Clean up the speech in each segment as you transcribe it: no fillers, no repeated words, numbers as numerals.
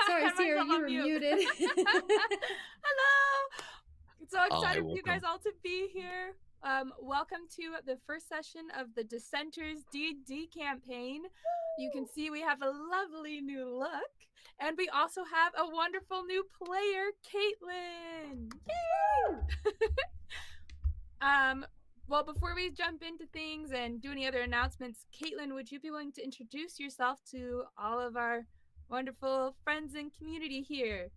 Sorry, Sierra, you were muted. Hello. So excited for you guys all to be here. Welcome to the first session of the Dissenters D&D campaign. You can see we have a lovely new look, and we also have a wonderful new player, Caitlin. Yay! Well, before we jump into things and do any other announcements, Caitlin, would you be willing to introduce yourself to all of our wonderful friends and community here?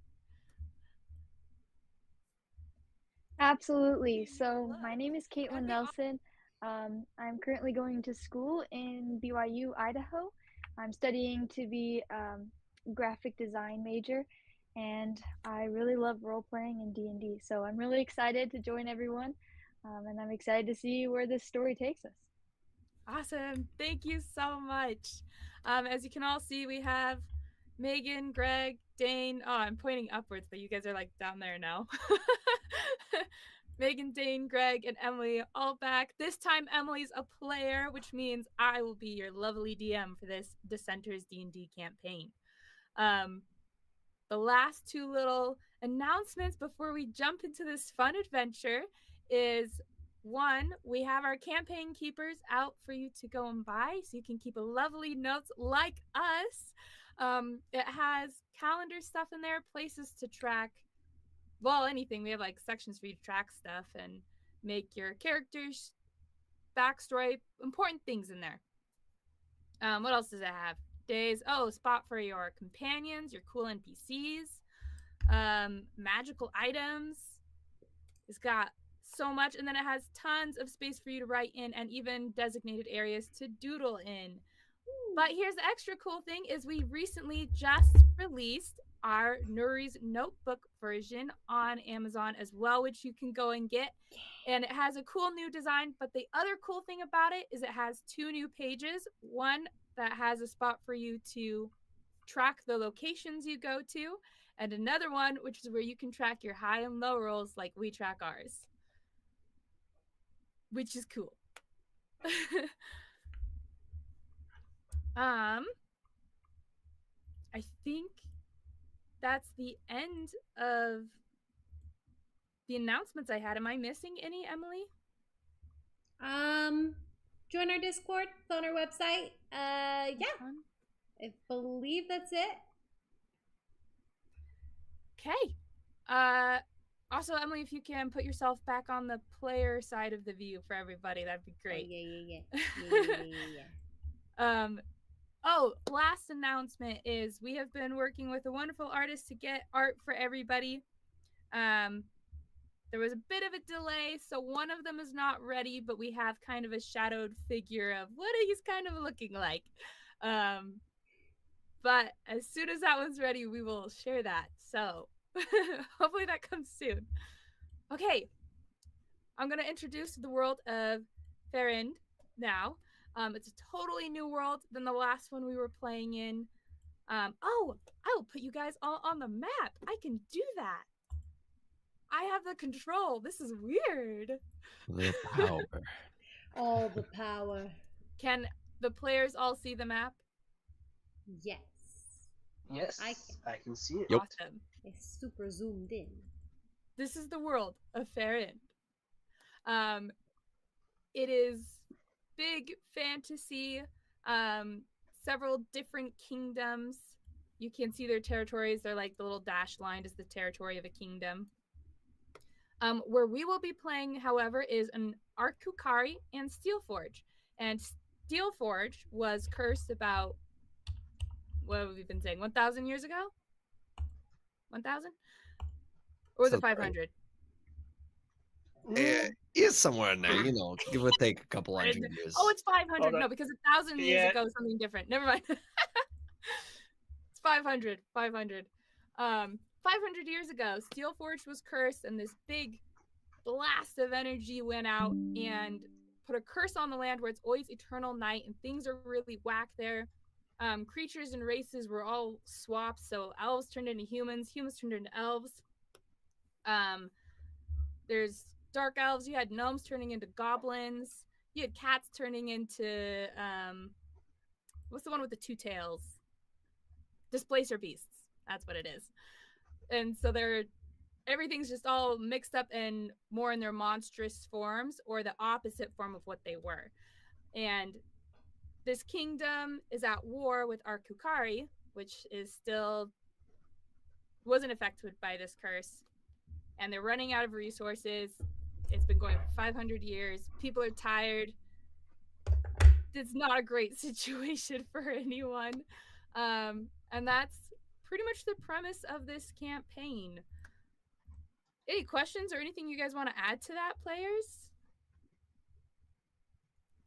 Absolutely. So my name is Caitlin Nelson. I'm currently going to school in BYU, Idaho. I'm studying to be a graphic design major, and I really love role-playing and D&D. So I'm really excited to join everyone, and I'm excited to see where this story takes us. Awesome. Thank you so much. As you can all see, we have Megan, Greg, Dane. Oh, I'm pointing upwards, but you guys are like down there now. Megan, Dane, Greg, and Emily all back. This time Emily's a player, which means I will be your lovely DM for this Dissenters D&D campaign. The last two little announcements before we jump into this fun adventure is one, we have our campaign keepers out for you to go and buy, so you can keep a lovely notes like us. It has calendar stuff in there, places to track, well, anything. We have like sections for you to track stuff and make your characters' backstory, important things in there. What else does it have? Days. Oh, spot for your companions, your cool NPCs, magical items. It's got so much, and then it has tons of space for you to write in and even designated areas to doodle in. But here's the extra cool thing is we recently just released our Nuri's notebook version on Amazon as well, which you can go and get. And it has a cool new design, but the other cool thing about it is it has two new pages. One that has a spot for you to track the locations you go to, and another one which is where you can track your high and low rolls like we track ours, which is cool. I think that's the end of the announcements I had. Am I missing any, Emily? Join our Discord. It's on our website. Yeah. I believe that's it. Okay. Also, Emily, if you can put yourself back on the player side of the view for everybody, that'd be great. Oh, last announcement is we have been working with a wonderful artist to get art for everybody. There was a bit of a delay, so one of them is not ready, but we have kind of a shadowed figure of what he's kind of looking like. But as soon as that one's ready, we will share that. So hopefully that comes soon. Okay, I'm going to introduce the world of Farend now. It's a totally new world than the last one we were playing in. Oh, I will put you guys all on the map. I can do that. I have the control. This is weird. The power. All the power. Can the players all see the map? Yes. Yes, I can see it. Yep. Awesome. It's super zoomed in. This is the world of Farend. It is big fantasy, several different kingdoms. You can see their territories. They're like the little dashed line is the territory of a kingdom. Where we will be playing, however, is an Arkukari and Steelforge. And Steelforge was cursed about, what have we been saying, 1,000 years ago? 1,000? Or was it 500? It's somewhere in there, give or take a couple hundred years. Oh, it's 500. No, because 1,000 years ago was something different. Never mind. It's 500. 500 years ago, Steelforge was cursed, and this big blast of energy went out and put a curse on the land where it's always eternal night, and things are really whack there. Creatures and races were all swapped, so elves turned into humans, humans turned into elves. There's dark elves, you had gnomes turning into goblins, you had cats turning into, what's the one with the two tails? displacer beasts. That's what it is. And so everything's just all mixed up and more in their monstrous forms or the opposite form of what they were. And this kingdom is at war with our Kukari, which wasn't affected by this curse. And they're running out of resources. It's been going for 500 years. People are tired. It's not a great situation for anyone. And that's pretty much the premise of this campaign. Any questions or anything you guys want to add to that, players?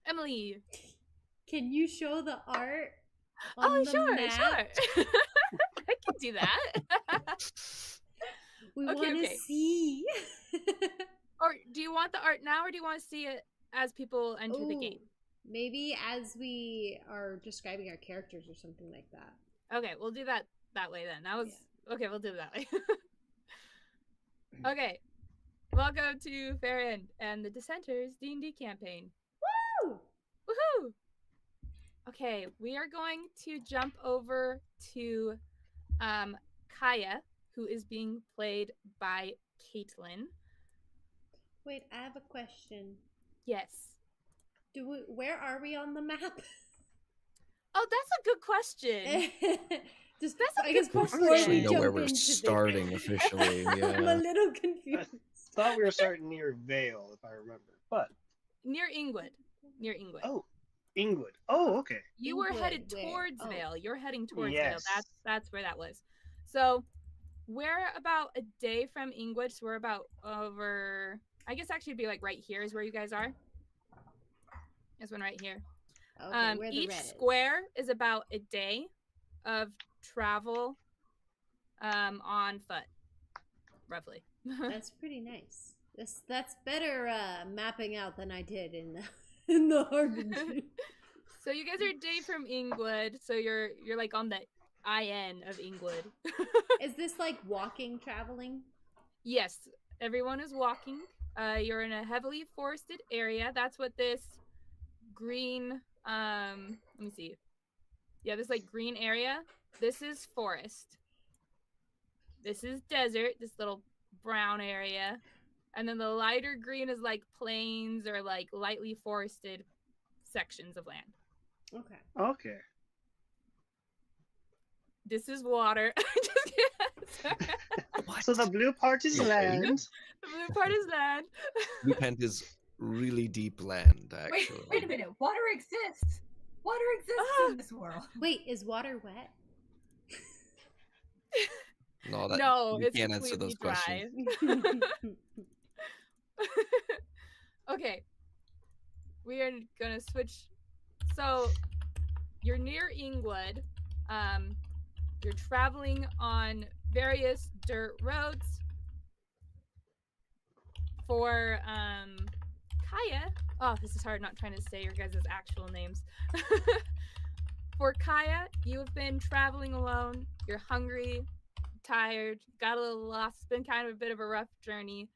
Emily. Can you show the art on the sure. map? I can do that. We want to see. Or do you want the art now, or do you want to see it as people enter the game? Maybe as we are describing our characters or something like that. Okay, we'll do that way then. Okay, we'll do it that way. Okay, welcome to Fair End and the Dissenters D&D campaign. Woo! Woohoo! Okay, we are going to jump over to Kaya, who is being played by Caitlin. Wait, I have a question. Yes. Where are we on the map? Oh, that's a good question. I guess before I don't actually we know jump where we're into starting officially. I'm Yeah. a little confused. I thought we were starting near Vale, if I remember. But Near Ingwood. oh, Ingwood. Oh, okay. You were Ingwood, headed where? towards Oh. Vale. You're heading towards Yes. Vale. That's where that was. So we're about a day from Ingwood. So we're about over. I guess actually it'd be like right here is where you guys are. This one right here. Okay, where the Each red is. square is about a day of travel on foot, roughly. That's pretty nice. That's better mapping out than I did in the Harbin. So you guys are a day from Ingwood. So you're like on the IN of Ingwood. Is this like walking, traveling? Yes, everyone is walking. You're in a heavily forested area. That's what this green let me see. Yeah, this like green area. This is forest. This is desert, this little brown area. And then the lighter green is like plains or like lightly forested sections of land. Okay. Okay. This is water. So the blue part is land. The blue part is land. Blue Pent is really deep land, actually. Wait a minute. Water exists. Water exists in this world. Wait, is water wet? No, you it's can't answer completely those dry. questions. Okay. We are gonna switch. So you're near Ingwood. You're traveling on various dirt roads. For Kaya, oh, this is hard not trying to say your guys' actual names. For Kaya, you have been traveling alone. You're hungry, tired, got a little lost. It's been kind of a bit of a rough journey.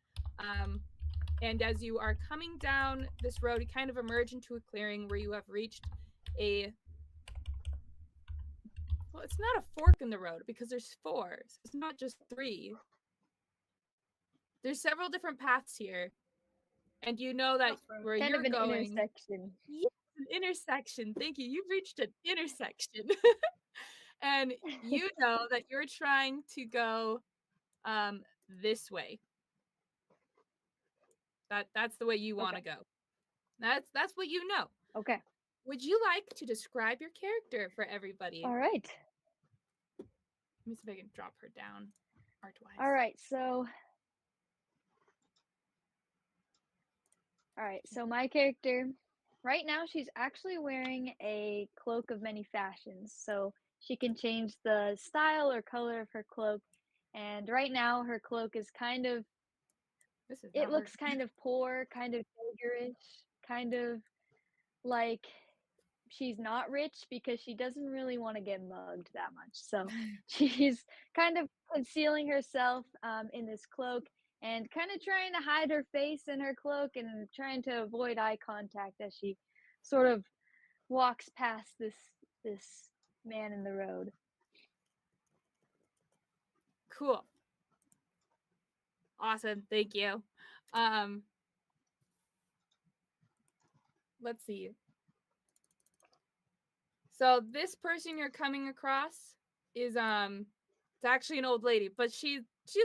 And as you are coming down this road, you kind of emerge into a clearing where you have reached well, it's not a fork in the road because there's 4. So it's not just 3. There's several different paths here. And you know that where kind you're of an going. intersection. Yes, an intersection. Thank you. You've reached an intersection. And you know that you're trying to go this way. That's the way you want to go. That's what you know. Okay. Would you like to describe your character for everybody? All right. Let me see if I can drop her down art-wise. All right. So my character, right now, she's actually wearing a cloak of many fashions. So she can change the style or color of her cloak. And right now, her cloak is kind of, it looks kind of poor, kind of beggar-ish, kind of like she's not rich because she doesn't really want to get mugged that much. So she's kind of concealing herself in this cloak and kind of trying to hide her face in her cloak and trying to avoid eye contact as she sort of walks past this man in the road. Cool. Awesome. Thank you. Let's see. So this person you're coming across is it's actually an old lady, but she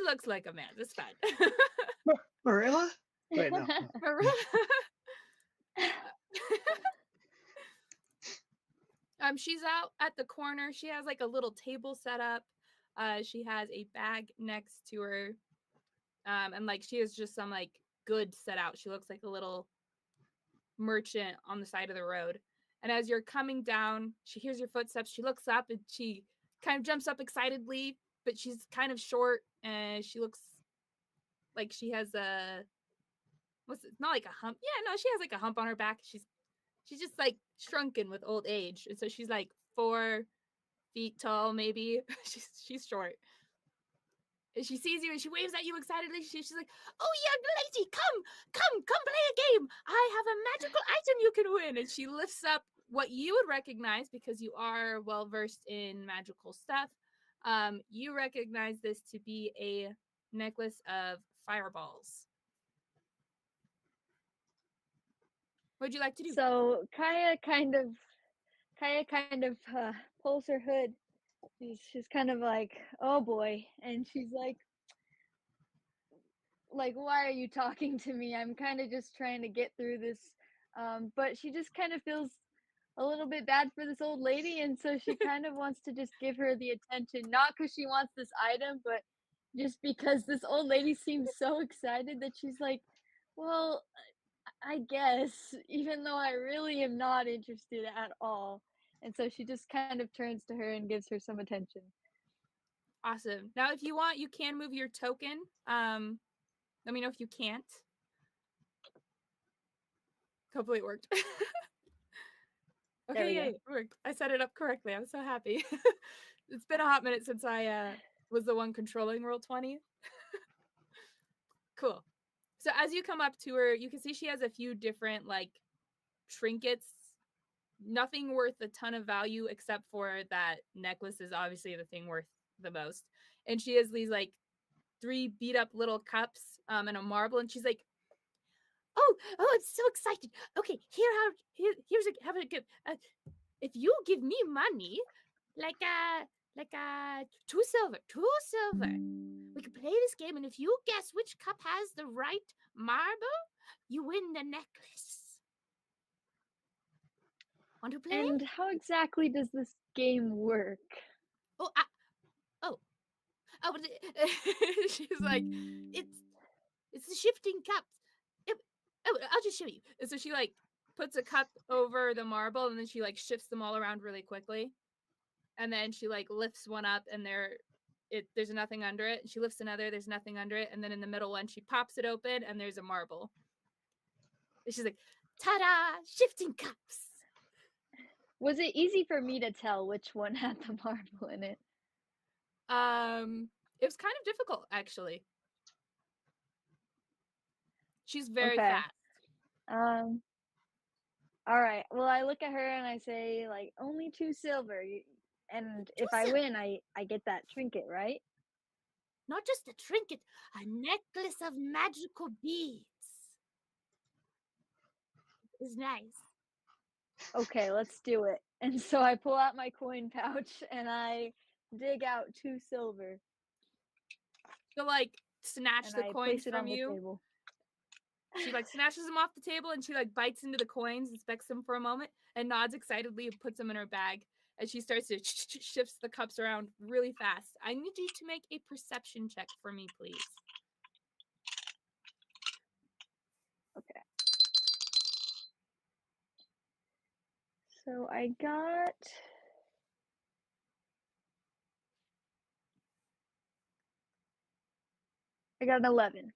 looks like a man. That's fine. Rayla? Wait, no. She's out at the corner. She has like a little table set up. She has a bag next to her. And like she has just some like goods set out. She looks like a little merchant on the side of the road. And as you're coming down, she hears your footsteps. She looks up and she kind of jumps up excitedly, but she's kind of short and she looks like she has a not like a hump. Yeah, no, she has like a hump on her back. She's just like shrunken with old age. And so she's like 4 feet tall, maybe. she's short. And she sees you and she waves at you excitedly. She's like, "Oh, young lady, come play a game. I have a magical item you can win." And she lifts up what you would recognize because you are well versed in magical stuff. You recognize this to be a necklace of fireballs. What'd you like to do? So Kaya kind of pulls her hood. She's kind of like, oh boy, and she's like, why are you talking to me? I'm kind of just trying to get through this. But she just kind of feels a little bit bad for this old lady, and so she kind of wants to just give her the attention, not because she wants this item, but just because this old lady seems so excited that she's like, well, I guess, even though I really am not interested at all. And so she just kind of turns to her and gives her some attention. Awesome. Now, if you want, you can move your token. Let me know if you can't. Hopefully it worked. Okay, yay, it worked. I set it up correctly. I'm so happy. It's been a hot minute since I was the one controlling Roll20. Cool. So as you come up to her, you can see she has a few different like trinkets. Nothing worth a ton of value except for that necklace is obviously the thing worth the most. And she has these like 3 beat up little cups and a marble, and she's like, oh, I'm so excited. Okay, here's have a good. If you give me money, like 2 silver, we can play this game, and if you guess which cup has the right marble, you win the necklace. Want to play? And how exactly does this game work? She's like, it's the shifting cups. I'll just show you. And so she like puts a cup over the marble, and then she like shifts them all around really quickly, and then she like lifts one up, and there's nothing under it. And she lifts another, there's nothing under it, and then in the middle one she pops it open, and there's a marble. And she's like, ta-da! Shifting cups. Was it easy for me to tell which one had the marble in it? It was kind of difficult, actually. She's very Okay. fast. All right. Well, I look at her and I say, like, only 2 silver. And if I win, I get that trinket, right? Not just a trinket, a necklace of magical beads. It's nice. Okay, let's do it. And so I pull out my coin pouch and I dig out 2 silver. She'll like snatch the coins place it from on you. the table. She like snatches them off the table, and she like bites into the coins, inspects them for a moment, and nods excitedly and puts them in her bag. As she starts to shifts the cups around really fast. I need you to make a perception check for me, please. Okay. So I got an 11.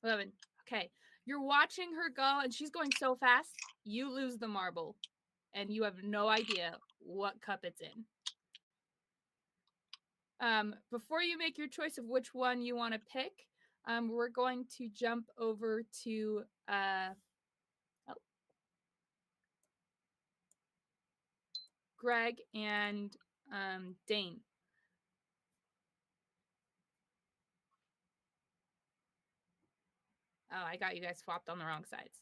11. Okay. You're watching her go, and she's going so fast, you lose the marble, and you have no idea what cup it's in. Before you make your choice of which one you want to pick, we're going to jump over to Greg and Dane. Oh, I got you guys swapped on the wrong sides.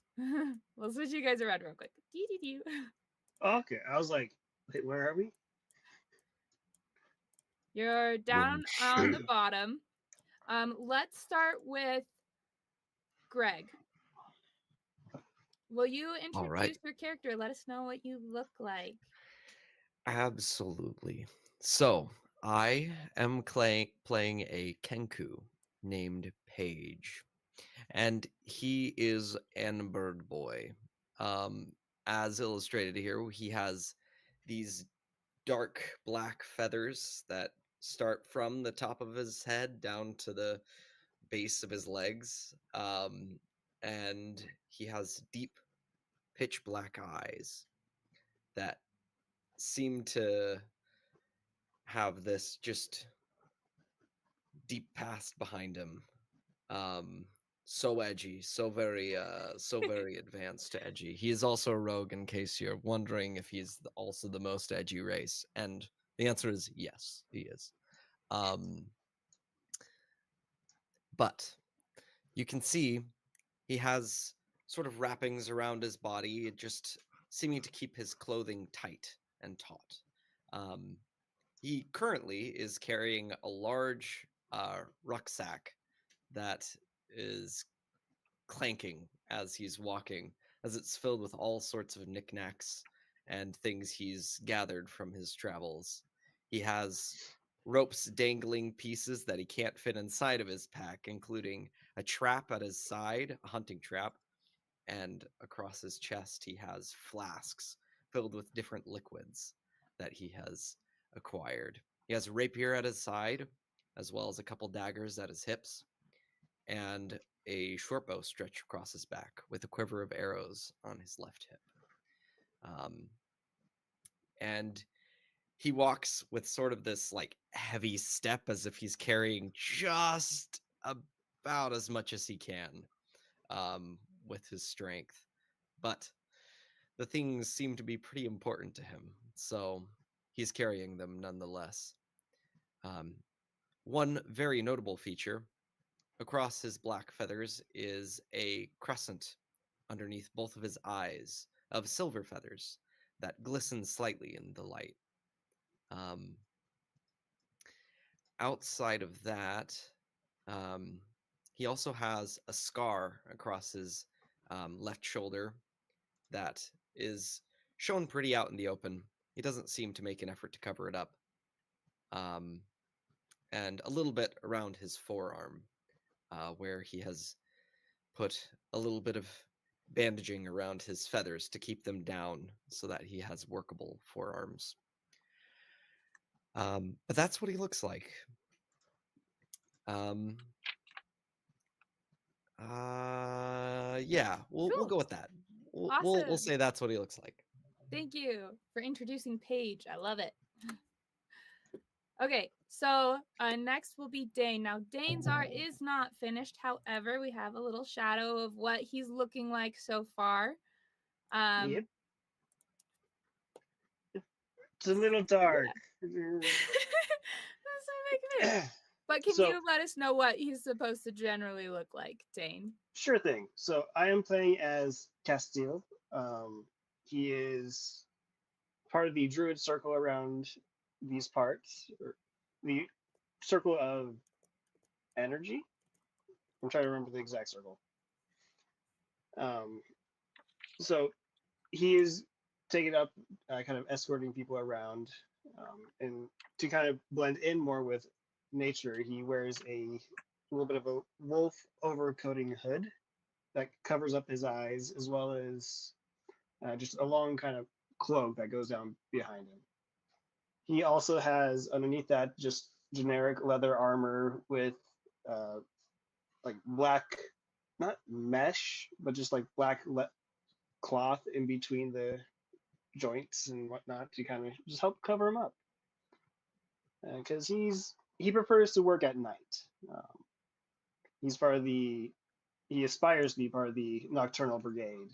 We'll switch you guys around real quick. Dee-dee-dee. Okay, I was like, wait, where are we? You're down on the bottom. Let's start with Greg. Will you introduce All right. your character? Let us know what you look like. Absolutely. So I am playing a Kenku named Paige, and he is an bird boy. As illustrated here, he has these dark black feathers that start from the top of his head down to the base of his legs. And he has deep, pitch black eyes that seem to have this just deep past behind him. So edgy, so very advanced edgy. He is also a rogue, in case you're wondering if he's also the most edgy race, and the answer is yes, he is. But you can see he has sort of wrappings around his body, just seeming to keep his clothing tight and taut. He currently is carrying a large rucksack that is clanking as he's walking, as it's filled with all sorts of knickknacks and things he's gathered from his travels. He has ropes dangling pieces that he can't fit inside of his pack, including a trap at his side, a hunting trap, and across his chest he has flasks filled with different liquids that he has acquired. He has a rapier at his side, as well as a couple daggers at his hips, and a short bow stretched across his back with a quiver of arrows on his left hip. And he walks with sort of this like heavy step, as if he's carrying just about as much as he can with his strength. But the things seem to be pretty important to him, so he's carrying them nonetheless. One very notable feature across his black feathers is a crescent underneath both of his eyes of silver feathers that glisten slightly in the light. Outside of that, he also has a scar across his left shoulder that is shown pretty out in the open. He doesn't seem to make an effort to cover it up. And a little bit around his forearm, where he has put a little bit of bandaging around his feathers to keep them down so that he has workable forearms. But that's what he looks like. Yeah, we'll Cool. go with that. We'll Awesome. say that's what he looks like. Thank you for introducing Paige. I love it. Okay, so next will be Dane. Now, Dane's art is not finished. However, we have a little shadow of what he's looking like so far. Yep. It's a little dark. That's what making it. But can you let us know what he's supposed to generally look like, Dane? Sure thing. So I am playing as Castil. He is part of the druid circle around these parts, or the circle of energy. I'm trying to remember the exact circle. So he is taking up, kind of escorting people around, and to kind of blend in more with nature, he wears a little bit of a wolf overcoating hood that covers up his eyes, as well as just a long kind of cloak that goes down behind him. He also has underneath that just generic leather armor with like black, not mesh, but just like black cloth in between the joints and whatnot to kind of just help cover him up. Because he prefers to work at night. He's part of he aspires to be part of the Nocturnal Brigade.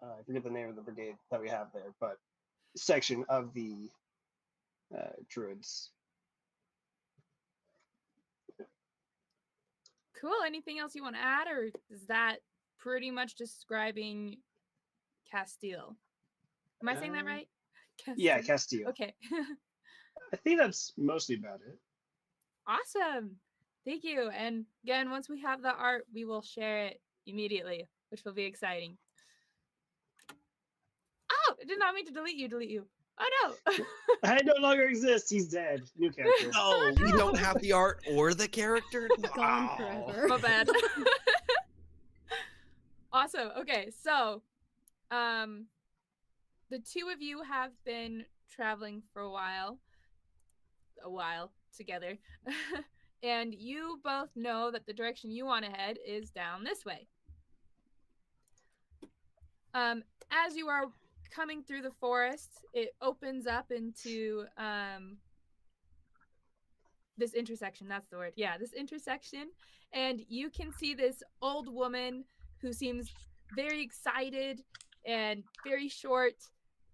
I forget the name of the brigade that we have there, but section of the druids. Cool. Anything else you want to add, or is that pretty much describing Castil. Am I saying that right? Yeah, Castil. Castil. Okay. I think that's mostly about it. Awesome. Thank you. And again, once we have the art, we will share it immediately, which will be exciting. Oh, I did not mean to delete you. Oh no. I no longer exist. He's dead. New character. No, we don't have the art or the character. Gone No. forever. My bad. Awesome. Okay, so the two of you have been traveling for a while together. And you both know that the direction you want to head is down this way. As you are coming through the forest, it opens up into this intersection. That's the word. Yeah, this intersection. And you can see this old woman who seems very excited and very short,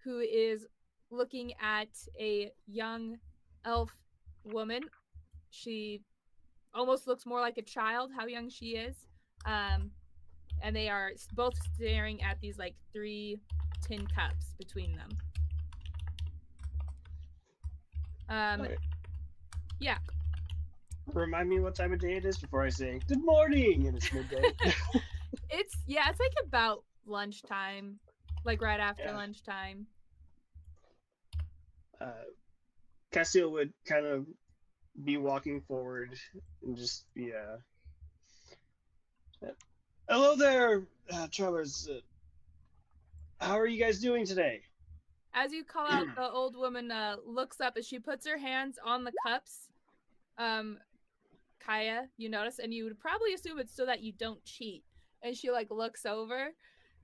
who is looking at a young elf woman. She almost looks more like a child, how young she is. And they are both staring at these like 3 tin cups between them. Okay. Yeah. Remind me what time of day it is before I say good morning and it's midday. It's like about lunchtime, like right after lunchtime. Castil would kind of be walking forward and just be hello there, travelers. How are you guys doing today? As you call out, the old woman looks up as she puts her hands on the cups. Kaya, you notice, and you would probably assume it's so that you don't cheat. And she like looks over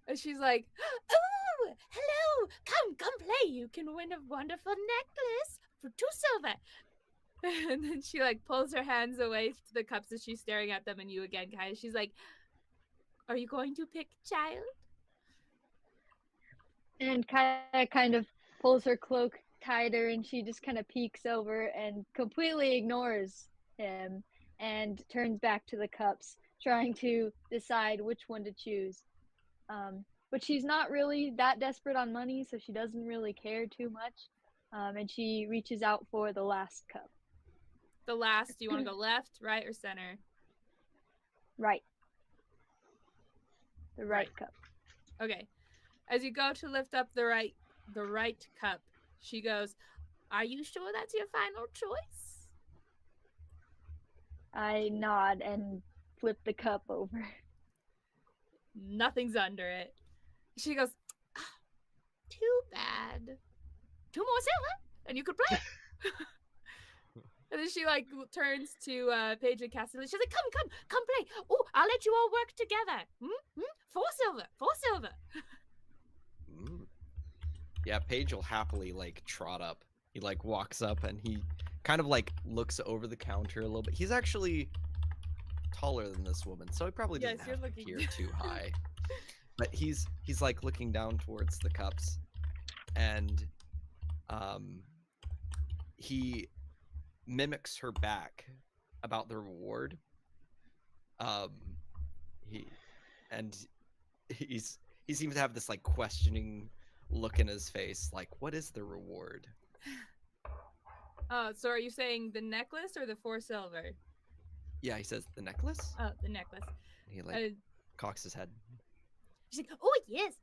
and she's like, "Oh, hello, come play. You can win a wonderful necklace for 2 silver." And then she like pulls her hands away to the cups as she's staring at them and you again, Kaya. She's like, "Are you going to pick child?" And Kaya kind of pulls her cloak tighter and she just kind of peeks over and completely ignores him and turns back to the cups, trying to decide which one to choose. But she's not really that desperate on money, so she doesn't really care too much. And she reaches out for the last cup. The last, do you want to go left, right, or center? Right. The right cup. Okay. As you go to lift up the right cup, she goes, "Are you sure that's your final choice?" I nod and flip the cup over. Nothing's under it. She goes, "Ah, too bad. 2 more silver, and you could play." And then she like turns to Paige and Castil. She's like, come play. Oh, I'll let you all work together. 4 silver. Yeah, Paige will happily like trot up. He like walks up and he kind of like looks over the counter a little bit. He's actually taller than this woman, so he probably doesn't have to peer too high. But he's like looking down towards the cups, and he mimics her back about the reward. He seems to have this like questioning look in his face, like, what is the reward? So are you saying the necklace or the 4 silver? Yeah, he says the necklace. Oh, the necklace. He like cocks his head. She's like, "Oh yes,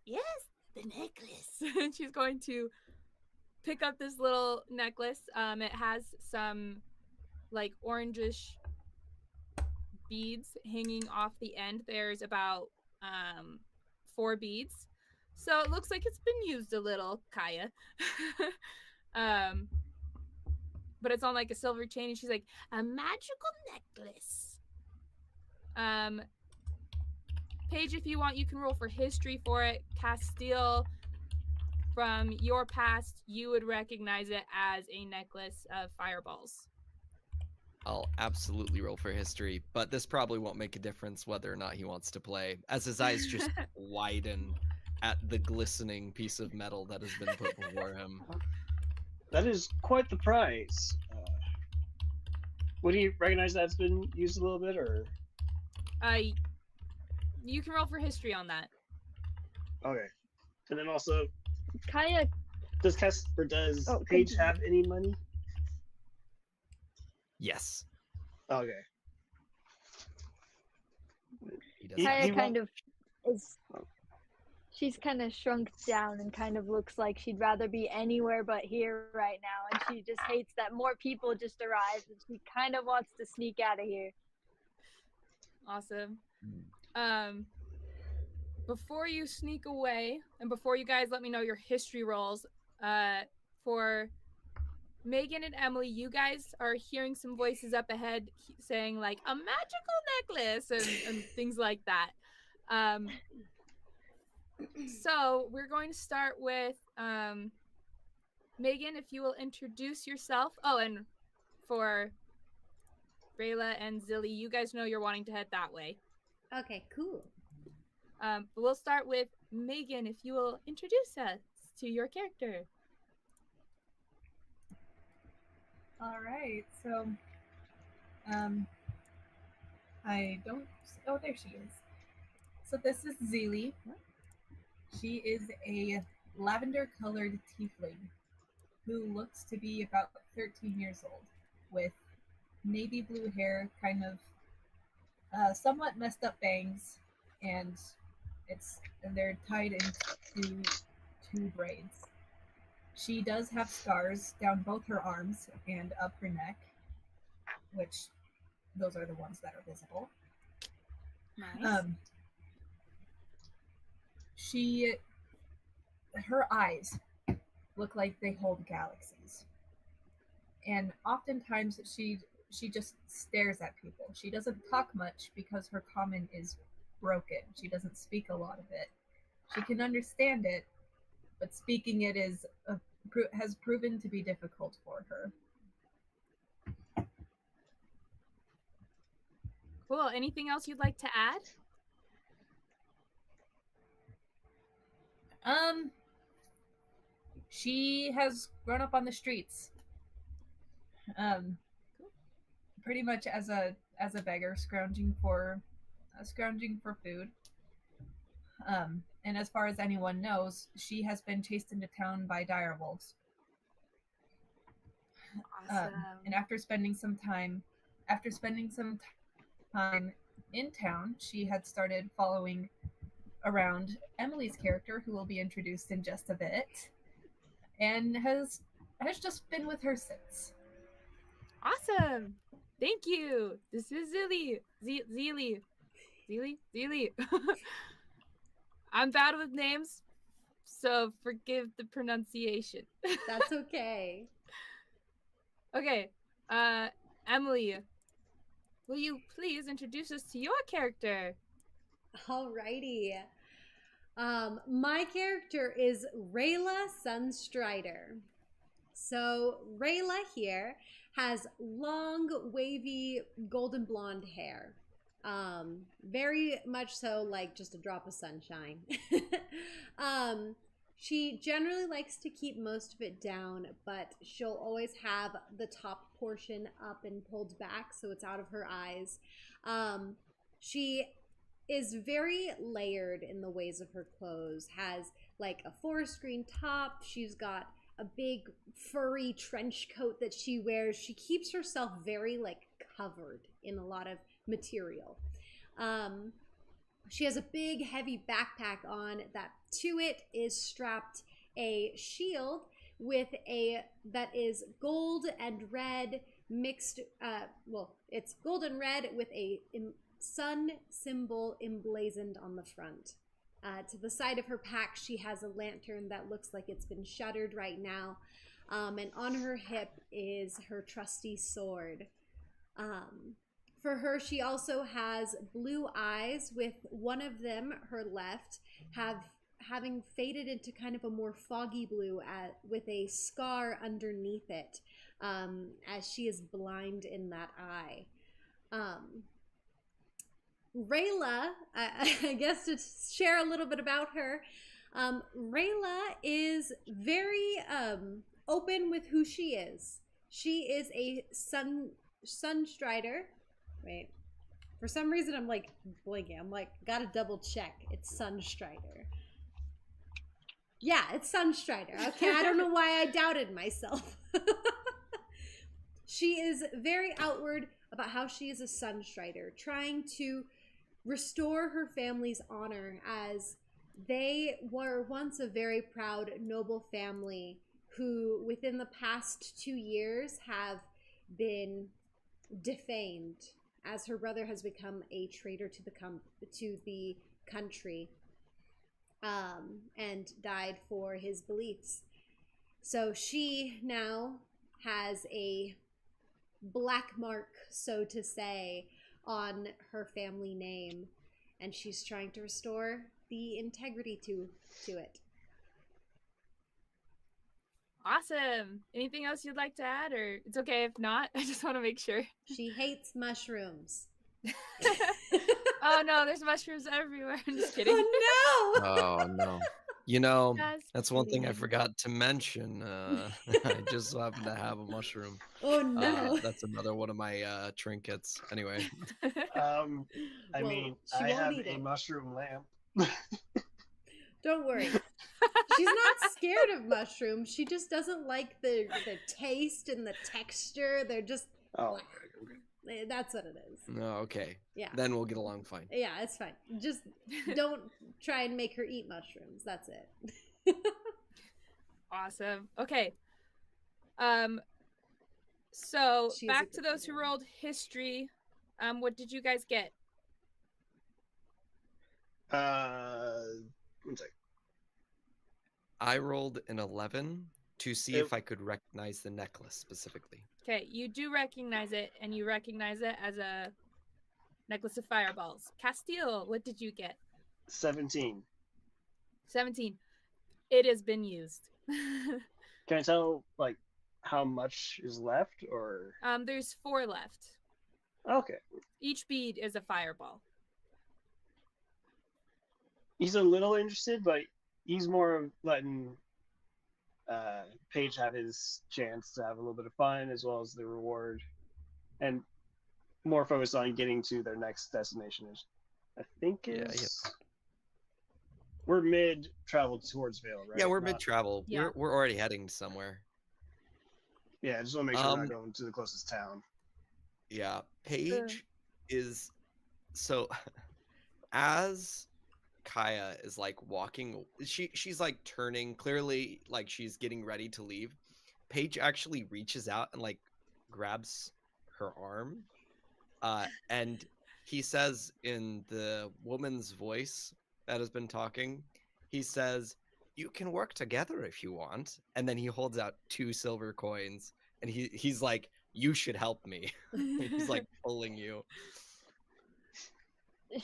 the necklace." And she's going to pick up this little necklace. It has some like orangish beads hanging off the end. There's about 4 beads. So it looks like it's been used a little, Kaya. But it's on like a silver chain, and she's like, "A magical necklace." Paige, if you want, you can roll for history for it. Castil, from your past, you would recognize it as a necklace of fireballs. I'll absolutely roll for history, but this probably won't make a difference whether or not he wants to play, as his eyes just widen at the glistening piece of metal that has been put before him. That is quite the prize. Would he recognize that's been used a little bit, or? You can roll for history on that. Okay. And then also, Kaya. does Oh, Paige continue. have any money? Yes. Okay. He does. He- have Kaya he kind won't- of is. She's kind of shrunk down and kind of looks like she'd rather be anywhere but here right now. And she just hates that more people just arrived and she kind of wants to sneak out of here. Awesome. Before you sneak away, and before you guys let me know your history rolls, for Megan and Emily, you guys are hearing some voices up ahead saying like a magical necklace and things like that. So we're going to start with Megan, if you will introduce yourself. Oh, and for Rayla and Zilli, you guys know you're wanting to head that way. Okay, cool. But we'll start with Megan, if you will introduce us to your character. All right, so I don't. Oh, there she is. So this is Zilli. She is a lavender-colored tiefling who looks to be about 13 years old, with navy blue hair, kind of somewhat messed up bangs, and they're tied into two braids. She does have scars down both her arms and up her neck, which those are the ones that are visible. Nice. Her eyes look like they hold galaxies, and oftentimes she just stares at people. She doesn't talk much because her common is broken. She doesn't speak a lot of it. She can understand it, but speaking it has proven to be difficult for her. Cool. Anything else you'd like to add? She has grown up on the streets. Pretty much as a beggar, scrounging for food. And as far as anyone knows, she has been chased into town by direwolves. Awesome. And after spending some time in town, she had started following around Emily's character, who will be introduced in just a bit, and has just been with her since. Awesome. Thank you. This is Zilli. Zilli. I'm bad with names, so forgive the pronunciation. That's okay. Okay. Emily, will you please introduce us to your character? Alrighty. My character is Rayla Sunstrider. So Rayla here has long, wavy, golden blonde hair. Very much so like just a drop of sunshine. She generally likes to keep most of it down, but she'll always have the top portion up and pulled back so it's out of her eyes. She is very layered in the ways of her clothes, has like a forest green top, she's got a big furry trench coat that she wears. She keeps herself very like covered in a lot of material. She has a big heavy backpack on that to it is strapped a shield that is gold and red mixed, it's gold and red with a sun symbol emblazoned on the front. To the side of her pack, she has a lantern that looks like it's been shuttered right now. And on her hip is her trusty sword. For her, she also has blue eyes, with one of them, her left, having faded into kind of a more foggy blue with a scar underneath it, as she is blind in that eye. Rayla, I guess to share a little bit about her, Rayla is very open with who she is. She is a sunstrider, right? For some reason, I'm like blinking. I'm like, gotta double check. It's Sunstrider. Yeah, it's Sunstrider. Okay, I don't know why I doubted myself. She is very outward about how she is a Sunstrider, trying to restore her family's honor as they were once a very proud, noble family who, within the past 2 years, have been defamed as her brother has become a traitor to the country, and died for his beliefs. So she now has a black mark, so to say, on her family name, and she's trying to restore the integrity to it. Awesome. Anything else you'd like to add, or it's okay if not? I just want to make sure. She hates mushrooms. Oh no, there's mushrooms everywhere. I'm just kidding. Oh no! Oh no. You know, Just that's one thing I kidding. forgot to mention. I just so happen to have a mushroom. Oh no! That's another one of my trinkets. Anyway, I Well, mean, she I won't have eat a it. mushroom lamp. Don't worry. She's not scared of mushrooms. She just doesn't like the taste and the texture. They're just Oh, that's what it is. no, okay. Yeah. Then we'll get along fine. Yeah, it's fine. Just don't try and make her eat mushrooms. That's it. Awesome. Okay. So She is a back to good those who girl. rolled history. What did you guys get? one sec. I rolled an 11 to see if I could recognize the necklace specifically. Okay, you do recognize it, and you recognize it as a necklace of fireballs. Castil, what did you get? 17. 17. It has been used. Can I tell like how much is left, or? There's 4 left. Okay. Each bead is a fireball. He's a little interested, but he's more of letting Paige have his chance to have a little bit of fun as well as the reward, and more focused on getting to their next destination. I think is we're mid travel towards Vale, right? Yeah, we're Not- mid travel. Yeah. We're already heading somewhere. Yeah, I just want to make sure we're not going to the closest town. Yeah, Paige is so as Kaya is like walking, she's like turning, clearly like she's getting ready to leave. Paige actually reaches out and like grabs her arm, and he says in the woman's voice that has been talking, he says, "You can work together if you want," and then he holds out 2 silver coins, and he's like, "You should help me." He's like pulling you.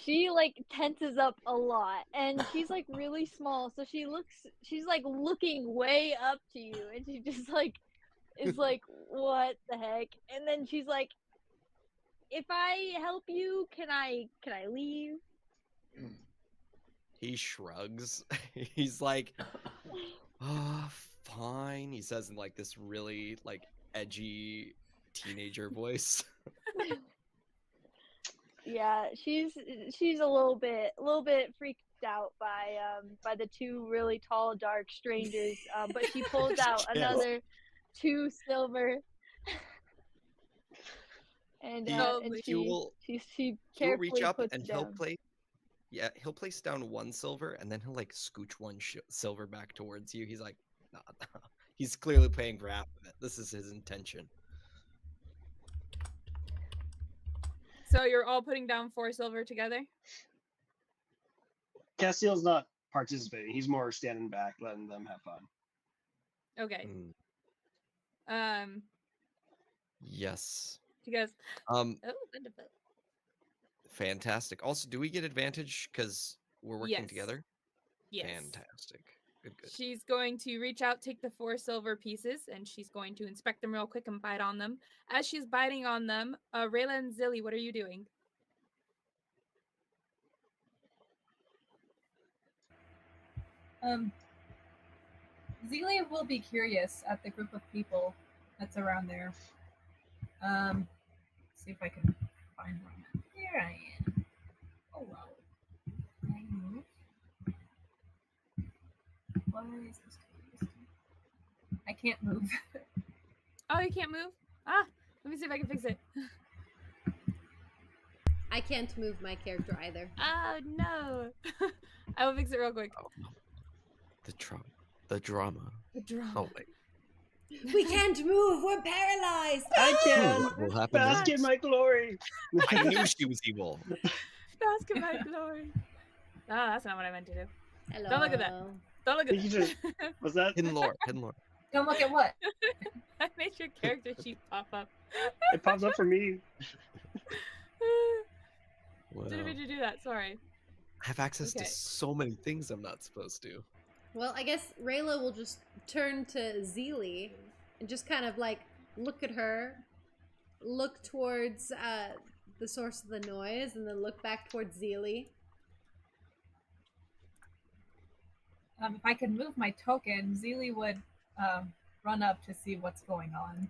She like tenses up a lot, and she's like really small, so she's like looking way up to you, and she just like is like, what the heck? And then she's like, if I help you, can I leave? He shrugs. He's like, "Oh, fine," he says in like this really like edgy teenager voice. Yeah, she's a little bit freaked out by the 2 really tall dark strangers, but she pulls out Yes. another 2 silver, and Lovely. she He'll carefully reach up puts and it down. he'll place down 1 silver, and then he'll like scooch 1 silver back towards you. He's like, nah. He's clearly paying for half of it. This is his intention. So you're all putting down 4 silver together? Castil's not participating. He's more standing back, letting them have fun. Okay. Mm. Yes. She goes, Oh, wonderful. Fantastic. Also, do we get advantage because we're working Yes. together? Yes. Fantastic. Good. She's going to reach out, take the 4 silver pieces, and she's going to inspect them real quick and bite on them. As she's biting on them, Rayla and Zilli, what are you doing? Zilli will be curious at the group of people that's around there. See if I can find one. Here I I can't move. Oh, you can't move? Ah, let me see if I can fix it. I can't move my character either. Oh, no. I will fix it real quick. Oh, no. The drama. The drama. Oh, wait. We can't move. We're paralyzed. I can What will happen bask in next? my glory. I knew she was evil. Bask in my glory. Oh, that's not what I meant to do. Hello. Don't look at that. Don't look at You that. just- Was that? Hidden lore. Hidden lore. Don't look at what? I made your character sheet pop up. It pops up for me. Well, Didn't mean to do that. Sorry. I have access Okay. to so many things I'm not supposed to. Well, I guess Rayla will just turn to Zilli and just kind of like look at her, look towards the source of the noise, and then look back towards Zilli. If I could move my token, Zilli would run up to see what's going on.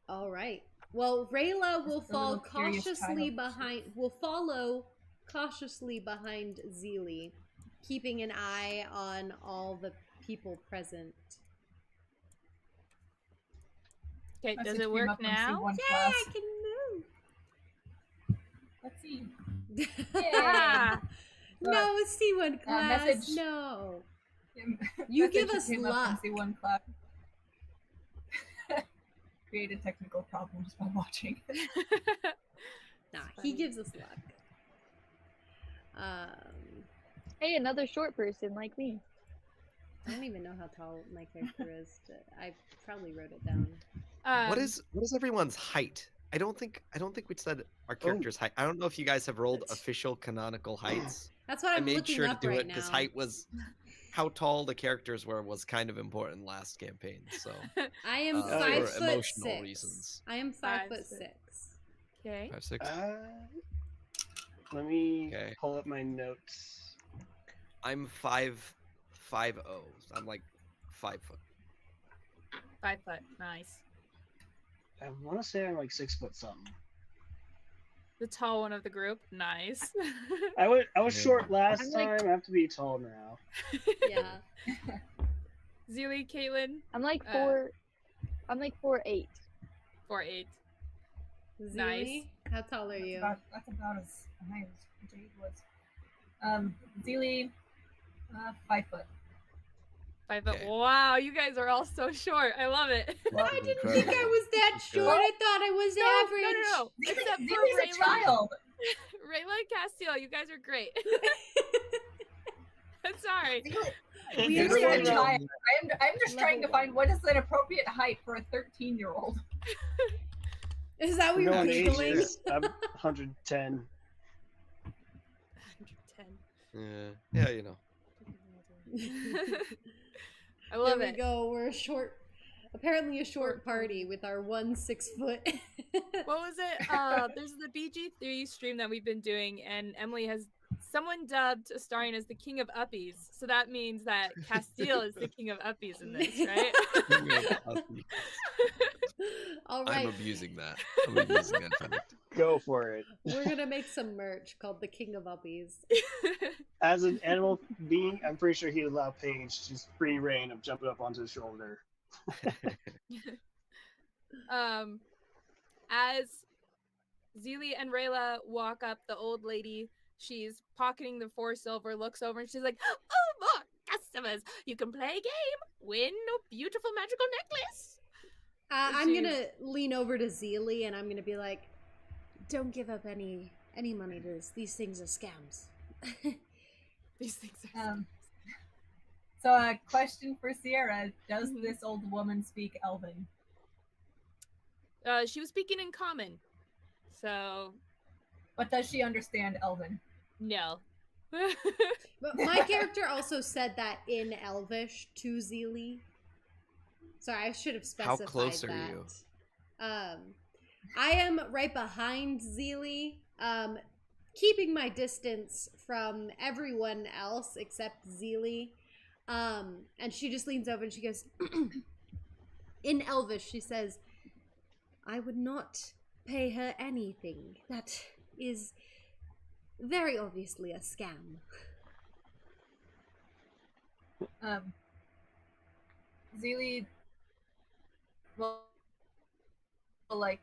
All right. Well, Rayla will Just a little curious cautiously child. behind. Will follow cautiously behind Zilli, keeping an eye on all the people present. Okay, does Message it came work up from now? C1 Yeah, class. I can Let's see. move. Ah, No, C1 class. message- No. You give Message us came up luck. from C1 class. Created technical problems while watching. Nah, It's he funny. gives us luck. Hey, another short person like me. I don't even know how tall my character is. I probably wrote it down. What is everyone's height? I don't think we said our character's height. I don't know if you guys have rolled official canonical heights. That's what I I'm made looking sure to up do right it because now. height was how tall the characters were was kind of important last campaign. So I am for 5'6". emotional reasons. I am 5'6". 5'6". Okay. 5'6". Let me Okay. pull up my notes. I'm 5'0". I'm like 5 foot. 5 foot. Nice. I want to say I'm like 6 foot something. The tall one of the group. Nice. I was Yeah. short last I'm like- time. I have to be tall now. Yeah. Zilli, Caitlin, I'm like Uh, 4. I'm like 4'8". 4'8". Zilli, Nice. how tall are you? That's about as high as Jade was. Zilli, 5 foot. 5 foot. Okay. Wow, you guys are all so short. I love it. I didn't think I was that short. I thought I was average. No. Except for Zilli's a Rayla. child. Rayla and Castil, you guys are great. I'm sorry. We Zilli's a understand. child. I'm just trying to Level find what is an appropriate height for a 13-year-old. Is that what you're Known Googling? ages. I'm 110. 110. Yeah, you know. I There love we it. go. We're apparently a short party with our 1 6 foot. What was it? There's the BG3 stream that we've been doing, and Emily has someone dubbed Astarion as the king of uppies. So that means that Castil is the king of uppies in this, right? All I'm right, abusing that. I'm abusing that fact. Go for it. we're gonna make some merch called the King of Uppies. As an animal being, I'm pretty sure he'd allow Paige just free reign of jumping up onto his shoulder. As Zilli and Rayla walk up, the old lady, she's pocketing the 4 silver, looks over, and she's like, "Oh, more customers! You can play a game, win a beautiful magical necklace." I'm gonna lean over to Zilli and I'm gonna be like, "Don't give up any money to this. These things are scams." These things are. So a question for Sierra: does this old woman speak Elven? She was speaking in common, so But does she understand Elven? no. But my character also said that in Elvish to Zilli. Sorry, I should have specified How close that. are you? I am right behind Zilli, keeping my distance from everyone else except Zilli. And she just leans over and she goes, in Elvish, she says, "I would not pay her anything. That is very obviously a scam." Zilli will like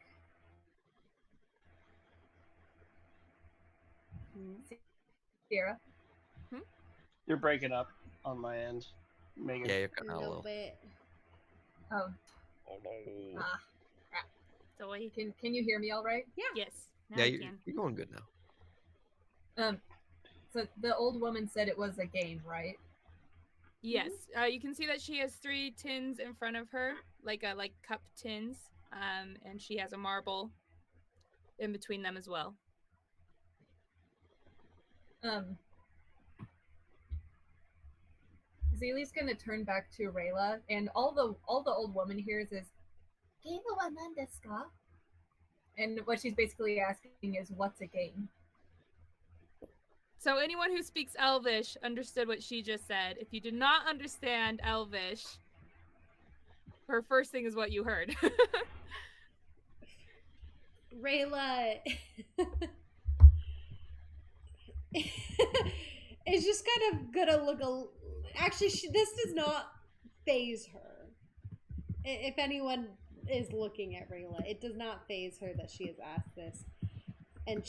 Sierra. You're breaking up on my end, Megan. Yeah, you're A cutting out a little little. bit. Oh, Oh, no. ah. So I, Can you hear me all right? yes, now Yeah, I you're, can. you're going good now. So the old woman said it was a game, right? Yes, you can see that she has 3 tins in front of her, like cup tins, and she has a marble in between them as well. Zilli's gonna turn back to Rayla, and all the old woman hears is "Game wa nan desu ka?" And what she's basically asking is, "What's a game?" So anyone who speaks Elvish understood what she just said. If you did not understand Elvish, her first thing is what you heard. Rayla is just kind of gonna look. Actually, this does not phase her. If anyone is looking at Rayla, it does not phase her that she has asked this. And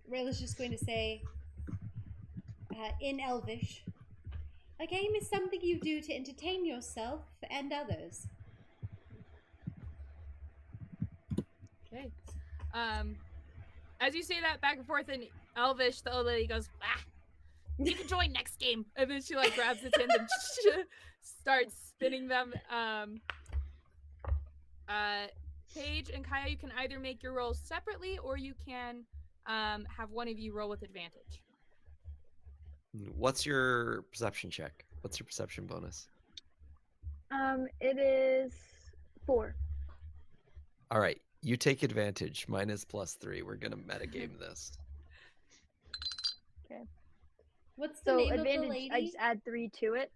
Rayla's just going to say, in Elvish, a game is something you do to entertain yourself and others. Okay. As you say that back and forth in Elvish, the old lady goes, "Ah, you can join next game." And then she like grabs the tins and starts spinning them. Paige and Kaya, you can either make your rolls separately or you can have one of you roll with advantage. What's your perception check? What's your perception bonus? It is 4. All right, you take advantage. Mine is +3. We're gonna metagame this. Okay. What's the So name advantage, of the lady? I just add 3 to it.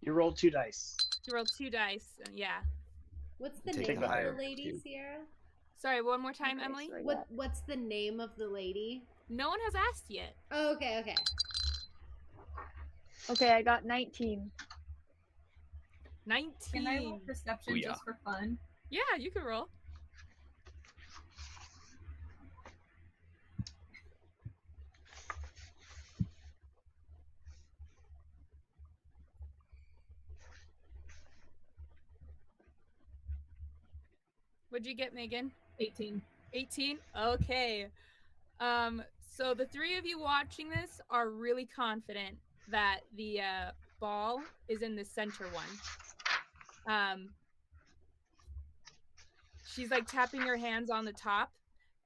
You rolled 2 dice. You roll 2 dice. Yeah. What's the Take name the of higher the lady, two. Sierra? Sorry, one more time, Okay, Emily. so I got- What's the name of the lady? No one has asked yet. Oh, okay. Okay, I got 19. 19. Can I roll perception Booyah. just for fun? Yeah, you can roll. What'd you get, Megan? 18. 18? Okay. So the 3 of you watching this are really confident that the ball is in the center one. She's like tapping her hands on the top,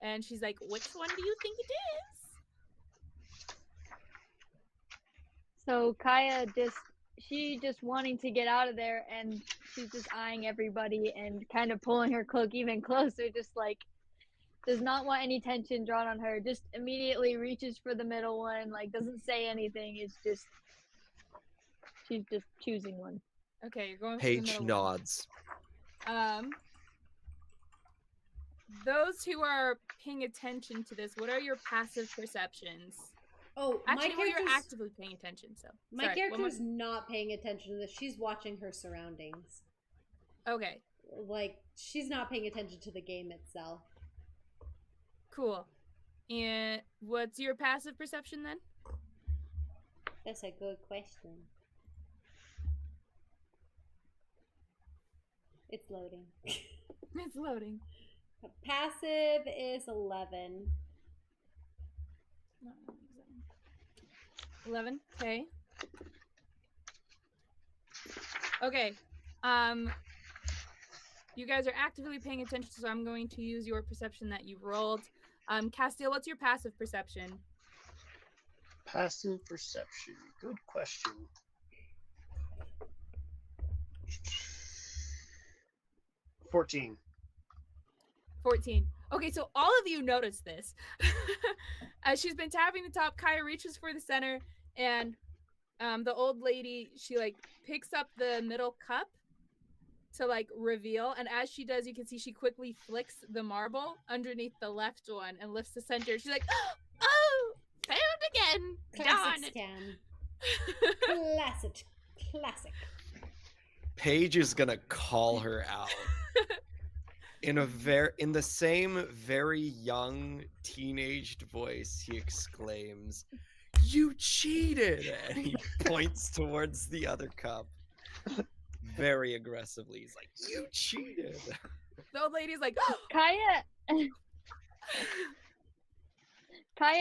and she's like, "Which one do you think it is?" So Kaya she just wanting to get out of there, and she's just eyeing everybody and kind of pulling her cloak even closer, just like does not want any tension drawn on her. Just immediately reaches for the middle one, like doesn't say anything. It's just she's just choosing one. Okay, you're going for the Paige middle nods. one. Those who are paying attention to this, what are your passive perceptions? Oh, Actually, my well, you're character's actively paying attention, so. my Sorry, one more- character's not paying attention to this. She's watching her surroundings. Okay, Like she's not paying attention to the game itself. cool. And what's your passive perception then? That's a good question. It's loading. It's loading. Passive is 11. 11. Okay. Okay. You guys are actively paying attention, so I'm going to use your perception that you rolled. Castil, what's your passive perception? Passive perception. Good question. 14. 14. Okay, so all of you notice this. As she's been tapping the top, Kaya reaches for the center, and the old lady, she like picks up the middle cup to like reveal, and as she does, you can see she quickly flicks the marble underneath the left one and lifts the center. She's like, "Oh, failed again! Darn Classic it!" scam. Classic. Paige is gonna call her out in the same very young teenaged voice. He exclaims, "You cheated!" And he points towards the other cup very aggressively. He's like, "You cheated!" The old lady's like, Kaya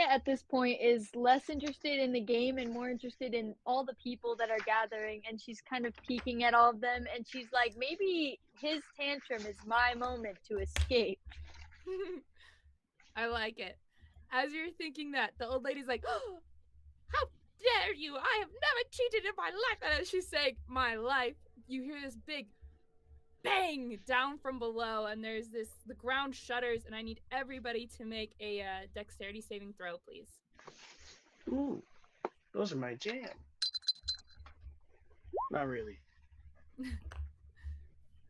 at this point is less interested in the game and more interested in all the people that are gathering, and she's kind of peeking at all of them, and she's like, maybe his tantrum is my moment to escape. I like it. As you're thinking that, the old lady's like, oh, how dare you! I have never cheated in my life! And as she's saying, my life, you hear this big bang down from below, and there's the ground shudders, and I need everybody to make a dexterity saving throw, please. Ooh, those are my jam. Not really.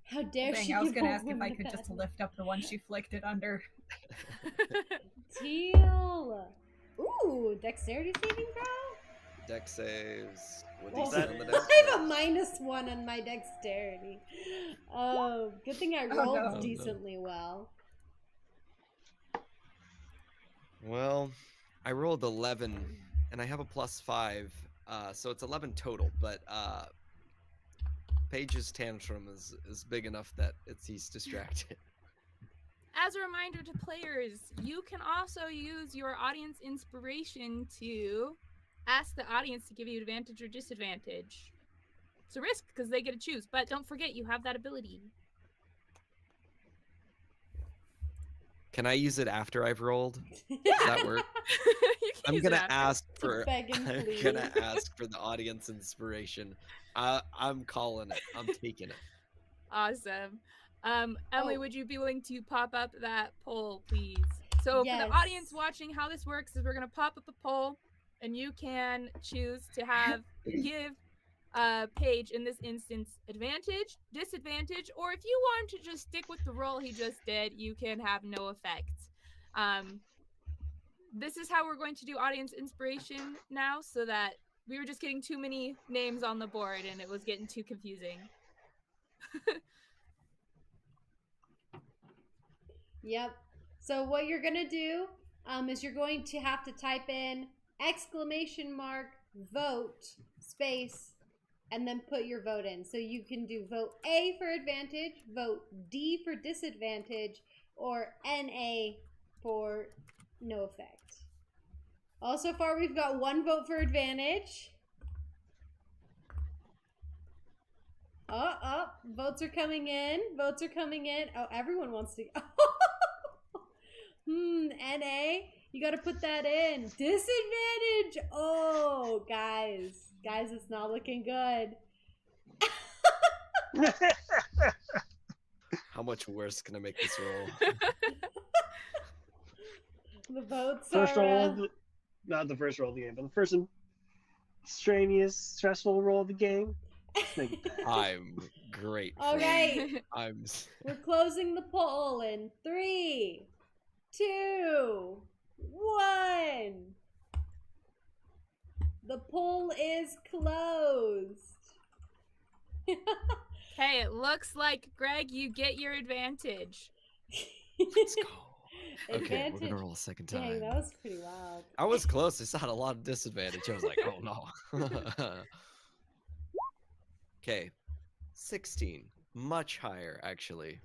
How dare Dang, she? I was gonna give ask if one I to could just that. lift up the one she flicked it under. Teal. Ooh, dexterity saving throw? Dex saves. What Oh, DC on the dex? I have a -1 on my dexterity. Oh, good thing I Oh, rolled no. decently well. Well, I rolled 11, and I have a +5, so it's 11 total. But Paige's tantrum is big enough that he's distracted. As a reminder to players, you can also use your audience inspiration to ask the audience to give you advantage or disadvantage. It's a risk because they get to choose, but don't forget you have that ability. Can I use it after I've rolled? Does that work? You can I'm use it gonna after. ask for. beg and I'm plead. gonna ask for the audience inspiration. I'm calling it. I'm taking it. Awesome. Emily, Oh. would you be willing to pop up that poll, please? So for Yes. the audience watching, how this works is we're going to pop up a poll, and you can choose to give Paige, in this instance, advantage, disadvantage, or if you want to just stick with the roll he just did, you can have no effect. This is how we're going to do audience inspiration now, so that we were just getting too many names on the board, and it was getting too confusing. Yep. So what you're gonna do is you're going to have to type in !vote space and then put your vote in. So you can do vote A for advantage, vote D for disadvantage, or NA for no effect. So far we've got 1 vote for advantage. Votes are coming in. Votes are coming in. Oh, everyone wants to. NA. You got to put that in. Disadvantage. Oh, guys. Guys, it's not looking good. How much worse can I make this roll? The votes First are. roll, not the first roll of the game, but the first and strenuous, stressful roll of the game. I'm grateful. Okay. I'm. We're closing the poll in 3, 2, 1. The poll is closed. Okay, it looks like, Greg, you get your advantage. Let's go. Okay, Advantage. we're gonna roll a second time. Dang, that was pretty wild. I was close. I still had a lot of disadvantage. I was like, oh no. Okay, 16. Much higher, actually.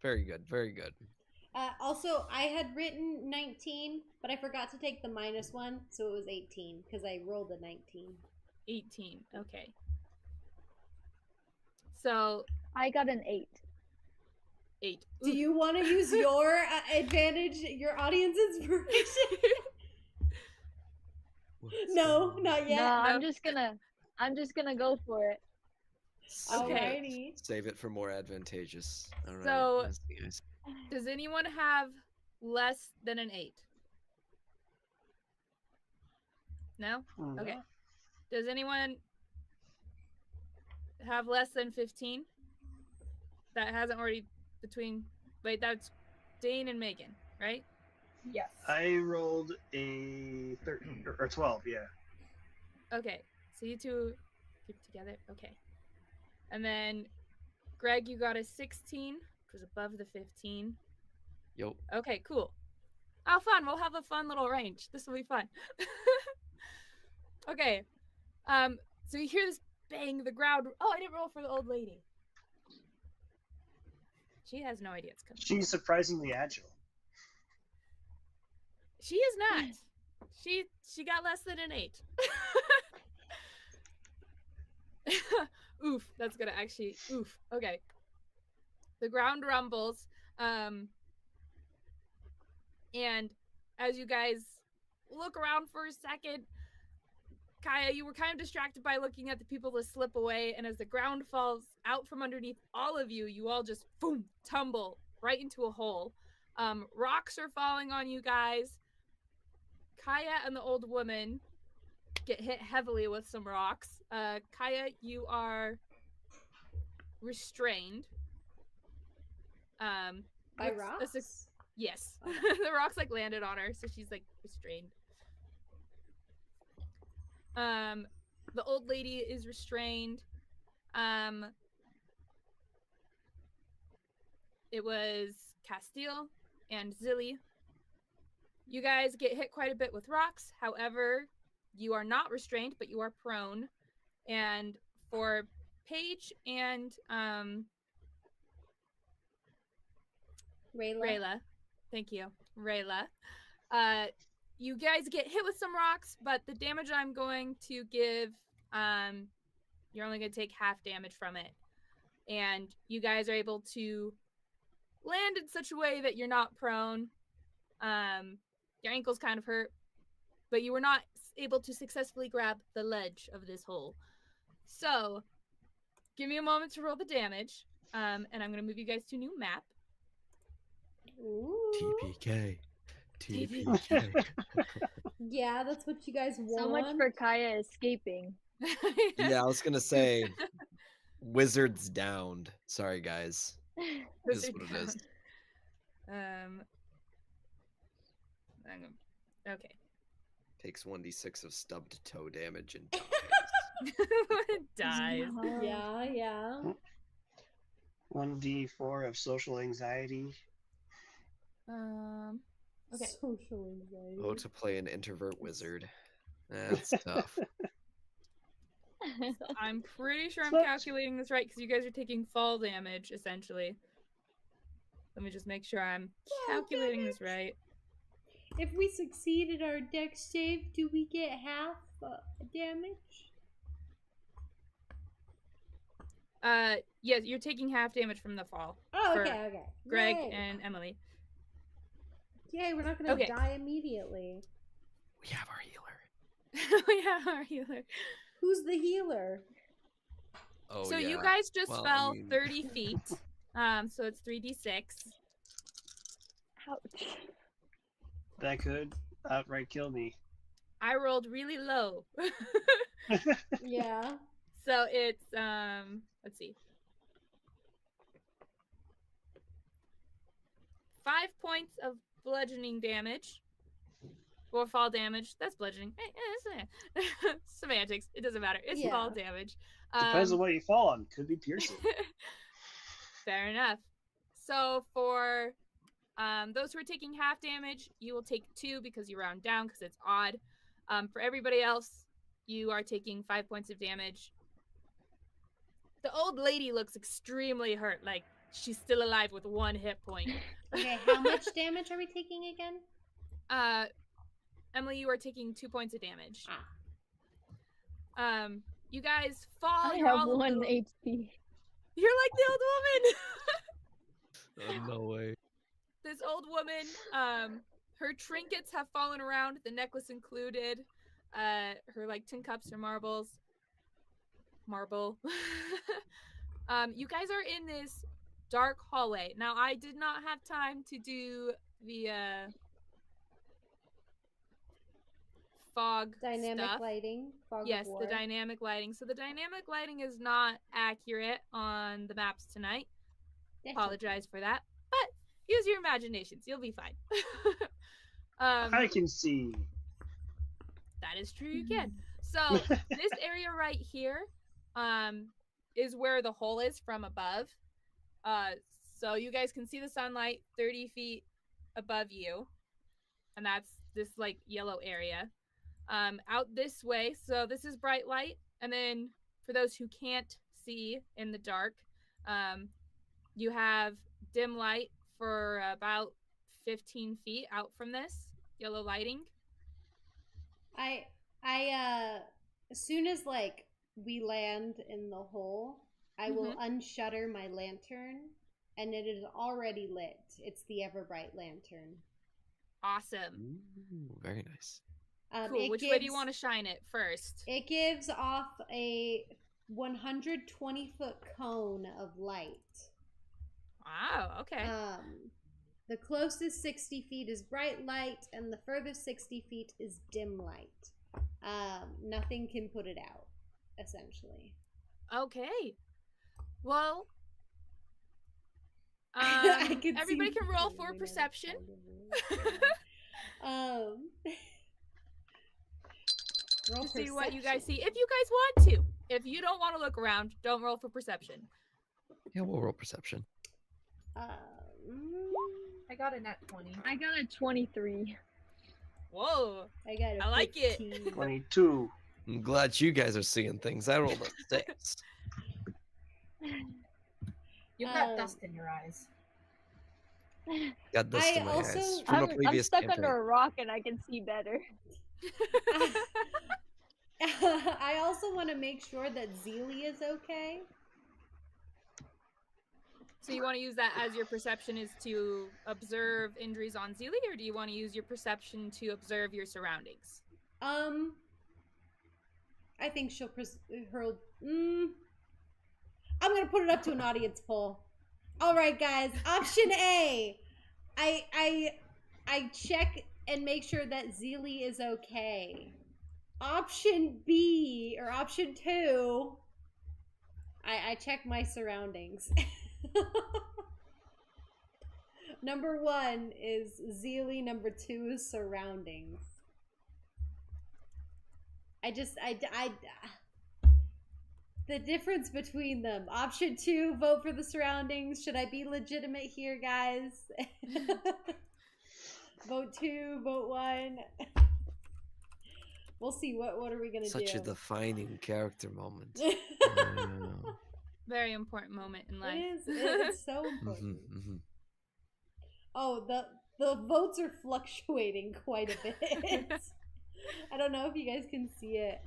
Very good, very good. Also, I had written 19, but I forgot to take the -1, so it was 18 because I rolled a 19. 18, okay. So, I got an 8. 8. Do you want to use your advantage, your audience inspiration? No, not yet. No, I'm just gonna go for it. Okay. Alrighty. Save it for more advantageous. All right. So- let's see, guys. Does anyone have less than an 8? No? Okay. Does anyone have less than 15? That hasn't already wait, that's Dane and Megan, right? Yes. I rolled a 13 or 12, yeah. Okay. So you two Group together. Okay. And then, Greg, you got a 16, which was above the 15. Yep. Okay, cool. Oh, fun. We'll have a fun little range. This will be fun. Okay. So you hear this bang, the ground. Oh, I didn't roll for the old lady. She has no idea it's coming. She's surprisingly agile. She is not. She got less than an 8. Oof, that's gonna actually oof. Okay. The ground rumbles. And as you guys look around for a second, Kaya, you were kind of distracted by looking at the people that slip away, and as the ground falls out from underneath all of you, you all just boom, tumble right into a hole. Rocks are falling on you guys. Kaya and the old woman get hit heavily with some rocks. Kaya, you are restrained. By rocks? Yes. The rocks like landed on her, so she's like restrained. The old lady is restrained. It was Castil and Zilli. You guys get hit quite a bit with rocks. However, you are not restrained, but you are prone. And for Paige and Rayla, thank you, Rayla. You guys get hit with some rocks, but the damage I'm going to give, you're only going to take half damage from it. And you guys are able to land in such a way that you're not prone. Your ankles kind of hurt, but you were not able to successfully grab the ledge of this hole. So, give me a moment to roll the damage, and I'm going to move you guys to a new map. Ooh. TPK. TPK. Yeah, that's what you guys want. So much for Kaya escaping. Yeah, I was gonna say, wizards downed. Sorry, guys. This is what it is. Okay. Takes 1d6 of stubbed toe damage and dies. Dies. Yeah. 1d4 of social anxiety. Okay. Social anxiety. Oh, to play an introvert wizard. That's tough. I'm pretty sure I'm calculating this right because you guys are taking fall damage, essentially. Let me just make sure I'm calculating this right. If we succeed at our dex save, do we get half damage? Yes, you're taking half damage from the fall. Oh, okay. Greg Yay. and Emily. Yay, we're not gonna die immediately. We have our healer. We have our healer. Who's the healer? Oh, so yeah. you guys just fell 30 30 feet. So it's 3d6. Ouch. That could outright kill me. I rolled really low. Yeah. So it's let's see. 5 points of bludgeoning damage. Or fall damage. That's bludgeoning. Semantics. It doesn't matter. It's fall damage. Depends on what you fall on. Could be piercing. Fair enough. So for those who are taking half damage, you will take 2 because you round down because it's odd. For everybody else, you are taking 5 points of damage. The old lady looks extremely hurt, like she's still alive with 1 hit point. Okay, how much damage are we taking again? Emily, you are taking 2 points of damage. You guys fall. I have 1 HP. You're like the old woman. No way. This old woman, her trinkets have fallen around, the necklace included. Her like tin cups or marble. You guys are in this dark hallway. Now, I did not have time to do the fog dynamic stuff. lighting. Yes, the dynamic lighting. So the dynamic lighting is not accurate on the maps tonight. Apologize for that, but use your imaginations. You'll be fine. I can see. That is true. You can. So this area right here is where the hole is from above. So you guys can see the sunlight 30 feet above you, and that's this like yellow area. Out this way, so this is bright light, and then for those who can't see in the dark, you have dim light for about 15 feet out from this yellow lighting. As soon as like we land in the hole, I will unshutter my lantern, and it is already lit. It's the Everbright lantern. Awesome. Ooh, very nice. Cool. Which way do you want to shine it first? It gives off a 120-foot cone of light. Wow, okay. The closest 60 feet is bright light, and the furthest 60 feet is dim light. Nothing can put it out, essentially. Okay. Well, everybody can roll for perception. Roll to see what you perception. guys see. If you guys want to. If you don't want to look around, don't roll for perception. Yeah, we'll roll perception. I got a nat 20. I got a 23. Whoa. I like it. 15. 22. I'm glad you guys are seeing things. I rolled a 6. You've got dust in your eyes. Got dust in my also- eyes from a I'm previous stuck campaign. under a rock and I can see better. I also want to make sure that Zilli is okay. So you want to use that as your perception is to observe injuries on Zilli, or do you want to use your perception to observe your surroundings? I think she'll I'm gonna put it up to an audience poll. All right, guys. Option A. I check and make sure that Zilli is okay. Option B or option 2. I check my surroundings. Number 1 is Zilli. Number 2 is surroundings. The difference between them. Option 2, vote for the surroundings. Should I be legitimate here, guys? Vote 2, vote 1. We'll see. What are we gonna do? Such a defining character moment. Very important moment in life. It's so important. Oh, the votes are fluctuating quite a bit. I don't know if you guys can see it.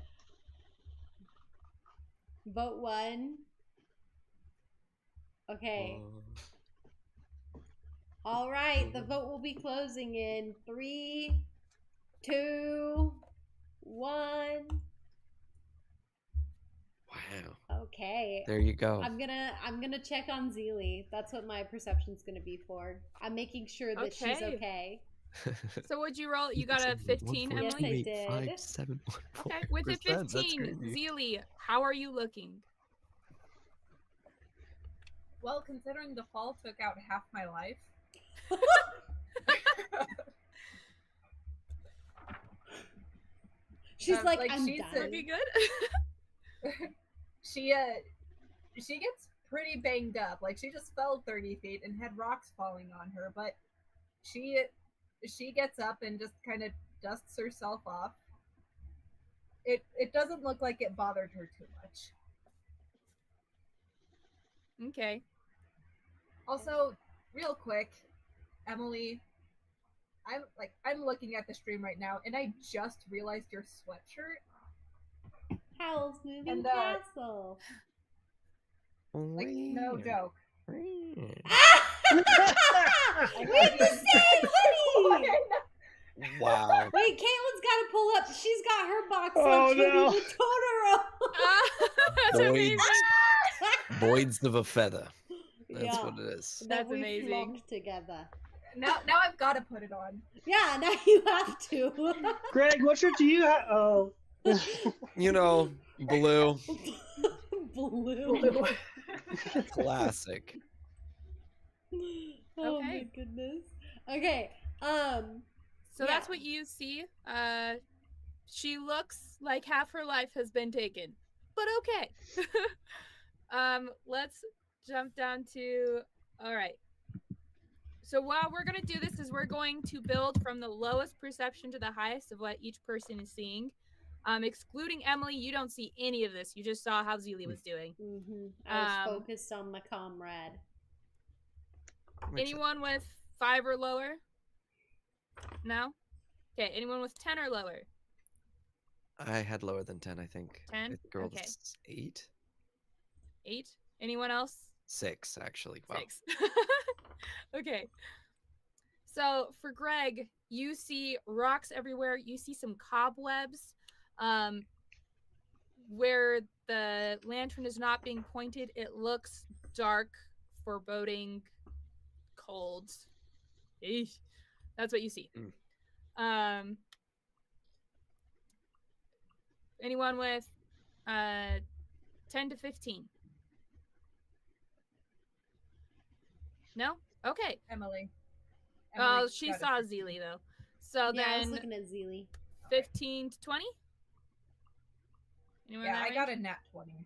Vote 1. Okay. All right. The vote will be closing in 3, 2, 1. Wow. Okay. There you go. I'm gonna check on Zilli. That's what my perception's gonna be for. I'm making sure that she's okay. So what'd you roll? You got a 15, Yes, Emily? I did. 5, 7, 1, Okay, with a 4%. That's 15, crazy. Zilli, how are you looking? Well, considering the fall took out half my life. She's like, like, I'm she's done. Pretty good? She gets pretty banged up. Like, she just fell 30 feet and had rocks falling on her, but she gets up and just kind of dusts herself off. It doesn't look like it bothered her too much. Okay. Also, real quick, Emily, I'm looking at the stream right now, and I just realized your sweatshirt. Howl's Moving And, Castle. Like, no joke. We have the same hoodie! Wow. Wait, Caitlin's got to pull up. She's got her box Oh, on Judy no. the Totoro. That's amazing. Boys of a feather. That's Yeah. what it is. That That's we amazing. flocked together. Now I've got to put it on. Yeah, now you have to. Greg, what shirt do you have? Oh. You know, blue. Blue. Classic. Oh Okay. my goodness. Okay. So that's what you see. She looks like half her life has been taken. but okay. Let's jump down to, all right. So while we're going to do this is we're going to build from the lowest perception to the highest of what each person is seeing. Excluding Emily, you don't see any of this. You just saw how Zilli was doing. I was focused on my comrade. Anyone with 5 or lower? No? Okay, anyone with 10 or lower? I had lower than 10, I think. 10? I think I rolled Okay. 8. 8? Anyone else? 6, actually. Wow. 6. Okay. So for Greg, you see rocks everywhere. You see some cobwebs. Where the lantern is not being pointed, it looks dark, foreboding, cold. Eesh. That's what you see. Anyone with 10 to 15? No? Okay. Emily. Oh, she saw Zilli though. So yeah, then I was looking at Zilli. 15 to 20? Anyone Yeah, I got a nat 20.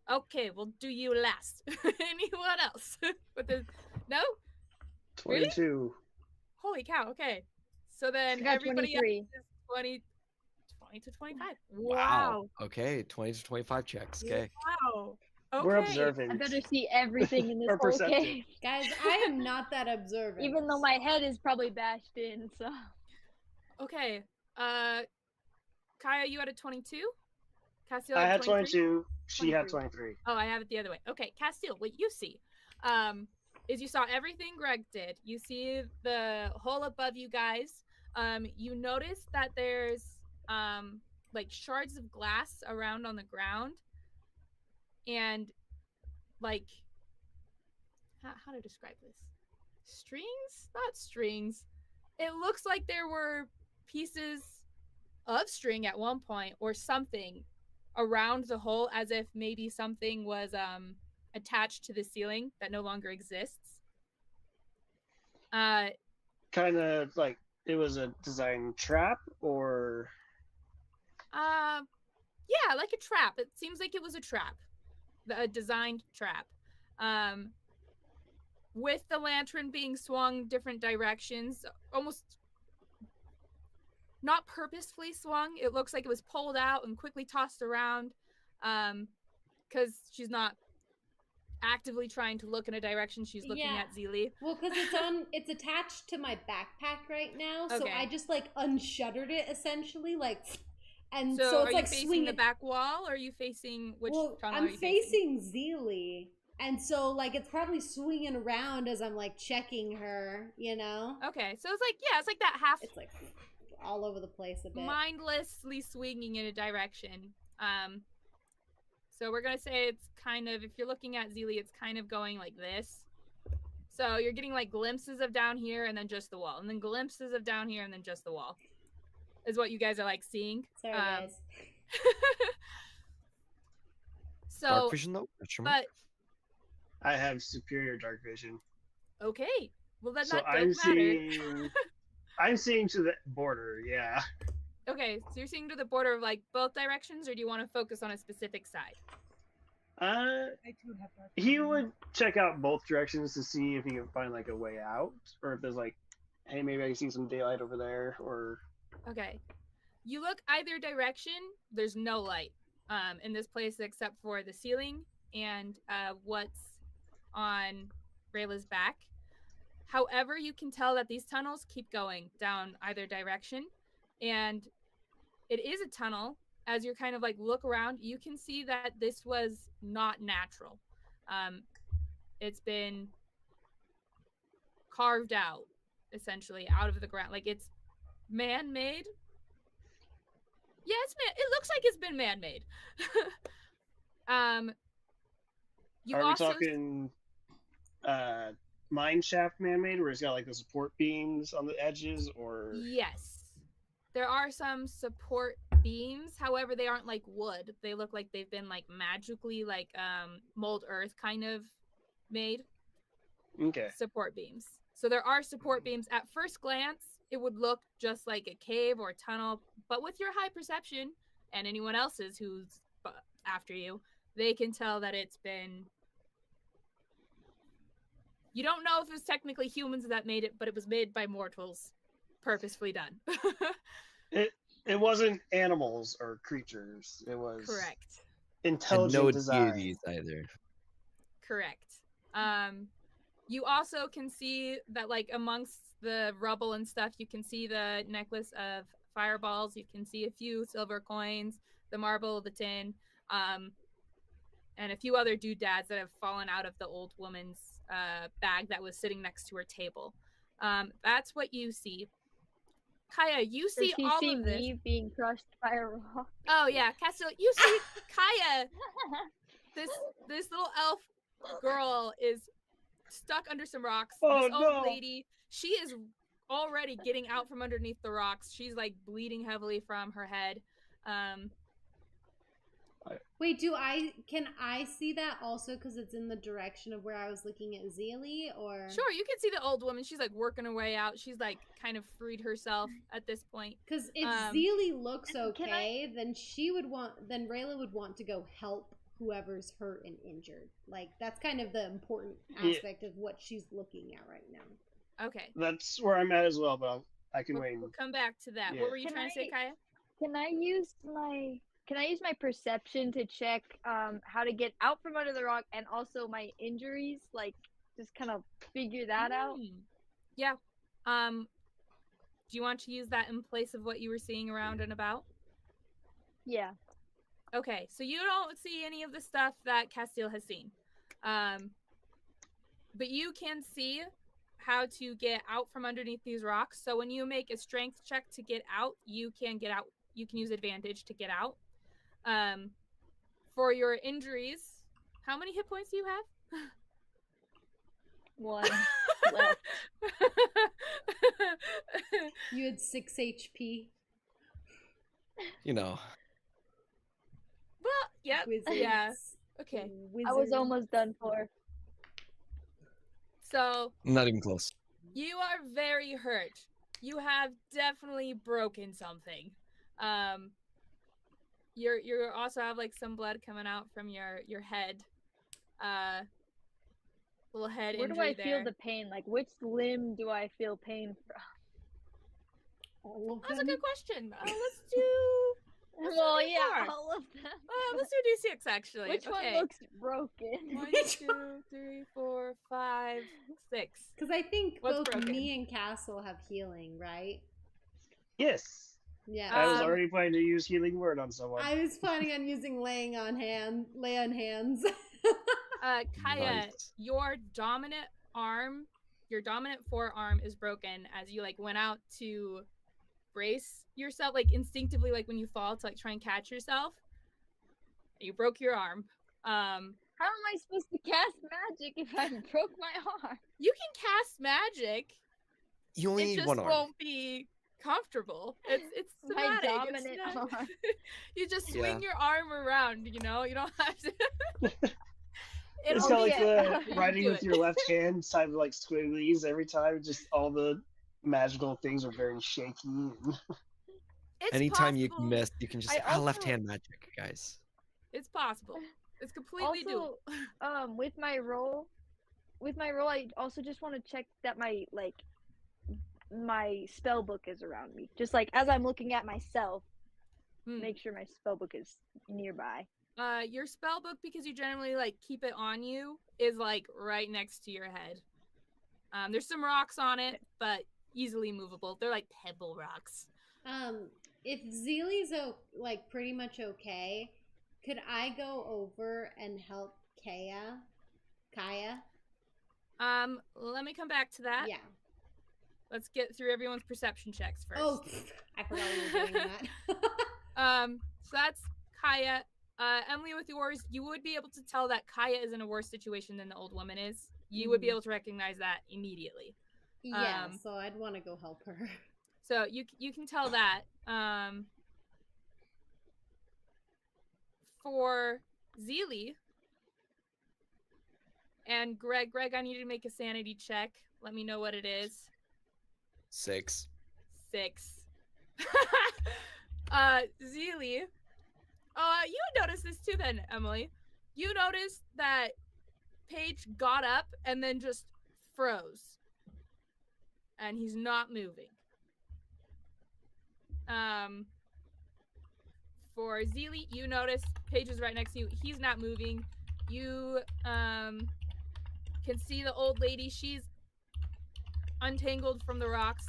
Okay, we'll do you last. Anyone else? No? 22. Really? Holy cow, okay. So then I got everybody 23. else is 20 to 25. Wow. Okay, 20 to 25 checks. Okay. Wow. Okay. We're observant. I better see everything in this Or whole perceptive. cave. Guys, I am not that observant. Even though my head is probably bashed in, so. Okay. Kaya, you had a 22? Castil I had 23? 22. She had 23. 23. Oh, I have it the other way. Okay, Castil, what you see is you saw everything Greg did. You see the hole above you guys. You notice that there's like shards of glass around on the ground. And like, how to describe this? Strings? Not strings. It looks like there were pieces of string at one point or something around the hole, as if maybe something was attached to the ceiling that no longer exists. Kind of like it was a design trap, or yeah, like a trap. It seems like it was a trap, a designed trap. With the lantern being swung different directions, almost not purposefully swung. It looks like it was pulled out and quickly tossed around, because she's not actively trying to look in a direction. She's looking at Zilli. Well, because it's attached to my backpack right now, so Okay. I just like unshuttered it essentially, like, and So, so are it's you like facing swinging. the back wall, or are you facing which tunnel I'm are you facing? Zilli, and so like it's probably swinging around as I'm like checking her, you know. Okay, so it's like, yeah, it's like that half. It's like all over the place a bit. Mindlessly swinging in a direction. So we're gonna say it's kind of, if you're looking at Zilli, it's kind of going like this. So you're getting like glimpses of down here and then just the wall, and then glimpses of down here and then just the wall, is what you guys are like seeing. Sorry, guys. So, Dark vision though? but I have superior dark vision. okay, well then So that I'm does matter. seeing, I'm seeing to the border. Yeah. Okay, so you're seeing to the border of like both directions, or do you want to focus on a specific side? I too have dark He vision. would check out both directions to see if he can find like a way out, or if there's like, hey, maybe I can see some daylight over there, or Okay. You look either direction, there's no light in this place except for the ceiling and what's on Rayla's back. However, you can tell that these tunnels keep going down either direction, and it is a tunnel. As you're kind of like look around, you can see that this was not natural. It's been carved out, essentially, out of the ground. Like, it's man-made. Yeah, it looks like it's been man-made. You are we also talking mine shaft man-made, where it's got like the support beams on the edges, or Yes. There are some support beams. However, they aren't like wood. They look like they've been like magically like mold earth kind of made. okay? Support beams. So there are support beams. At first glance, it would look just like a cave or a tunnel, but with your high perception and anyone else's who's after you. They can tell that it's been... You don't know if it was technically humans that made it, but it was made by mortals. Purposefully done. It wasn't animals or creatures. It was Correct. intelligent And no design. deities either. Correct. You also can see that, like, amongst the rubble and stuff, you can see the necklace of fireballs. You can see a few silver coins, the marble, the tin, and a few other doodads that have fallen out of the old woman's bag that was sitting next to her table. That's what you see. Kaya, you see Does he all see of this. me being crushed by a rock? Oh yeah, Castil, you see Kaya. This little elf girl is stuck under some rocks. Oh, this old no. lady, she is already getting out from underneath the rocks. She's like bleeding heavily from her head. Wait, can I see that also because it's in the direction of where I was looking at Zilli, or? Sure, you can see the old woman. She's like working her way out. She's like kind of freed herself at this point. Because if Zilli looks okay, then Rayla would want to go help whoever's hurt and injured. Like, that's kind of the important aspect of what she's looking at right now. Okay. That's where I'm at as well, but I can wait. We'll come back to that. Yeah. What were you trying to say, Kaya? Can I use my perception to check how to get out from under the rock and also my injuries? Like, just kind of figure that out? Yeah. Do you want to use that in place of what you were seeing around and about? Yeah. Okay, so you don't see any of the stuff that Castil has seen. But you can see how to get out from underneath these rocks. So when you make a strength check to get out, you can get out. You can use advantage to get out. For your injuries, how many hit points do you have? 1 left. You had 6 HP. You know. Well, yep. Wizards. Yeah. Okay. I was almost done for. So Not even close. you are very hurt. You have definitely broken something. You also have like some blood coming out from your head. Little head Where injury do I feel the pain? Like, which limb do I feel pain from? All of That's a them? good question. Let's do. Well, do yeah, four. all of them. Let's do D6 actually. Which okay. one looks broken? 1, 2, 3, 4, 5, 6. Because I think What's both broken? me and Castle have healing, right? Yes. Yeah. I was already planning to use healing word on someone. I was planning on using lay on hands. Kaya, Nice. your dominant forearm is broken as you like went out to brace yourself, like instinctively, like when you fall to like try and catch yourself. You broke your arm. How am I supposed to cast magic if I broke my arm? You can cast magic. You only It need just one arm. won't be comfortable. It's My somatic. dominant arm. You just swing Yeah. your arm around, you know? You don't have to. It's It'll got be like it. the You writing do with it. your left hand side of like squigglies every time. Just all the magical things are very shaky. It's Anytime possible. you miss, you can just I also- left hand magic, guys. It's possible. It's completely doable. Also, with my roll, I also just want to check that my spell book is around me. Just like as I'm looking at myself, make sure my spell book is nearby. Your spell book, because you generally like keep it on you, is like right next to your head. There's some rocks on it, but easily movable. They're like pebble rocks. If Zilli's like pretty much okay, could I go over and help Kaya? Let me come back to that. Yeah. Let's get through everyone's perception checks first. Oh, I forgot we were doing that. So that's Kaya. Emily, with yours, you would be able to tell that Kaya is in a worse situation than the old woman is. You would be able to recognize that immediately. Yeah, so I'd want to go help her. So you can tell that. For Zilli and Greg, I need you to make a sanity check. Let me know what it is. 6. 6. Zilli, You noticed this too then, Emily. You noticed that Paige got up and then just froze. And he's not moving. For Zilli, you notice Paige is right next to you. He's not moving. You can see the old lady. She's untangled from the rocks.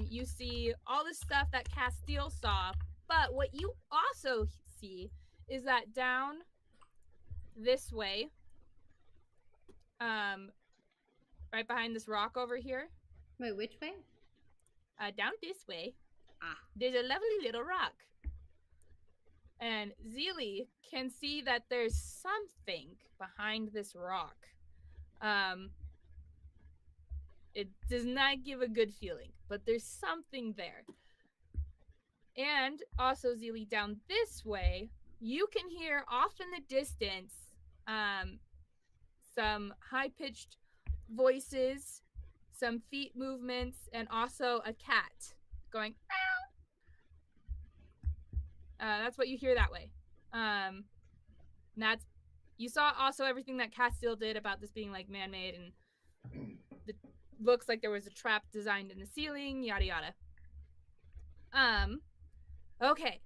You see all the stuff that Castil saw. But what you also see is that down this way, right behind this rock over here. Wait, which way? Down this way, Ah. there's a lovely little rock. And Zilli can see that there's something behind this rock. It does not give a good feeling, but there's something there. And also, Zilli, down this way, you can hear off in the distance some high-pitched voices, some feet movements, and also a cat going, meow. That's what you hear that way. You saw also everything that Castil did about this being like man-made, and looks like there was a trap designed in the ceiling, yada yada. Okay.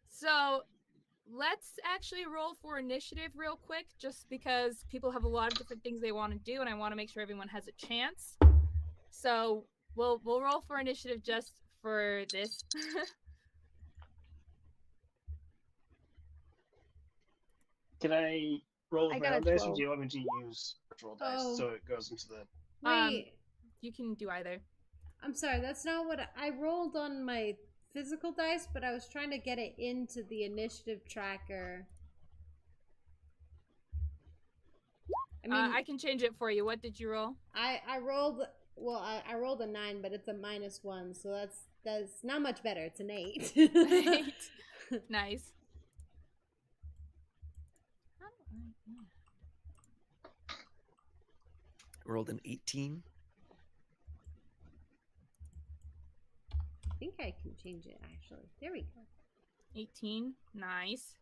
So let's actually roll for initiative real quick, just because people have a lot of different things they want to do, and I want to make sure everyone has a chance. So we'll roll for initiative just for this. Can I roll with I my got a own dice, or 12. do you want me to use virtual dice Oh. so it goes into the? Wait, You can do either. I'm sorry. That's not what I rolled on my physical dice, but I was trying to get it into the initiative tracker. I mean, I can change it for you. What did you roll? I rolled. Well, I rolled a 9, but it's a -1, so that's not much better. It's an 8. 8. Nice. Rolled an 18. I think I can change it actually. There we go. 18. Nice.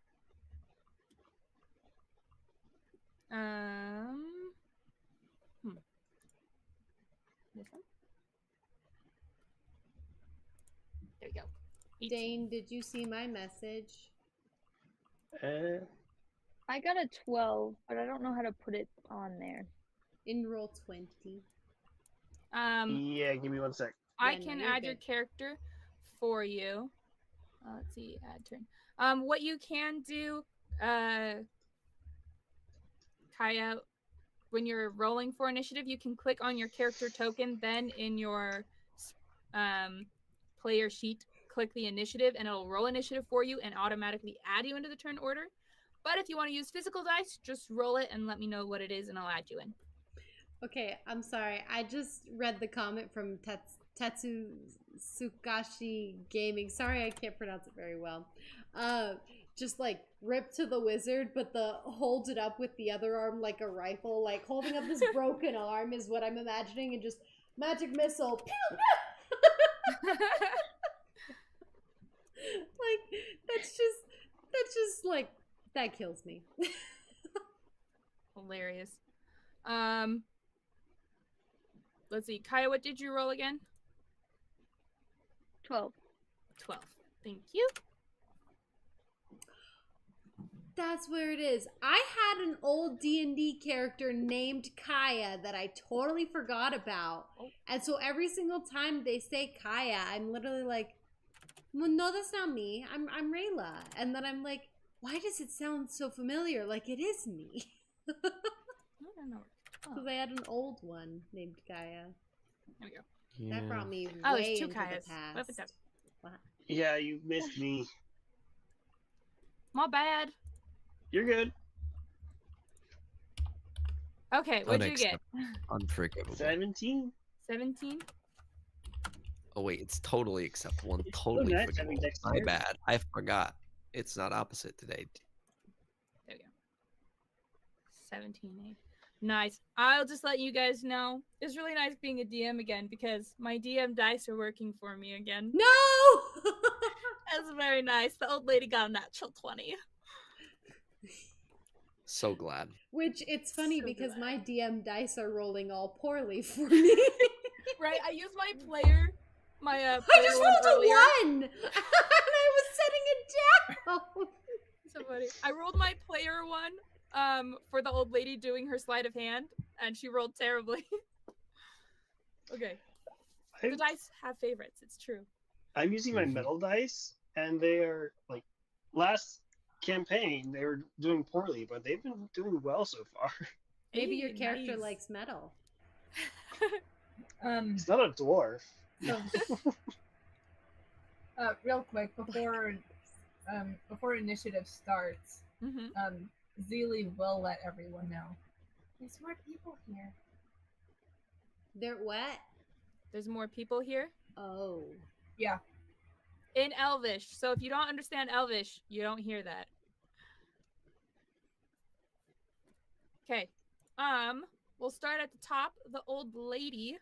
This one? There we go. 18. Dane, did you see my message? I got a 12, but I don't know how to put it on there. In roll 20. Yeah, give me 1 sec. I Yeah, no, can you're add your good. character for you. Let's see, add turn. What you can do, Kaya, when you're rolling for initiative, you can click on your character token. Then in your player sheet, click the initiative, and it'll roll initiative for you and automatically add you into the turn order. But if you want to use physical dice, just roll it and let me know what it is, and I'll add you in. Okay, I'm sorry. I just read the comment from Tetsukashi Gaming. Sorry, I can't pronounce it very well. Just like ripped to the wizard, but the holds it up with the other arm like a rifle. Like holding up this broken arm is what I'm imagining, and just magic missile. Pew, pew! Like that's just like that kills me. Hilarious. Let's see. Kaya, what did you roll again? 12. 12. Thank you. That's where it is. I had an old D&D character named Kaya that I totally forgot about. And so every single time they say Kaya, I'm literally like, well, no, that's not me. I'm Rayla. And then I'm like, why does it sound so familiar? Like it is me. I don't know. Because I had an old one named Kaya. There we go. Yeah. That brought me Oh, way there's 2 into Kayas. the What if past. it's Yeah, you missed me. My bad. You're good. Okay, what'd you get? Unforgivable. 17. 17? Oh wait, it's totally acceptable and totally nice, forgivable. having My dexterity. bad. I forgot. It's not opposite today. There we go. 17, 8. Nice. I'll just let you guys know. It's really nice being a DM again because my DM dice are working for me again. No! That's very nice. The old lady got a natural 20. So glad. Which it's funny So because glad. my DM dice are rolling all poorly for me. Right? I used my player I player just one rolled earlier. a 1! And I was setting it down! So funny. I rolled my player one for the old lady doing her sleight of hand, and she rolled terribly. Okay. The dice have favorites, it's true. I'm using my metal dice, and they are like last campaign they were doing poorly, but they've been doing well so far. Maybe Hey, your character nice. likes metal. It's not a dwarf. So, real quick before initiative starts, Zilli will let everyone know. There's more people here. They're what? There's more people here? Oh. Yeah. In Elvish. So if you don't understand Elvish, you don't hear that. Okay. We'll start at the top. The old lady.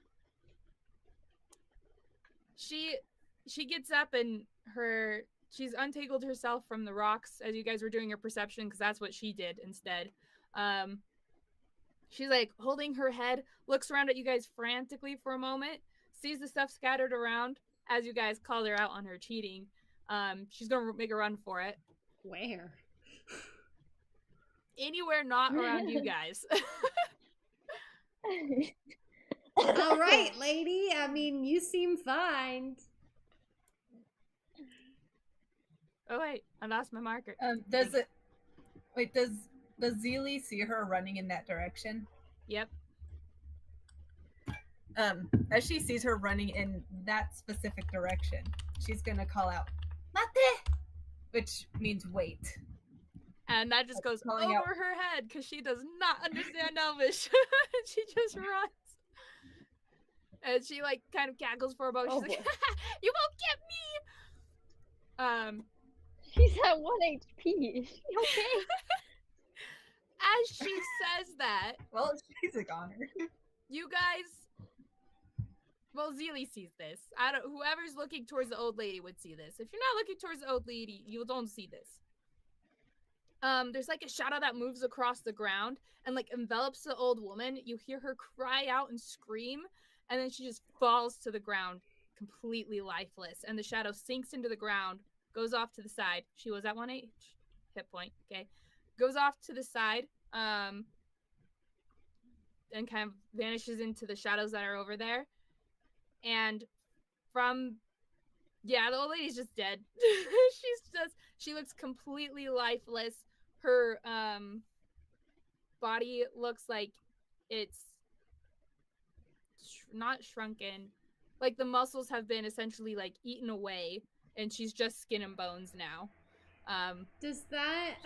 She gets up and she's untangled herself from the rocks as you guys were doing your perception, because that's what she did instead. She's like holding her head, looks around at you guys frantically for a moment, sees the stuff scattered around as you guys called her out on her cheating. She's gonna make a run for it. Where? Anywhere not around you guys. All right, lady. I mean, you seem fine. Oh wait, I lost my marker. Does Zilli see her running in that direction? Yep. As she sees her running in that specific direction, she's gonna call out, "Mate!" which means wait. And that just goes Calling over out. her head because she does not understand Elvish. She just runs. And she like kind of cackles for a moment. She's like, "You won't get me!" She's at 1 HP. Is she okay? As she says that, Well, she's a goner. you guys, well, Zilli sees this. Whoever's looking towards the old lady would see this. If you're not looking towards the old lady, you don't see this. There's like a shadow that moves across the ground and like envelops the old woman. You hear her cry out and scream, and then she just falls to the ground, completely lifeless. And the shadow sinks into the ground, goes off to the side. She was at 1 hit point, okay? Goes off to the side, and kind of vanishes into the shadows that are over there. And the old lady's just dead. She looks completely lifeless. Her body looks like it's not shrunken. Like the muscles have been essentially like eaten away, and she's just skin and bones now. Does that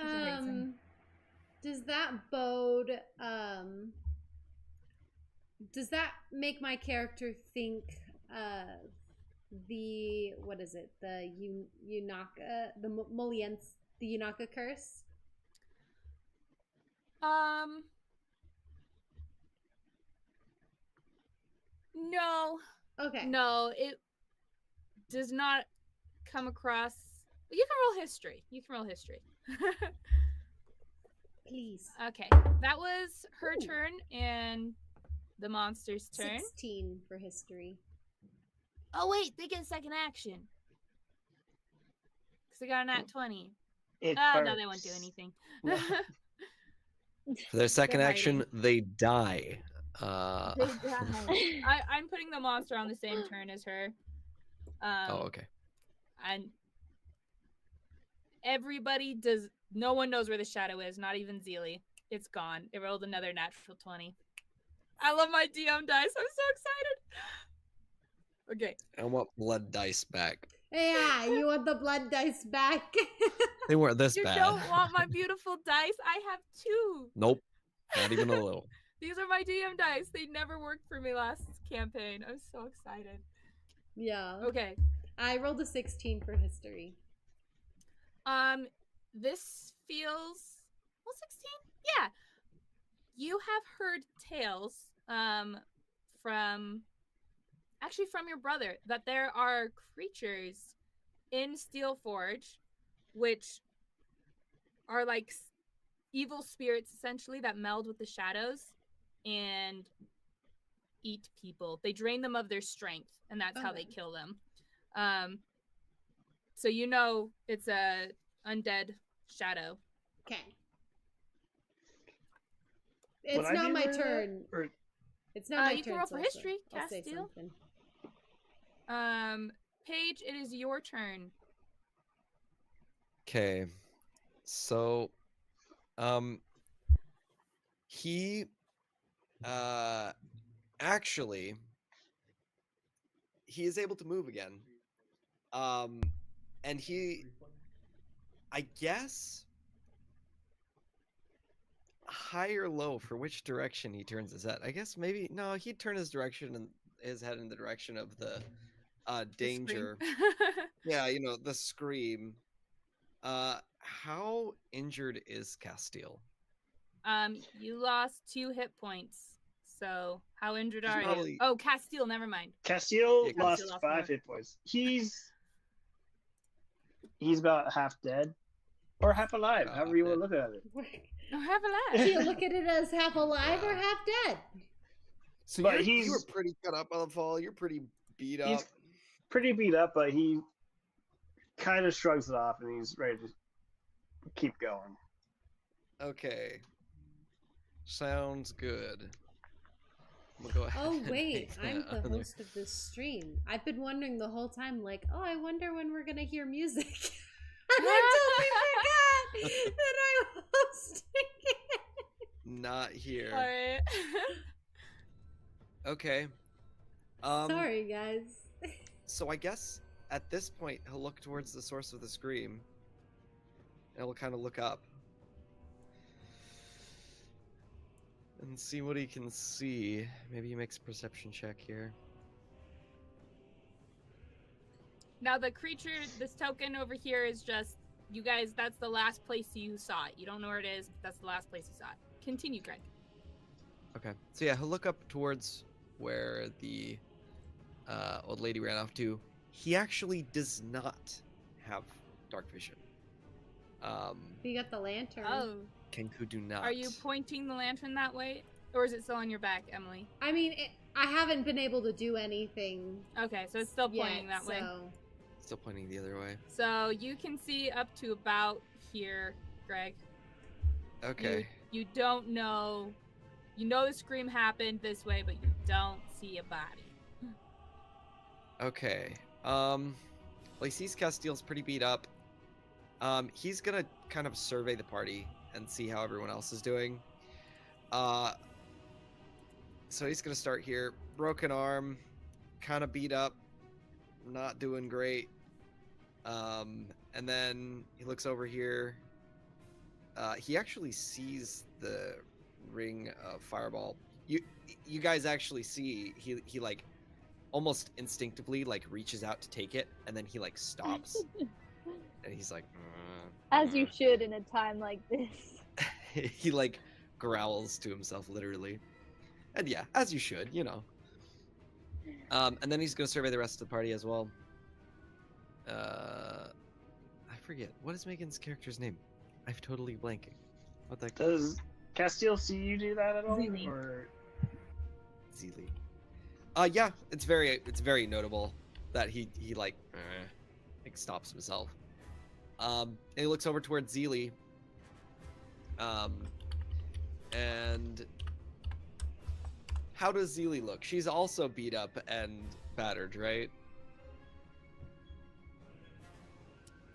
bode does that make my character think the what is it, the Unaka, the Molience, the Unaka curse? No. Okay. No, it does not come across. You can roll history. Please. Okay, that was her turn and the monster's turn. 16 for history. Oh wait, they get a second action. Because they got a nat 20. No, they won't do anything. No. For their second They're action, they die. They die. I'm putting the monster on the same turn as her. Okay. And no one knows where the shadow is, not even Zilli. It's gone. It rolled another natural 20. I love my DM dice. I'm so excited. Okay. I want blood dice back. Yeah, you want the blood dice back? They weren't this You bad. don't want my beautiful dice? I have 2. Nope. Not even a little. These are my DM dice. They never worked for me last campaign. I'm so excited. Yeah. Okay. I rolled a 16 for history. This feels 16? Yeah. You have heard tales from your brother that there are creatures in Steelforge, which are like evil spirits essentially that meld with the shadows and eat people. They drain them of their strength, and that's how they kill them. So you know it's a undead shadow. Okay. It's Would I not be my aware of that? turn. Or It's not my You turn. can roll so for history, I'll say Castil. something. Paige, it is your turn. Okay. So, he, actually, he is able to move again. And he, I guess, high or low for which direction he turns his head. I guess maybe, no, he'd turn his head in the direction of the danger. Yeah, you know, the scream. How injured is Castil? You lost 2 hit points. So how injured He's are probably- you? Oh, Castil, never mind. Castil Yeah, lost Castil lost 5 more. hit points. He's about half dead. Or half alive, Oh, however half you want dead. to look at it. Oh, have a Do laugh. you look at it as half alive or Yeah. half dead? So But you were he's pretty cut up on the fall. You're pretty beat up. he's pretty beat up, but he kind of shrugs it off and he's ready to keep going. Okay. Sounds good. We'll go ahead. Oh and wait, make I'm that the other- host of this stream. I've been wondering the whole time, like, oh, I wonder when we're gonna hear music. And I totally forgot that I'm hosting it. Not here. All right. Okay. Sorry, guys. So I guess at this point he'll look towards the source of the scream. And he'll kind of look up. And see what he can see. Maybe he makes a perception check here. Now the creature, this token over here is just, you guys, that's the last place you saw it. You don't know where it is, but that's the last place you saw it. Continue, Greg. Okay. So yeah, he'll look up towards where the old lady ran off to. He actually does not have dark vision. You got the lantern. Oh. Kenku do not. Are you pointing the lantern that way? Or is it still on your back, Emily? I mean, I haven't been able to do anything Okay, so it's still pointing yet, that way. so... Still pointing the other way. So you can see up to about here, Greg. Okay. You don't know. You know the scream happened this way, but you don't see a body. Okay. Well, he sees Castil's pretty beat up. He's gonna kind of survey the party and see how everyone else is doing. So he's gonna start here. Broken arm, kind of beat up, not doing great. And then he looks over here. He actually sees the ring of fireball. You guys actually see he like almost instinctively like reaches out to take it, and then he like stops, and he's like, As you should in a time like this. he like growls to himself literally, and yeah, as you should, you know. And then he's gonna survey the rest of the party as well. I forget what is Megan's character's name. I'm totally blanking. What the Does Castil see you do that at all? Zilli. Or Zilli. Yeah, it's very notable that he like stops himself. And he looks over towards Zilli. And how does Zilli look? She's also beat up and battered, right?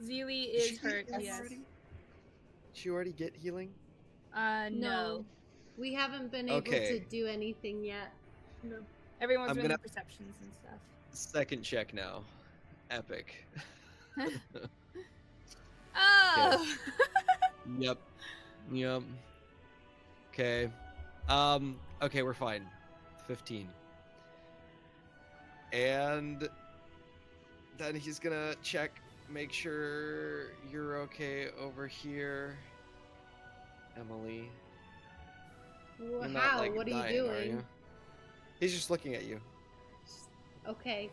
Zilli Did she is get hurt, healing yes. already? Did she already get healing? No. We haven't been able Okay. to do anything yet. No. Everyone's I'm doing gonna- the perceptions and stuff. Second check now. Epic. Oh! Yep. Okay. Okay, we're fine. 15. And then he's gonna check, make sure you're okay over here, Emily. Well, You're not, how? like, What are dying, you are doing? you? He's just looking at you. Okay.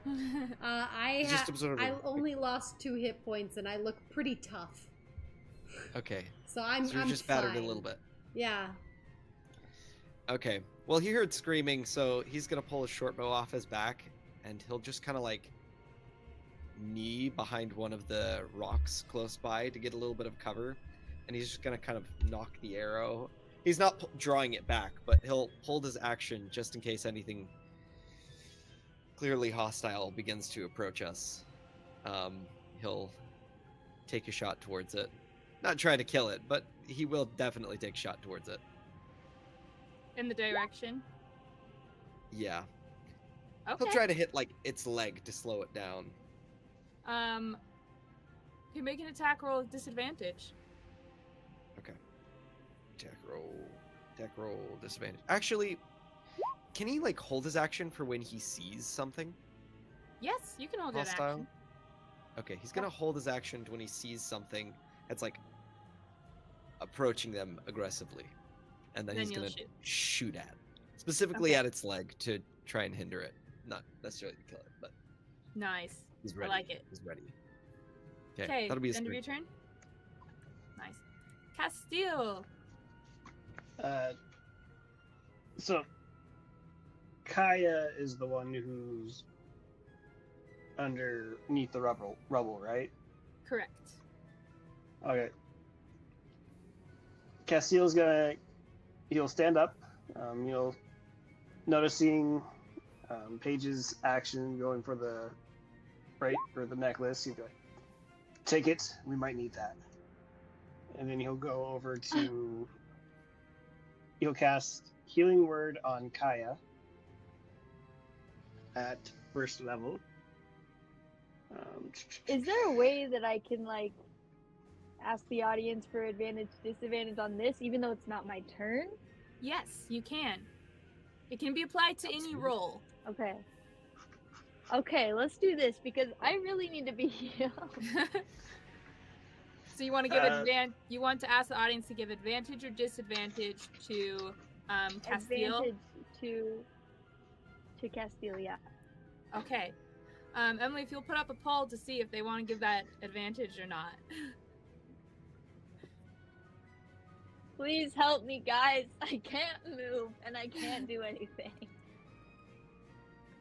Just observing. I only lost 2 hit points, and I look pretty tough. Okay. So I'm You're just fine. battered a little bit. Yeah. Okay. Well, he heard screaming, so he's gonna pull his short bow off his back, and he'll just kind of like knee behind one of the rocks close by to get a little bit of cover, and he's just gonna kind of knock the arrow. He's not drawing it back, but he'll hold his action just in case anything clearly hostile begins to approach us. He'll take a shot towards it. Not try to kill it, but he will definitely take a shot towards it. In the direction. Yeah. Okay. He'll try to hit like its leg to slow it down. You make an attack roll with disadvantage. Okay. Attack roll, disadvantage. Actually, can he like hold his action for when he sees something Yes, you can hold an hostile? action. Okay, he's gonna hold his action when he sees something that's like approaching them aggressively, and then he's you'll gonna shoot. shoot at, specifically Okay. at its leg to try and hinder it, not necessarily to kill it, but Nice. he's ready. I like it. He's ready. Okay, that'll be his end of your turn. turn. Nice. Castil. So Kaya is the one who's underneath the rubble, right? Correct. Okay. Castil's he'll stand up. You'll noticing Paige's action going for the necklace. He'll be like, take it. We might need that. And then he'll go over to. He'll cast Healing Word on Kaya at first level. Is there a way that I can like ask the audience for advantage, disadvantage on this, even though it's not my turn? Yes, you can. It can be applied to any roll. Okay. Okay, let's do this because I really need to be healed. So you want to give you want to ask the audience to give advantage or disadvantage to Castil? Advantage to Castil, yeah. Okay. Emily, if you'll put up a poll to see if they want to give that advantage or not. Please help me, guys. I can't move and I can't do anything.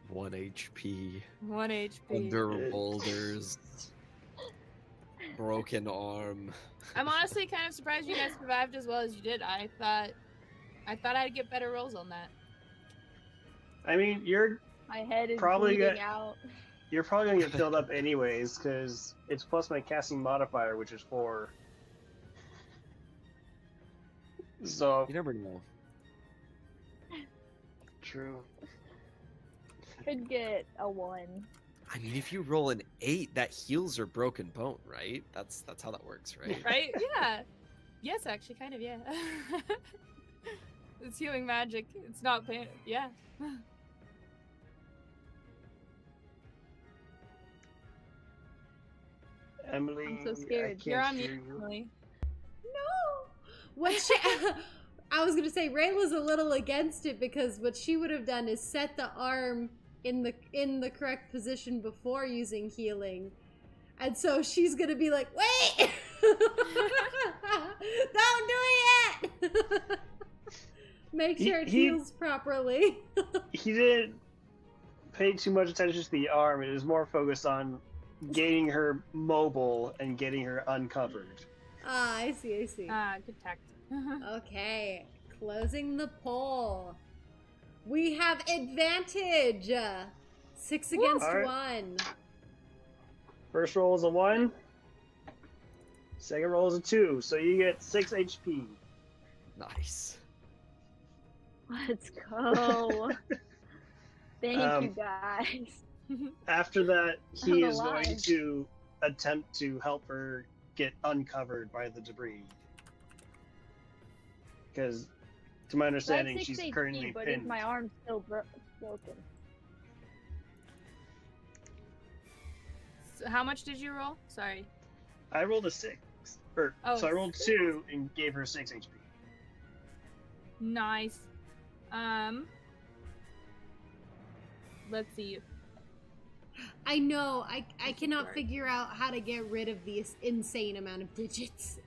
1 HP. 1 HP. Under boulders. Broken arm. I'm honestly kind of surprised you guys survived as well as you did. I thought I'd get better rolls on that. I mean, My head is Probably bleeding out. you're probably gonna get filled up anyways because it's plus my casting modifier, which is 4. So You never know. true. Could get a 1. I mean, if you roll an 8, that heals your broken bone, right? That's how that works, right? Right? Yeah. Yes, actually, kind of, yeah. It's healing magic. It's not pain. Yeah. Emily, I'm so scared. I can't You're on hear mute, you. Emily. No. What she? I was gonna say Rayla's a little against it because what she would have done is set the arm in the correct position before using healing, and so she's gonna be like, "Wait, don't do it! Make sure it heals properly." He didn't pay too much attention to the arm. It was more focused on getting her mobile and getting her uncovered. Ah, I see. Good tactic. Okay, closing the poll. We have advantage. 6 against All right. 1. First roll is a 1. Second roll is a 2. So you get 6 HP. Nice. Let's go. Thank you, guys. After that, he I'm is going alive. to attempt to help her get uncovered by the debris. Because, to my understanding, That's she's 6 HP, currently but is pinned. my arm still broken? So how much did you roll? Sorry. I rolled a 6. So I rolled 2 and gave her 6 HP. Nice. Let's see. I know. I That's cannot hard. figure out how to get rid of this insane amount of digits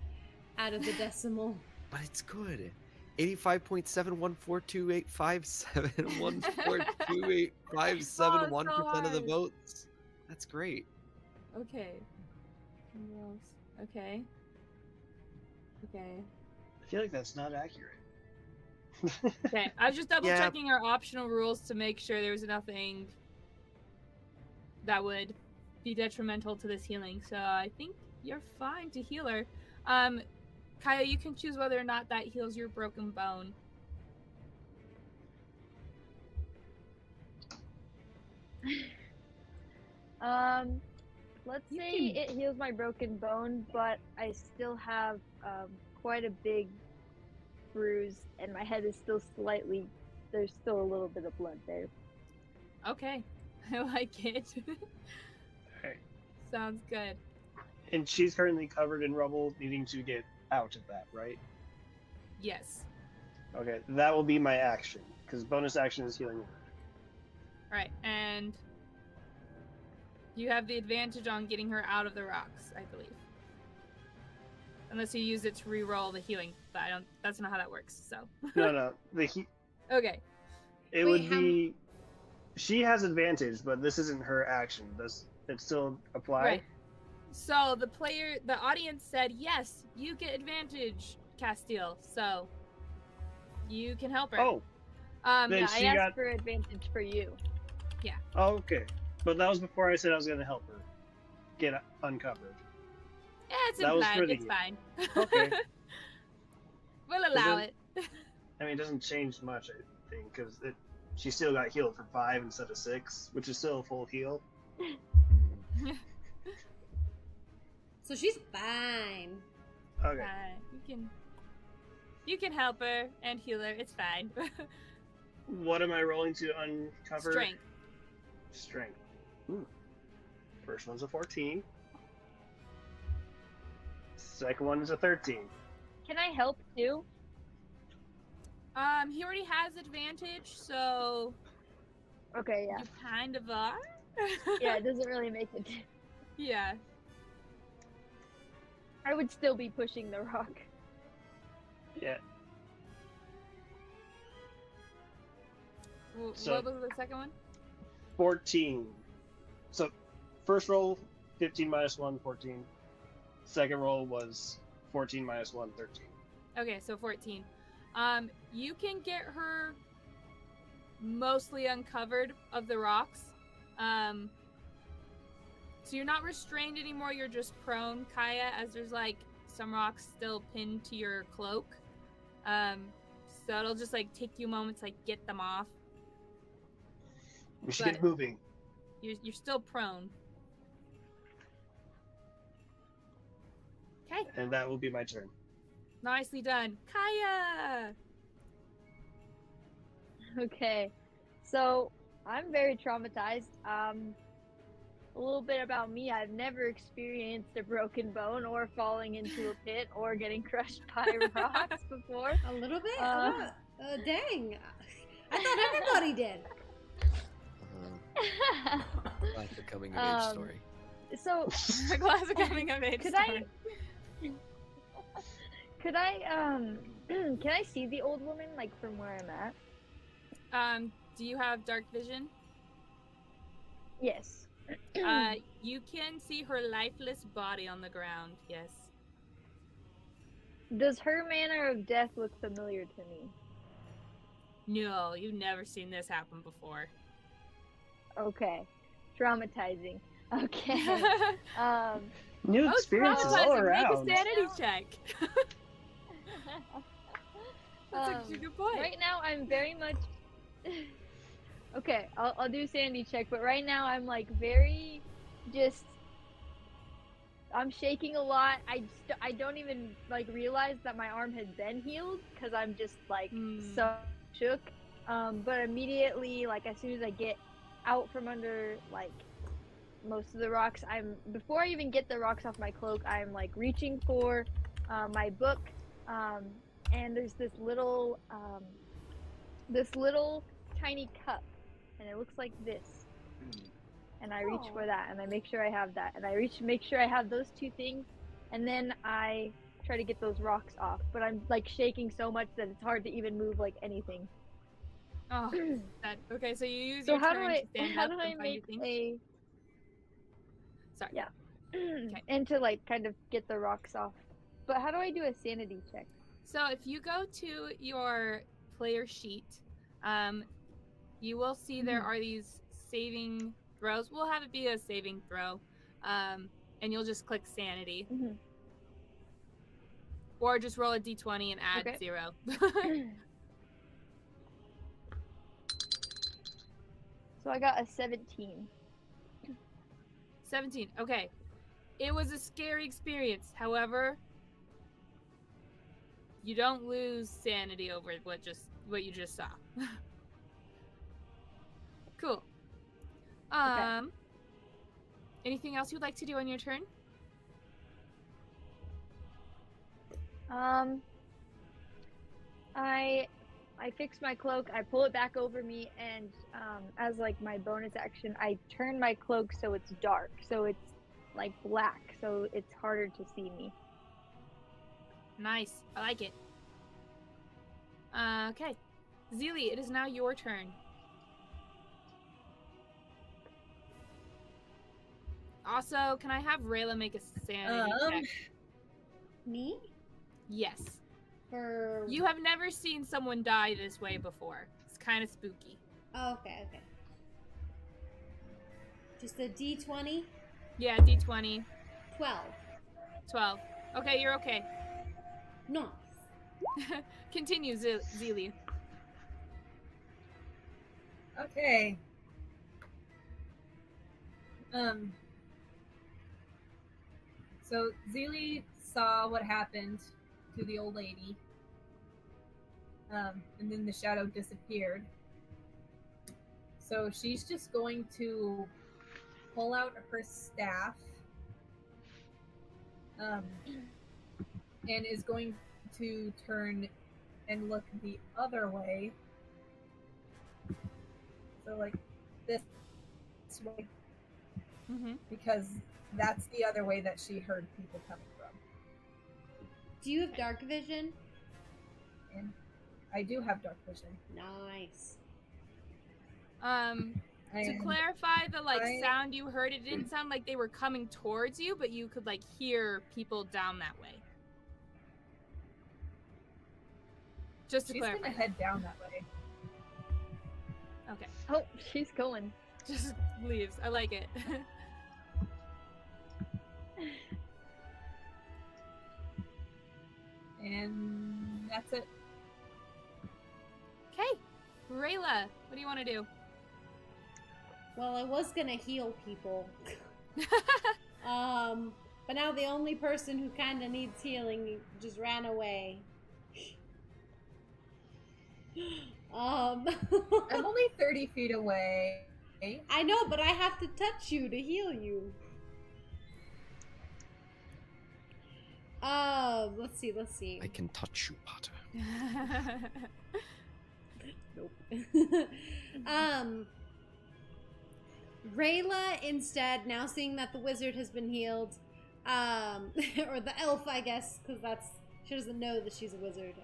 out of the decimal. But it's good. 85.7142857142857 of the hard. votes. That's great. Okay. What else? Okay. Okay. I feel like that's not accurate. Okay. I was just double Yeah. checking our optional rules to make sure there was nothing that would be detrimental to this healing. So I think you're fine to heal her. Kaya, you can choose whether or not that heals your broken bone. Let's You say can- it heals my broken bone, but I still have quite a big bruise, and my head is still slightly. There's still a little bit of blood there. Okay. I like it. Okay. Sounds good. And she's currently covered in rubble, needing to get out of that, right? Yes. Okay, that will be my action, because bonus action is healing word. Alright, and you have the advantage on getting her out of the rocks, I believe. Unless you use it to re-roll the healing, but that's not how that works, so. No, Okay. it Wait, would be. She has advantage, but this isn't her action. Does it still apply? Right. So the audience said, yes, you get advantage, Castil, so you can help her. Oh, Then Yeah, I she asked got- for advantage for you. oh, okay. But that was before I said I was going to help her get uncovered. Yeah, it's That was for implied, the it's heal. fine. Okay. We'll allow then- it. I mean, it doesn't change much, I think, because she still got healed for 5 instead of 6, which is still a full heal. So she's fine. Okay. You can help her and heal her, it's fine. What am I rolling to uncover? Strength. Strength. Ooh. First one's a 14. Second one is a 13. Can I help too? He already has advantage, so Okay, yeah. you kind of are. Yeah, it doesn't really make it. Yeah. I would still be pushing the rock. Yeah. So- What was the second one? 14. So, first roll, 15 minus 1, 14. Second roll was 14 minus 1, 13. Okay, so 14. You can get her mostly uncovered of the rocks. So you're not restrained anymore, you're just prone, Kaya, as there's like some rocks still pinned to your cloak. So it'll just like take you moments to like get them off. We should But- get moving. You're still prone. Okay, And that will be my turn. nicely done. Kaya! Okay, so I'm very traumatized. A little bit about me: I've never experienced a broken bone, or falling into a pit, or getting crushed by rocks before. A little bit? Uh. Dang. I thought everybody did. Classic coming of age story. So A classic coming of age Could story. can I see the old woman like from where I'm at? Do you have dark vision? Yes. You can see her lifeless body on the ground, yes. Does her manner of death look familiar to me? No, you've never seen this happen before. Okay. Traumatizing. Okay. New Oh, it's experiences all traumatizing. around. Make a sanity check. That's Um, actually a good point. Right now, I'm very much. Okay, I'll do sanity check, but right now I'm like very just. I'm shaking a lot. I don't even like realize that my arm has been healed because I'm just like so shook. But immediately, like as soon as I get out from under like most of the rocks, before I even get the rocks off my cloak, I'm like reaching for my book, and there's this little tiny cup, and it looks like this. and I reach for Oh. that, and I make sure I have that, and I make sure I have those two things, and then I try to get those rocks off. But I'm like shaking so much that it's hard to even move like anything. Oh, sad. Okay, so you use So your how do turn I to stand how up do I and find your make things. a Sorry. yeah Okay. and to like kind of get the rocks off? But how do I do a sanity check? So if you go to your player sheet, you will see there are these saving throws. We'll have it be a saving throw, and you'll just click sanity, Mhm. or just roll a d20 and add Okay. 0. So I got a 17. 17. Okay. It was a scary experience. However, you don't lose sanity over what you just saw. Cool. Anything else you'd like to do on your turn? I fix my cloak, I pull it back over me, and as like my bonus action, I turn my cloak so it's dark, so it's like black, so it's harder to see me. Nice. I like it. Okay. Zilli, it is now your turn. Also, can I have Rayla make a sanity check? Me? Yes. For You have never seen someone die this way before. It's kind of spooky. Oh, okay. Just a D20? Yeah, d20. 12. 12. Okay, you're okay. Nice. Continue, Zilli. Okay. So Zilli saw what happened to the old lady. And then the shadow disappeared. So she's just going to pull out her staff. And is going to turn and look the other way. So like this way. Mm-hmm. Because that's the other way that she heard people coming from. Do you have dark vision? And I do have dark vision. Nice. To clarify the sound you heard, it didn't sound like they were coming towards you, but you could like hear people down that way. Just to clarify. She's gonna head down that way. Okay. Oh, she's going. Just leaves. I like it. And that's it. Okay. Rayla, what do you want to do? Well, I was gonna heal people. But now the only person who kind of needs healing just ran away. I'm only 30 feet away. I know, but I have to touch you to heal you. Let's see. I can touch you, Potter. Nope. Rayla, instead, now seeing that the wizard has been healed, or the elf, I guess, because she doesn't know that she's a wizard.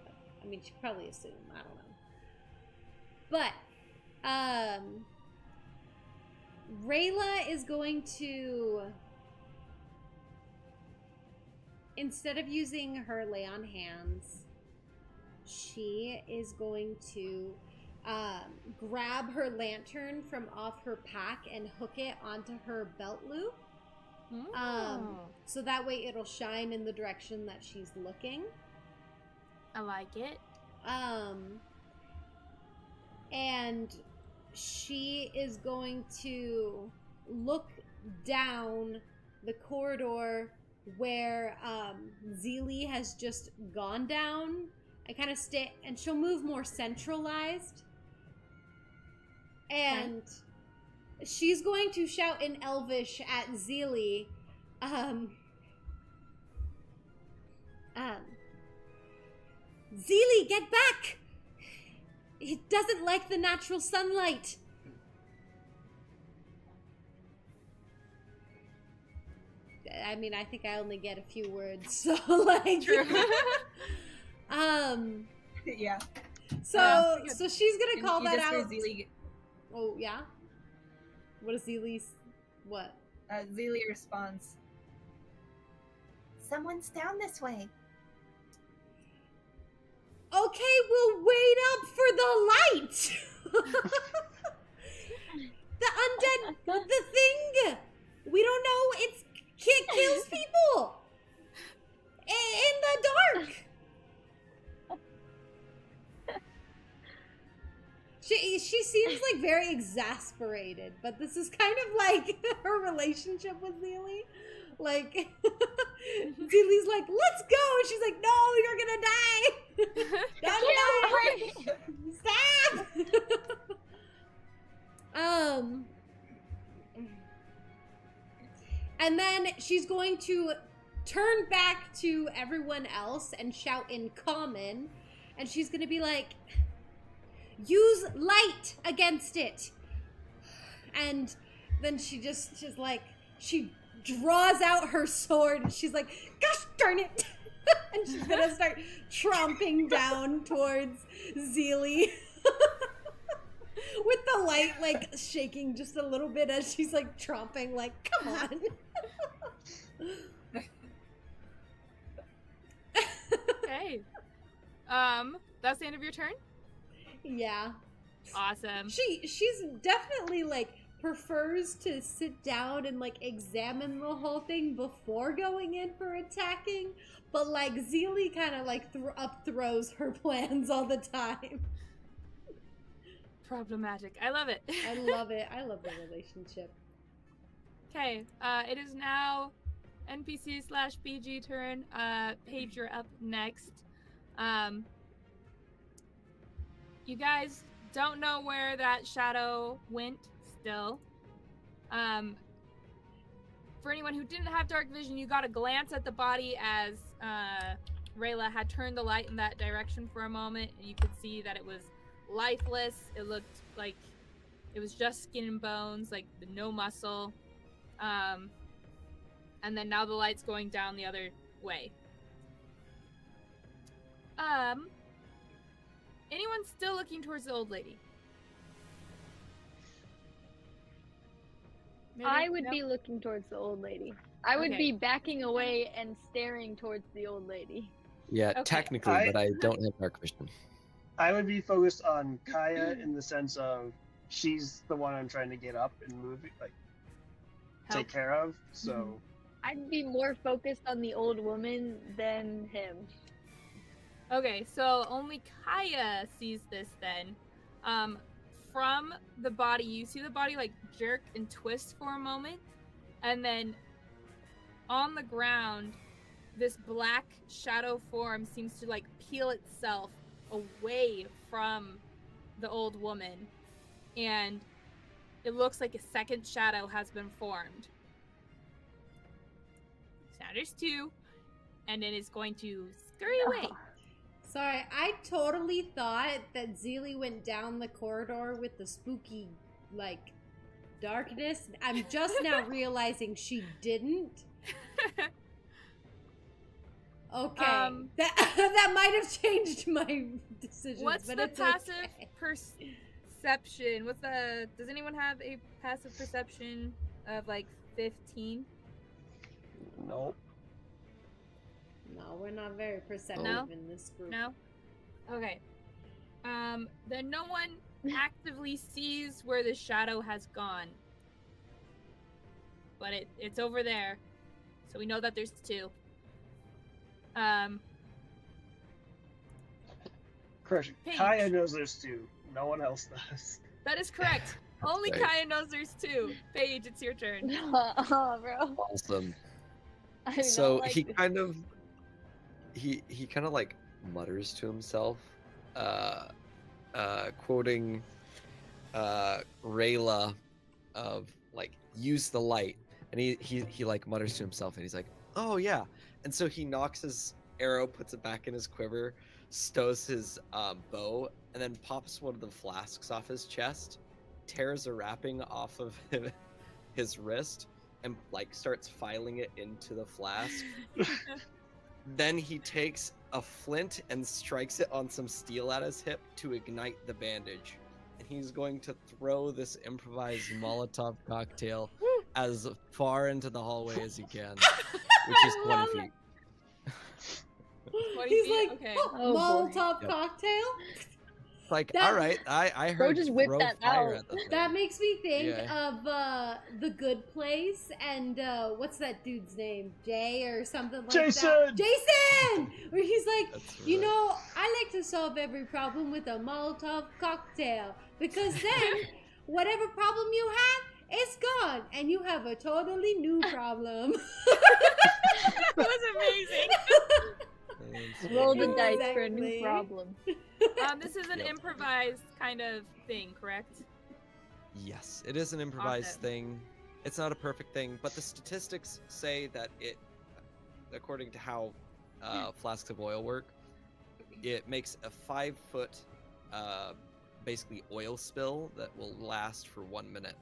I mean, she probably assumed, I don't know. But, Rayla is going to, instead of using her lay on hands, she is going to grab her lantern from off her pack and hook it onto her belt loop. So that way it'll shine in the direction that she's looking. I like it. And she is going to look down the corridor where Zilli has just gone down. I kind of stay, and she'll move more centralized. And she's going to shout in Elvish at Zilli, Zilli, get back! It doesn't like the natural sunlight. I mean, I think I only get a few words, so like. True. Yeah. So she's gonna call You that just hear out. Zilli, Oh yeah. What is Zilli's? What? Zilli responds, "Someone's down this way." Okay, we'll wait up for the light. The undead, the thing. We don't know. It kills people in the dark. She seems like very exasperated, but this is kind of like her relationship with Zilli. Like, Zilli's like, let's go. And she's like, no, you're gonna die. Don't die. Stop. And then she's going to turn back to everyone else and shout in common. And she's gonna be like, use light against it. And then she's like, she draws out her sword and she's like, gosh darn it. And she's gonna start tromping down towards Zilli. With the light like shaking just a little bit as she's like tromping, like, come on. Okay. That's the end of your turn? Yeah. Awesome. She's definitely like prefers to sit down and like examine the whole thing before going in for attacking, but like Zilli kind of like throws her plans all the time. Problematic. I love it. I love it. I love the relationship. Okay, it is now NPC/BG turn. Paige, you're up next. You guys don't know where that shadow went still. For anyone who didn't have dark vision, you got a glance at the body as Rayla had turned the light in that direction for a moment, and you could see that it was lifeless. It looked like it was just skin and bones, like no muscle. And then now the light's going down the other way. Anyone still looking towards the old lady? Maybe? I would No? be looking towards the old lady. I would Okay. be backing away and staring towards the old lady. Yeah, Okay. technically, but I don't have dark vision. I would be focused on Kaya in the sense of she's the one I'm trying to get up and move, like Help. take care of. So I'd be more focused on the old woman than him. Okay, so only Kaya sees this then. From the body, you see the body like jerk and twist for a moment, and then on the ground, this black shadow form seems to like peel itself away from the old woman, and it looks like a second shadow has been formed. So now there's two, and it is going to scurry away. Sorry, I totally thought that Zilli went down the corridor with the spooky, like, darkness. I'm just now realizing she didn't. Okay. That might have changed my decisions. What's but the it's passive okay. perception? Does anyone have a passive perception of like 15? nope. No, we're not very perceptive No? in this group. No? Okay. Then no one actively sees where the shadow has gone. But it's over there. So we know that there's two. Correction. Paige. Kaya knows there's two. No one else does. That is correct. Only right. Kaya knows there's two. Paige, it's your turn. Oh, bro. Awesome. I do So not like he this. kind of like mutters to himself, quoting Rayla of like, use the light, and he like mutters to himself, and he's like, oh yeah. And so he knocks his arrow, puts it back in his quiver, stows his bow, and then pops one of the flasks off his chest, tears a wrapping off of his wrist, and like starts filing it into the flask. Then he takes a flint and strikes it on some steel at his hip to ignite the bandage. And he's going to throw this improvised Molotov cocktail as far into the hallway as he can, which is 20 Love feet. 20 He's feet? like, Okay. oh, Oh, boy. Molotov Yep. cocktail? Like, That- all right, I Bro heard just whipped throw that fire out. at the thing. That makes me think Yeah. of The Good Place and what's that dude's name? Jay or something like Jason! that. Jason! Where he's like, That's you right. know, I like to solve every problem with a Molotov cocktail because then whatever problem you had, it's gone and you have a totally new problem. That was amazing. That's Roll the right. dice for a new Exactly. problem. This is an Yep. improvised kind of thing, correct? Yes, it is an improvised Awesome. thing. It's not a perfect thing, but the statistics say that it, according to how flasks of oil work, it makes a 5-foot, basically oil spill that will last for 1 minute.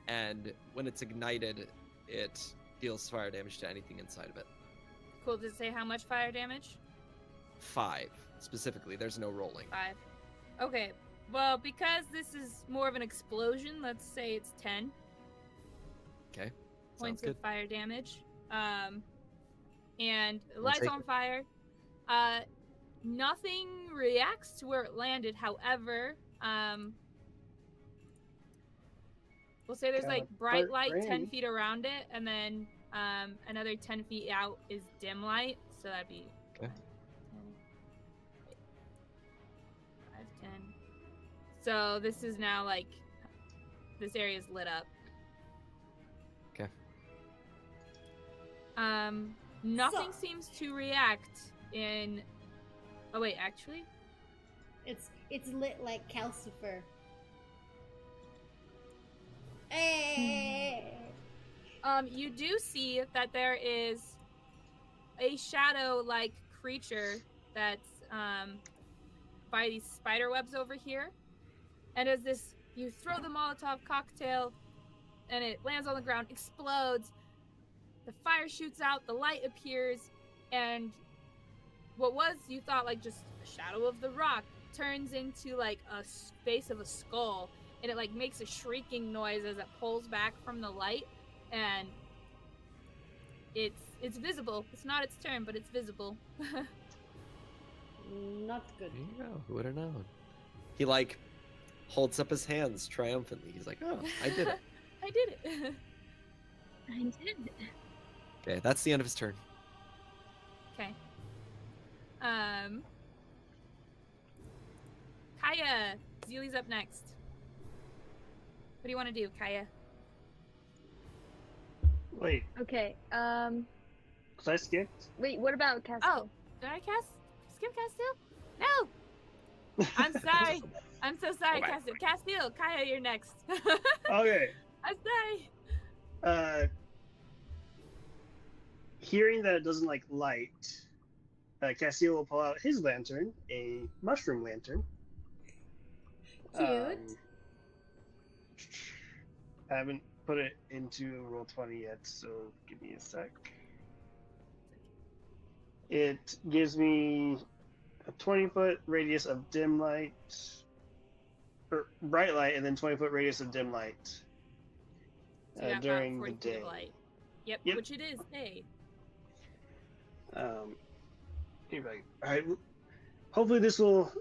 And when it's ignited, it deals fire damage to anything inside of it. Cool. Does it say how much fire damage? 5 specifically. There's no rolling. 5. Okay. Well, because this is more of an explosion, let's say it's 10 Okay, points sounds of good. fire damage. And it I'll lights take on it. fire. Nothing reacts to where it landed. However, we'll say there's like bright light 10 feet around it, and then another 10 feet out is dim light. So that'd be Okay. 5, 10. So this is now like this area is lit up. Okay. Nothing So- seems to react in. Oh wait, actually, It's lit like calcifer. Hey. you do see that there is a shadow-like creature that's by these spider webs over here, and as this, you throw the Molotov cocktail, and it lands on the ground, explodes. The fire shoots out, the light appears, and what was, you thought, like just a shadow of the rock turns into like a face of a skull, and it like makes a shrieking noise as it pulls back from the light, and it's visible. It's not its turn, but it's visible. Not good. There you go. Who would have known? He like holds up his hands triumphantly. He's like, "Oh, I did it." I did it. I did. Okay, that's the end of his turn. Okay. Kaya, Zilli's up next. What do you want to do, Kaya? Wait, Okay. because I skipped. Wait. What about Castil? Oh, did I skip Castil? No! I'm sorry. I'm so sorry, Okay. Castil. Castil, Kaya, you're next. Okay. I'm sorry. Hearing that it doesn't like light, Castil will pull out his lantern, a mushroom lantern. Cute. I haven't put it into Roll20 yet, so give me a sec. It gives me a 20-foot radius of dim light, or bright light, and then 20-foot radius of dim light So you got during about the 40 feet day. of light. Yep, Yep. which it is day. Anyway, all right. Hopefully, this will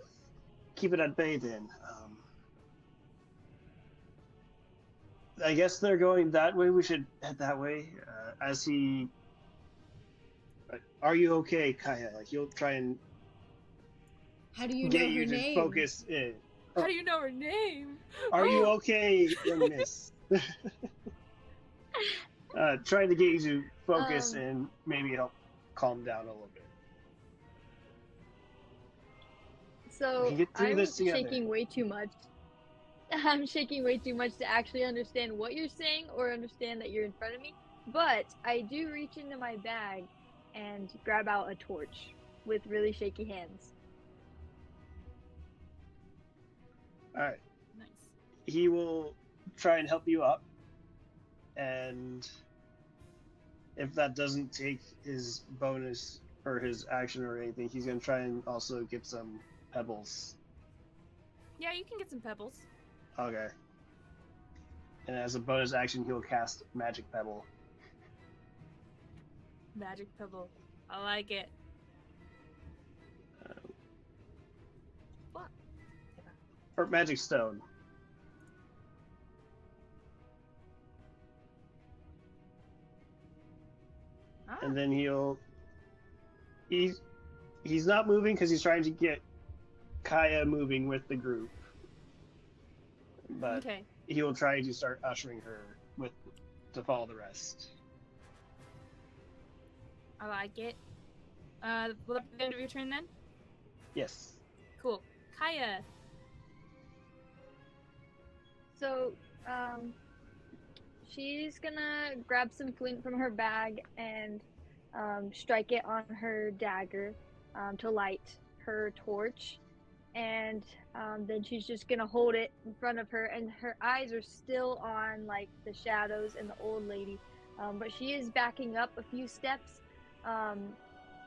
keep it at bay then. I guess they're going that way. We should head that way. As he, are you okay, Kaya? Like he'll try and How do you know get her you to name? focus in. How do you know her name? Are you Oh. okay, young miss? Trying to get you to focus and maybe help calm down a little bit. We So can get through I'm this together. shaking way too much. I'm shaking way too much to actually understand what you're saying or understand that you're in front of me. But I do reach into my bag and grab out a torch with really shaky hands. All right. Nice. He will try and help you up, and if that doesn't take his bonus or his action or anything, he's gonna try and also get some pebbles. Yeah, you can get some pebbles. Okay. And as a bonus action, he'll cast Magic Pebble. Magic pebble. I like it. What? Or Magic Stone. Ah, And then he's not moving because he's trying to get Kaya moving with the group. But okay. he will try to start ushering her to follow the rest. I like it. Will that be the end of your turn then? Yes. Cool. Kaya. So, she's gonna grab some flint from her bag and strike it on her dagger to light her torch. And then she's just gonna hold it in front of her, and her eyes are still on like the shadows and the old lady. But she is backing up a few steps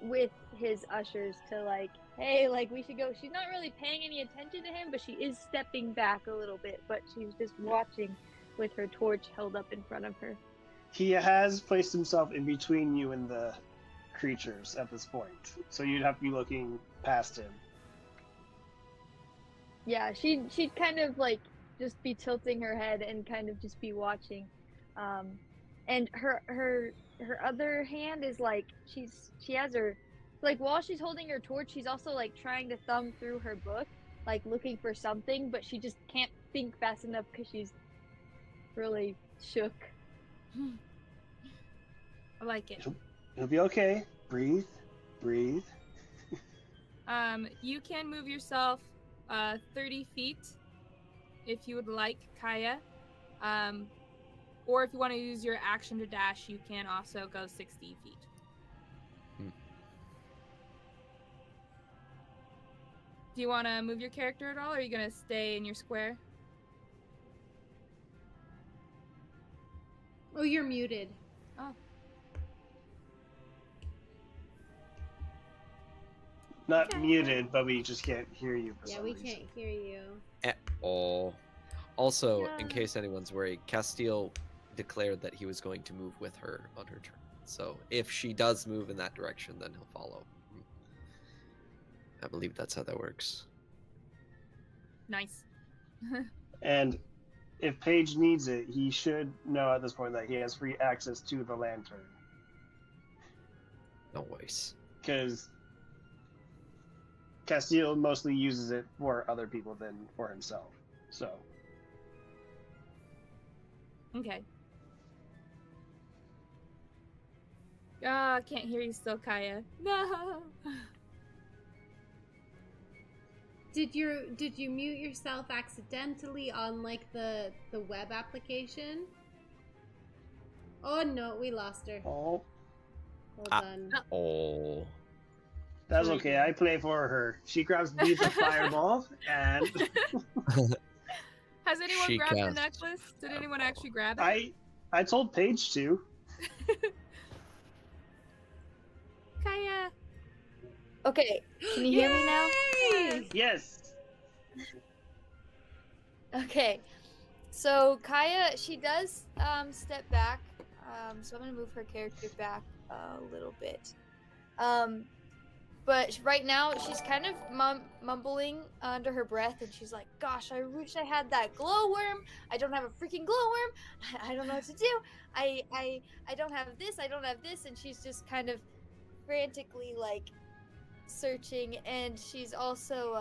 with his ushers to like, hey, like we should go. She's not really paying any attention to him, but she is stepping back a little bit. But she's just watching with her torch held up in front of her. He has placed himself in between you and the creatures at this point, so you'd have to be looking past him. Yeah, she'd kind of like just be tilting her head and kind of just be watching. And her other hand is like she has her like while she's holding her torch, she's also like trying to thumb through her book, like looking for something, but she just can't think fast enough because she's really shook. I like it. It'll be okay. Breathe. Breathe. You can move yourself 30 feet if you would like, Kaya. Or if you want to use your action to dash, you can also go 60 feet. Do you want to move your character at all, or are you going to stay in your square? Oh, you're muted. Oh. Not Okay. muted, but we just can't hear you for Yeah, some we reason. can't hear you. Oh. Also, in Yeah. case anyone's worried, Castil declared that he was going to move with her on her turn. So if she does move in that direction, then he'll follow. I believe that's how that works. Nice. And if Paige needs it, he should know at this point that he has free access to the lantern. No ways. Because Castil mostly uses it for other people than for himself. So, Okay. Ah, can't hear you still, Kaya. No. Did you mute yourself accidentally on like the web application? Oh no, we lost her. oh, Hold Ah. on. Oh. that's Sorry, okay. Dan. I play for her. She grabs me the fireball, and Has anyone She grabbed the cast necklace? Did anyone actually grab it? I told Paige to. Kaya. Okay, can you hear me now? Yay! Yes. Okay, so Kaya, she does step back. So I'm gonna move her character back a little bit. But right now she's kind of mumbling under her breath, and she's like, "Gosh, I wish I had that glowworm. I don't have a freaking glowworm. I don't know what to do. I don't have this. I don't have this." And she's just kind of frantically like searching, and she's also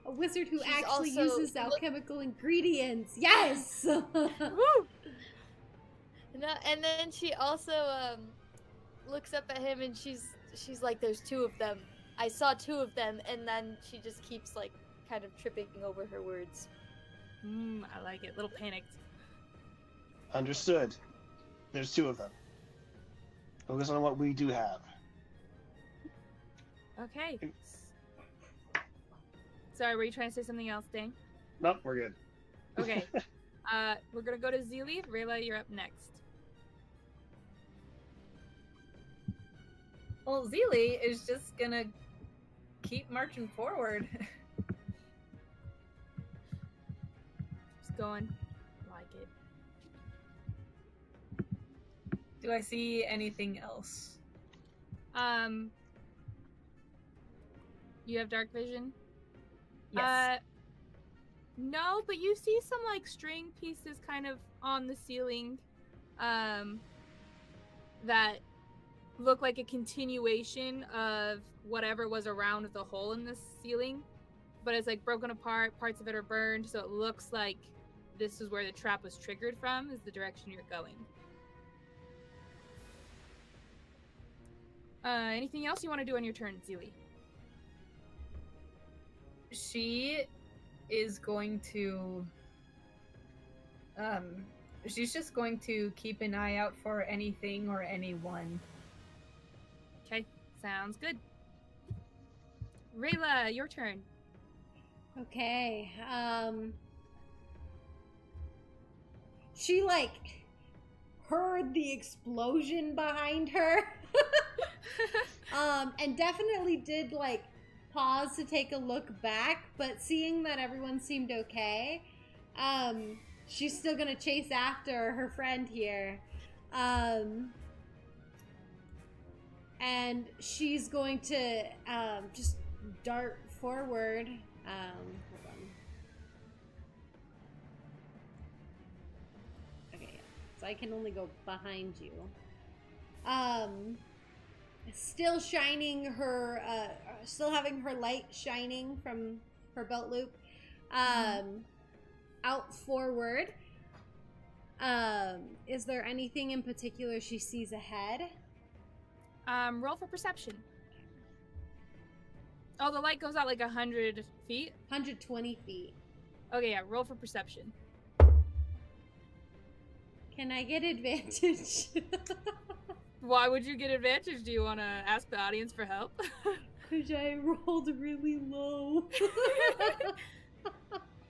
A wizard who She's actually also uses alchemical ingredients. Yes. Woo! and then she also looks up at him, and she's like, "There's two of them. I saw two of them." And then she just keeps like kind of tripping over her words. I like it. Little panicked. Understood. There's two of them. Focus on what we do have. Okay. Sorry, were you trying to say something else, Dang? Nope, we're good. Okay. We're gonna go to Zilli. Rayla, you're up next. Well, Zilli is just gonna keep marching forward. Just going like it. Do I see anything else? You have dark vision? Yes. No, but you see some like string pieces kind of on the ceiling that look like a continuation of whatever was around the hole in the ceiling, but it's like broken apart, parts of it are burned, so it looks like this is where the trap was triggered from, is the direction you're going. Anything else you want to do on your turn, Zilli? She is going to she's just going to keep an eye out for anything or anyone. Okay, sounds good. Rayla, your turn. Okay. She like heard the explosion behind her. And definitely did like pause to take a look back, but seeing that everyone seemed okay, she's still gonna chase after her friend here. And she's going to just dart forward. Hold on. Okay, so I can only go behind you. Still shining her, still having her light shining from her belt loop, out forward. Is there anything in particular she sees ahead? Roll for perception. Oh, the light goes out like 100 feet? 120 feet. Okay, yeah, roll for perception. Can I get advantage? Why would you get advantage? Do you want to ask the audience for help? Because I rolled really low.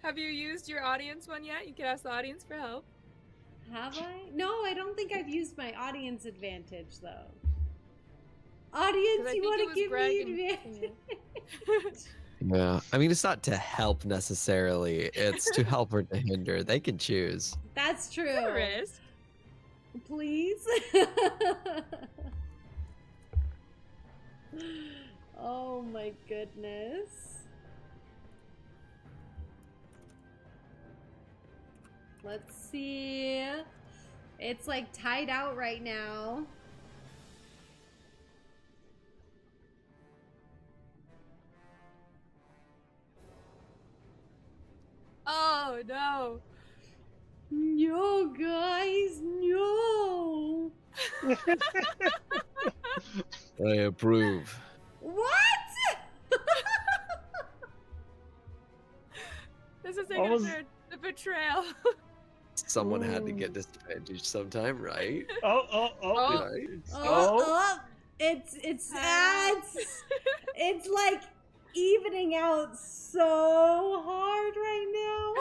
Have you used your audience one yet? You can ask the audience for help. Have I? No, I don't think I've used my audience advantage, though. Audience, you want to give me advantage? Yeah, I mean, it's not to help necessarily. It's to help or to hinder. They can choose. That's true. There is. Please? Oh my goodness. Let's see. It's like tied out right now. Oh, no. No, guys, no. I approve. What? This is What was- the betrayal. Someone had to get disadvantaged sometime, right? Oh. Right? It's like evening out so hard right now.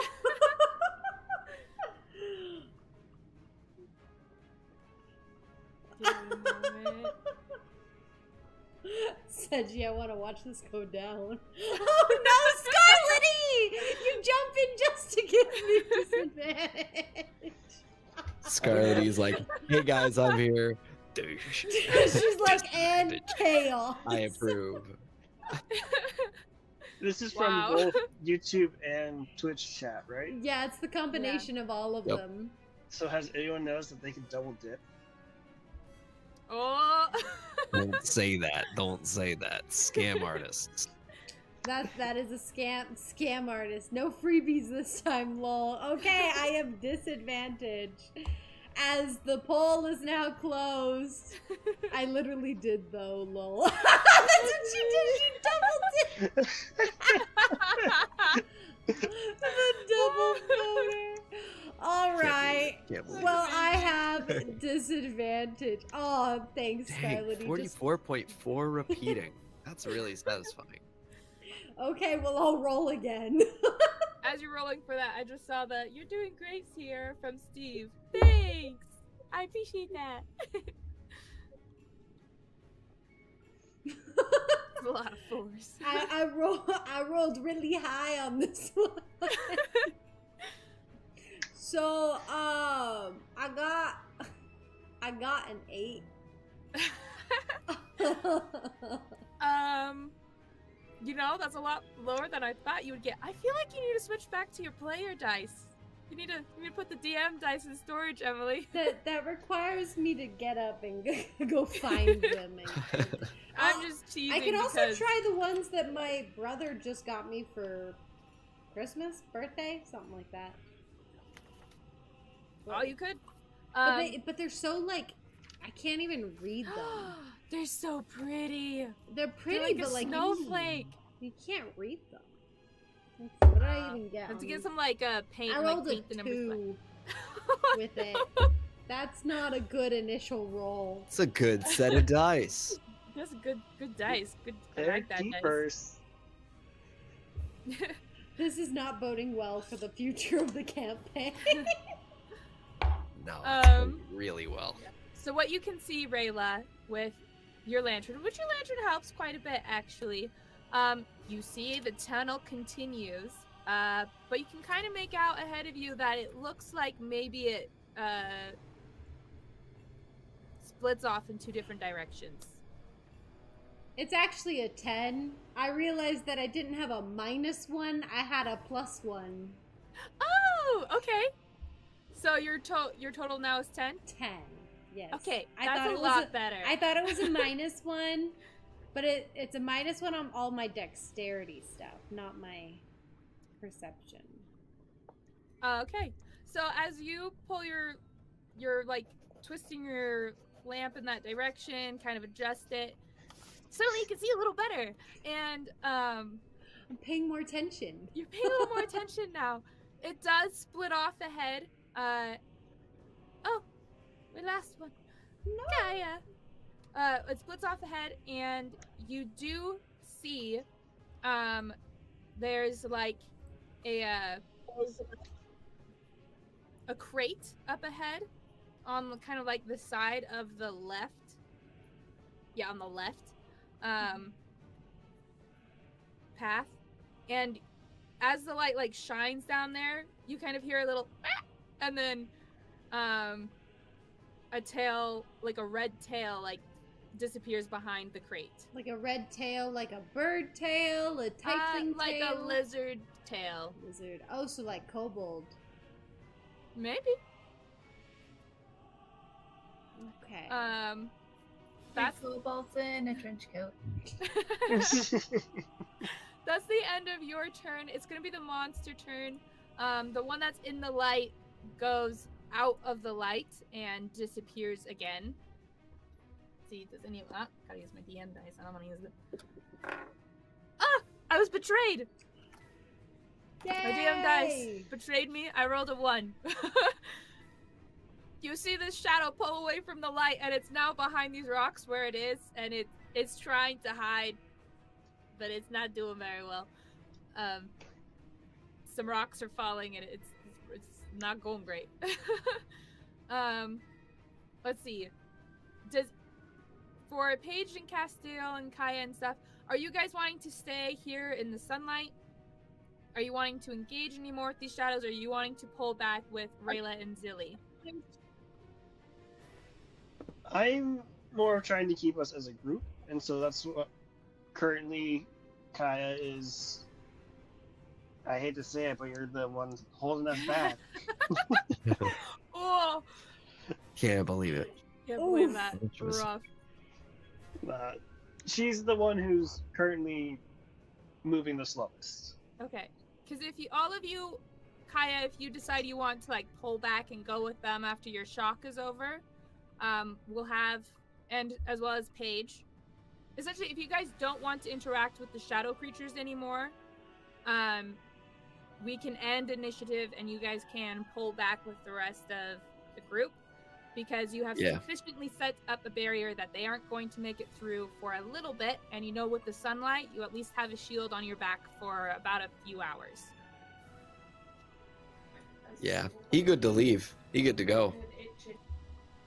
Seji, I want to watch this go down. Oh no, Scarlett! You jump in just to give me disadvantage. Scarletty's like, hey guys, I'm here. She's like, and chaos. I approve. This is Wow. from both YouTube and Twitch chat, right? Yeah, it's the combination of all of Yep. them. So has anyone noticed that they can double dip? Oh. Don't say that. Don't say that. Scam artists. That is a scam artist. No freebies this time, lol. Okay, I have disadvantage. As the poll is now closed. I literally did though, lol. That's what she did, she double did. The double voter. Alright. Can't believe Well, I have disadvantage. Oh, thanks, Dang, Skylar. 44.4 repeating. That's really satisfying. Okay, well, I'll roll again. As you're rolling for that, I just saw that you're doing great here from Steve. Thanks. I appreciate that. yours. I rolled really high on this one. So I got an 8. That's a lot lower than I thought you would get. I feel like you need to switch back to your player dice. You need to put the DM dice in storage, Emily. That requires me to get up and go find them. I'm just teasing. I can also try the ones that my brother just got me for Christmas, birthday, something like that. Oh, you could. But they're so like, I can't even read them. They're so pretty. They're pretty, like but a like snowflake. You can't read them. What did I even get? Have to get some paint. I rolled paint a the 2 with it. That's not a good initial roll. It's a good set of dice. That's a good dice. Good. I They're like that deepers. dice. This is not boding well for the future of the campaign. No, it's going really well. So what you can see, Rayla, with your lantern, which your lantern helps quite a bit, actually. You see the tunnel continues, but you can kind of make out ahead of you that it looks like maybe it splits off in 2 different directions. It's actually a 10. I realized that I didn't have a -1, I had a +1. Oh, okay. So your total now is 10? 10, yes. Okay, I that's thought a it was lot better. I thought it was a -1, but it's a -1 on all my dexterity stuff, not my perception. Okay. So as you pull you're like twisting your lamp in that direction, kind of adjust it, suddenly you can see a little better. And I'm paying more attention. you're paying a little more attention now. It does split off ahead. Oh, my last one. No. Yeah. It splits off ahead, and you do see, there's like a crate up ahead on the, kind of like the side of the left. Yeah, on the left, path, and as the light like shines down there, you kind of hear a little, and then, a tail, like a red tail, like disappears behind the crate. Like a red tail, like a bird tail, a tiefling like tail. a lizard tail. Lizard. Oh, so like kobold. Maybe. Okay. That's Kobolds in a trench coat. that's the end of your turn. It's gonna be the monster turn. The one that's in the light goes out of the light and disappears again. Let's see, does any of that? Gotta use my DM dice. I don't want to use it. Ah! I was betrayed. Yay! My DM dice betrayed me. I rolled a 1. You see this shadow pull away from the light, and it's now behind these rocks where it is, and it's trying to hide, but it's not doing very well. Some rocks are falling, and it's not going great. Let's see. For Paige and Castil and Kaya and stuff, are you guys wanting to stay here in the sunlight? Are you wanting to engage any more with these shadows, or are you wanting to pull back with Rayla and Zilli? I'm more trying to keep us as a group, and so that's what currently Kaya is. I hate to say it, but you're the one holding us back. Oh, Can't believe it. can't believe Oof. that. Which was- Rough. She's the one who's currently moving the slowest. Okay, because if you, all of you, Kaya, if you decide you want to like pull back and go with them after your shock is over, we'll have, and as well as Paige. Essentially, if you guys don't want to interact with the shadow creatures anymore, we can end initiative and you guys can pull back with the rest of the group, because you have sufficiently set up a barrier that they aren't going to make it through for a little bit, and you know with the sunlight, you at least have a shield on your back for about a few hours. Yeah, he good to leave. He good to go.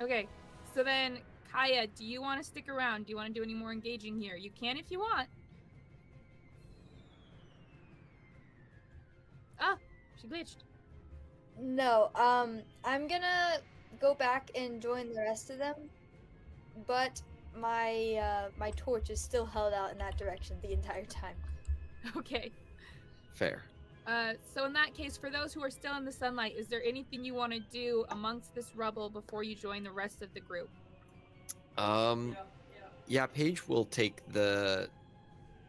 Okay, so then, Kaya, do you want to stick around? Do you want to do any more engaging here? You can if you want. She glitched. No, I'm gonna go back and join the rest of them, but my torch is still held out in that direction the entire time. Okay. Fair. So in that case, for those who are still in the sunlight, is there anything you want to do amongst this rubble before you join the rest of the group? Yeah, Paige will take the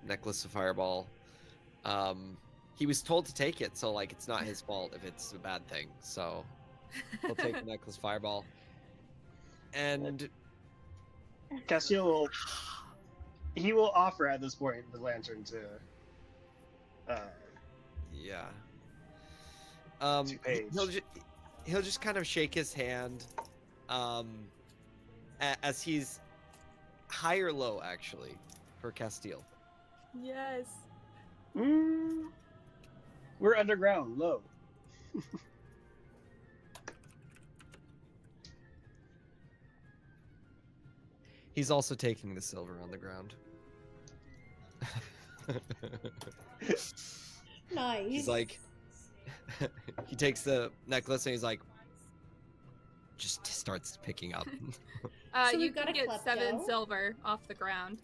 necklace of fireball. He was told to take it, so like it's not his fault if it's a bad thing. So he'll take the necklace of fireball. And Castil will offer at this point the lantern to yeah. Paige. He'll just kind of shake his hand, as he's high or low actually for Castil. Yes. We're underground, low. He's also taking the silver on the ground. Nice. He's like, he takes the necklace and he's like, just starts picking up. So You we've got can a get 7 klepto. silver off the ground.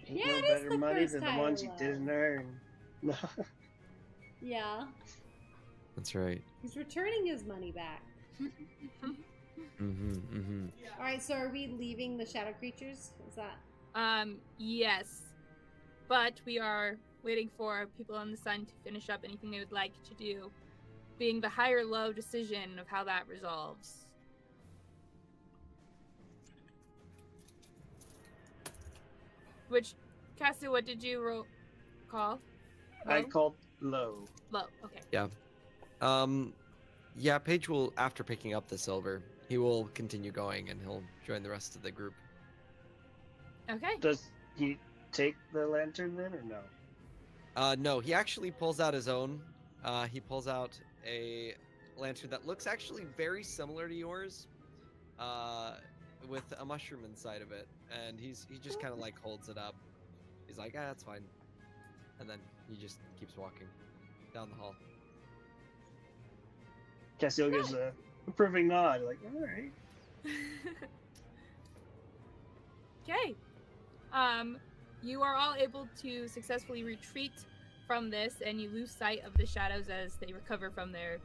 Ain't Yeah, no it is better the money first than the high ones or you low. didn't earn. No. Yeah, That's right. he's returning his money back. All right, so are we leaving the shadow creatures? Is that? Yes. But we are waiting for people in the sun to finish up anything they would like to do, being the high or low decision of how that resolves. Which, Cassie, what did you call? I Low? called low. Low, okay. Yeah, Paige will, after picking up the silver, he will continue going and he'll join the rest of the group. Okay. Does he take the lantern then, or no? No, he actually pulls out his own. He pulls out a lantern that looks actually very similar to yours, with a mushroom inside of it, and he just kind of like holds it up. He's like, that's fine, and then he just keeps walking down the hall. Castil gives a approving nod, like, all right. Okay. You are all able to successfully retreat from this, and you lose sight of the shadows as they recover from their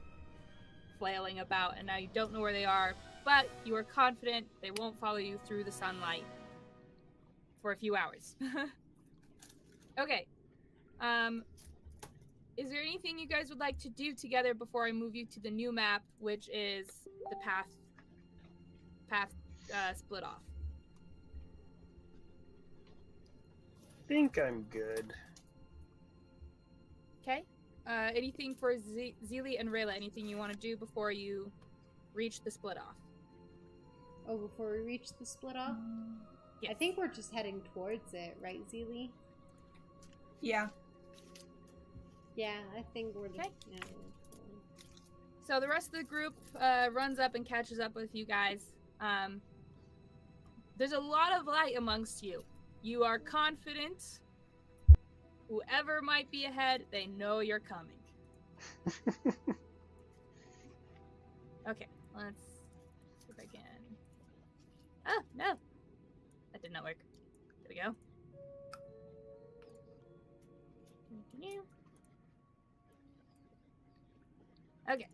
flailing about, and now you don't know where they are, but you are confident they won't follow you through the sunlight for a few hours. Okay. Is there anything you guys would like to do together before I move you to the new map, which is the path split off? Think I'm good. Okay. Anything for Zilli and Rayla? Anything you want to do before you reach the split off? Oh, before we reach the split off? Yes. I think we're just heading towards it, right, Zilli? Yeah. Yeah, I think we're Okay. yeah, So the rest of the group runs up and catches up with you guys. There's a lot of light amongst you. You are confident. Whoever might be ahead, they know you're coming. Okay, let's see if I can. Oh, no. That did not work. There we go. Continue. Okay.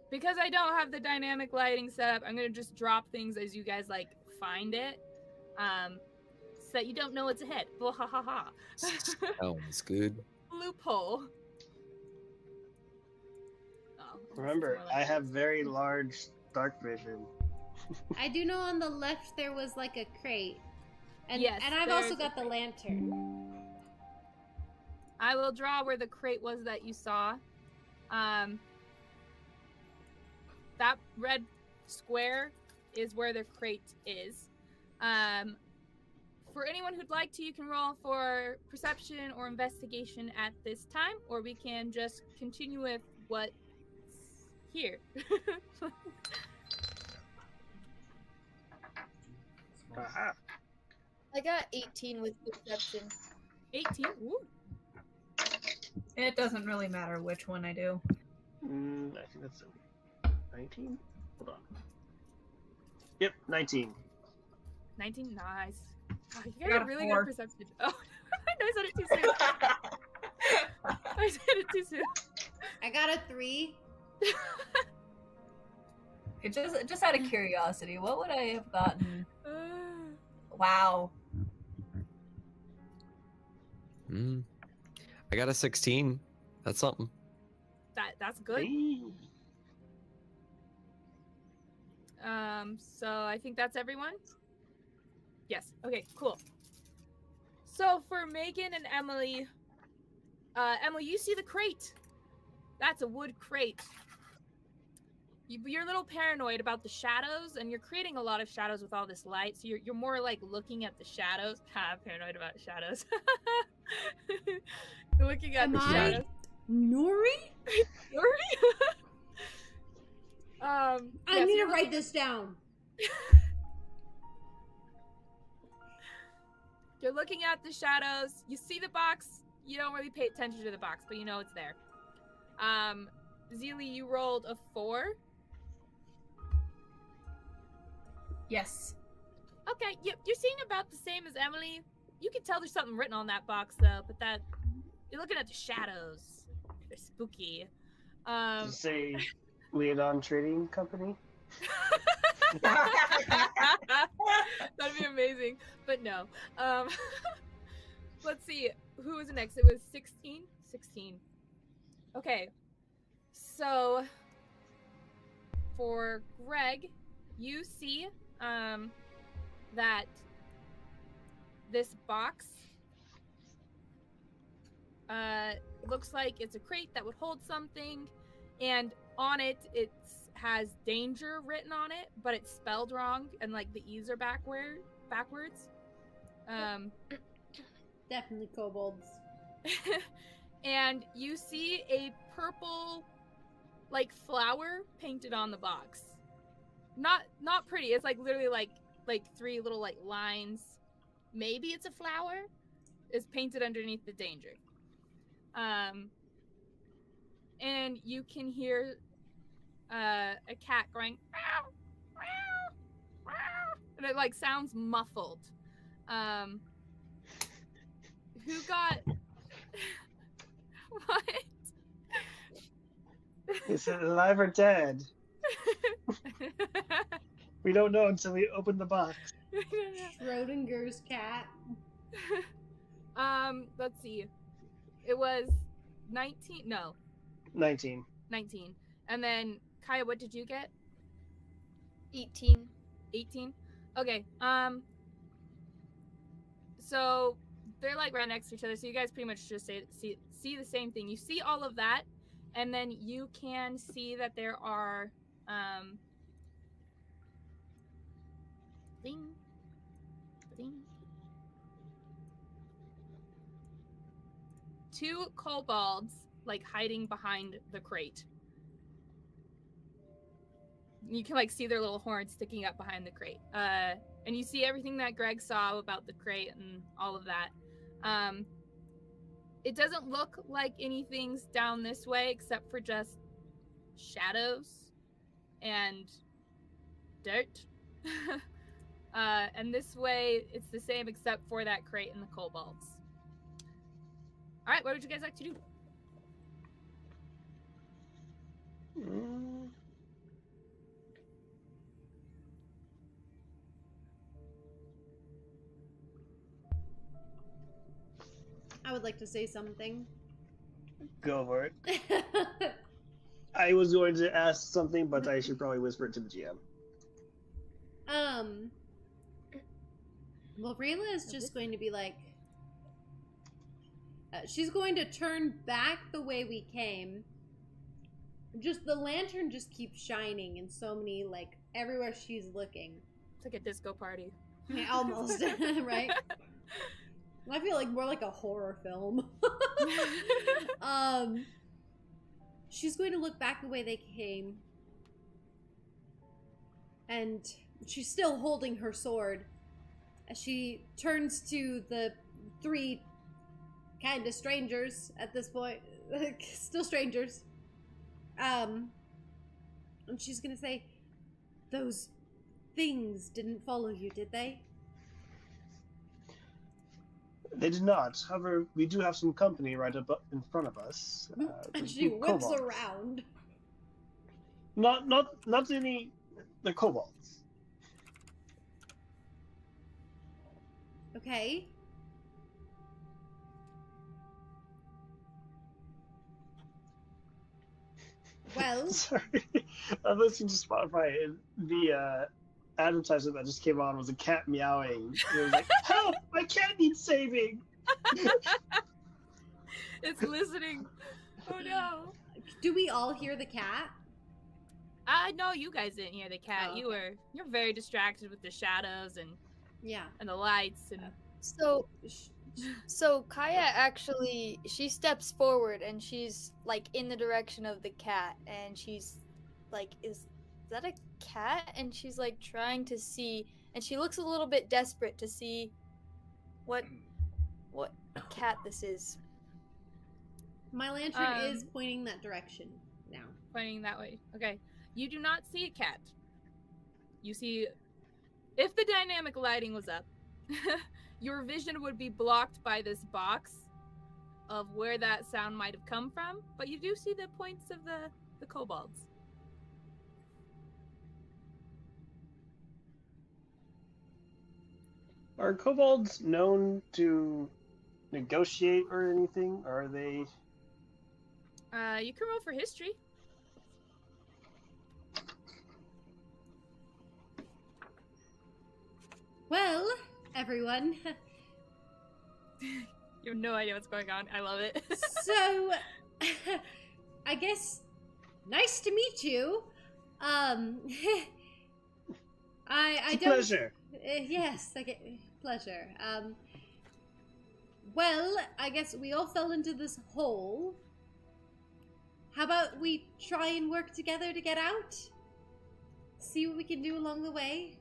Because I don't have the dynamic lighting set up, I'm going to just drop things as you guys, like, find it. So that you don't know what's ahead. Blah-ha-ha-ha. Sounds good. Loophole. Oh, Remember, more like I this. have very large dark vision. I do know on the left there was like a crate. And, Yes, and I've there's also a got the lantern. I will draw where the crate was that you saw. That red square is where the crate is. For anyone who'd like to, you can roll for perception or investigation at this time, or we can just continue with what's here. Aha. I got 18 with perception. 18. Ooh. It doesn't really matter which one I do. I think that's 19. Hold on. Yep, 19. 19. Nice. Oh, you I guys got are a really 4. good perception. Oh, I said it too soon. I said it too soon. I got a 3. Just out of curiosity, what would I have gotten? Wow. I got a 16. That's something. That's good. Hey. So I think that's everyone. Yes. Okay. Cool. So for Megan and Emily, Emily, you see the crate. That's a wood crate. You're a little paranoid about the shadows, and you're creating a lot of shadows with all this light. So you're more like looking at the shadows. Ha! Paranoid about shadows. You're looking at Am the I shadows. Nori? I I need to write this down. You're looking at the shadows. You see the box. You don't really pay attention to the box, but you know it's there. Zilli, you rolled a 4. Yes. Okay, you're seeing about the same as Emily. You can tell there's something written on that box, though, but you're looking at the shadows. They're spooky. Does it say Leodon Trading Company? That'd be amazing, but no. Let's see, who was next? It was 16? 16. Okay, so for Greg, you see that this box looks like it's a crate that would hold something, and on it has danger written on it, but it's spelled wrong, and like the E's are backwards. Definitely kobolds. And you see a purple like flower painted on the box. Not pretty. It's like literally like 3 little like lines. Maybe it's a flower. Is painted underneath the danger. And you can hear a cat going meow, meow, meow, and it like sounds muffled. Who got what? Is it alive or dead? We don't know until we open the box. Schrodinger's cat. Let's see. It was 19. No, 19. 19. And then Kaya, what did you get? 18. 18. Okay. So they're like right next to each other. So you guys pretty much just see the same thing. You see all of that, and then you can see that there are ding, ding, 2 kobolds like hiding behind the crate. You can like see their little horns sticking up behind the crate. And you see everything that Greg saw about the crate and all of that. It doesn't look like anything's down this way except for just shadows and dirt. And this way, it's the same except for that crate and the kobolds. All right, what would you guys like to do? I would like to say something. Go for it. I was going to ask something, but I should probably whisper it to the GM. Well, Rayla is just going to be like, she's going to turn back the way we came. Just the lantern just keeps shining in so many, like, everywhere she's looking. It's like a disco party. Yeah, almost, right? I feel like more like a horror film. She's going to look back the way they came. And she's still holding her sword. as she turns to the three kind of strangers at this point, still strangers. And she's gonna say, "Those things didn't follow you, did they?" They did not. However, we do have some company right up in front of us. And she whips kobolds. around. Not any. The kobolds. Okay. Well, Sorry, I'm listening to Spotify, and the advertisement that just came on was a cat meowing. It was like, "Help! My cat needs saving." It's listening. Oh no. do we all hear the cat? I know you guys didn't hear the cat. Oh, okay. You're very distracted with the shadows and Yeah. the lights and So Kaya actually, she steps forward and she's like in the direction of the cat, and she's like, is that a cat? And she's like trying to see, and she looks a little bit desperate to see what cat this is. My lantern is pointing that direction now. pointing that way. Okay. You do not see a cat. You see, if the dynamic lighting was up, your vision would be blocked by this box of where that sound might have come from, but you do see the points of the kobolds. Are kobolds known to negotiate or anything? Are they? You can roll for history. Well, everyone. You have no idea what's going on. I love it. So, I guess, nice to meet you. I don't. Pleasure. Yes, I get pleasure. Well, I guess we all fell into this hole. How about we try and work together to get out? See what we can do along the way.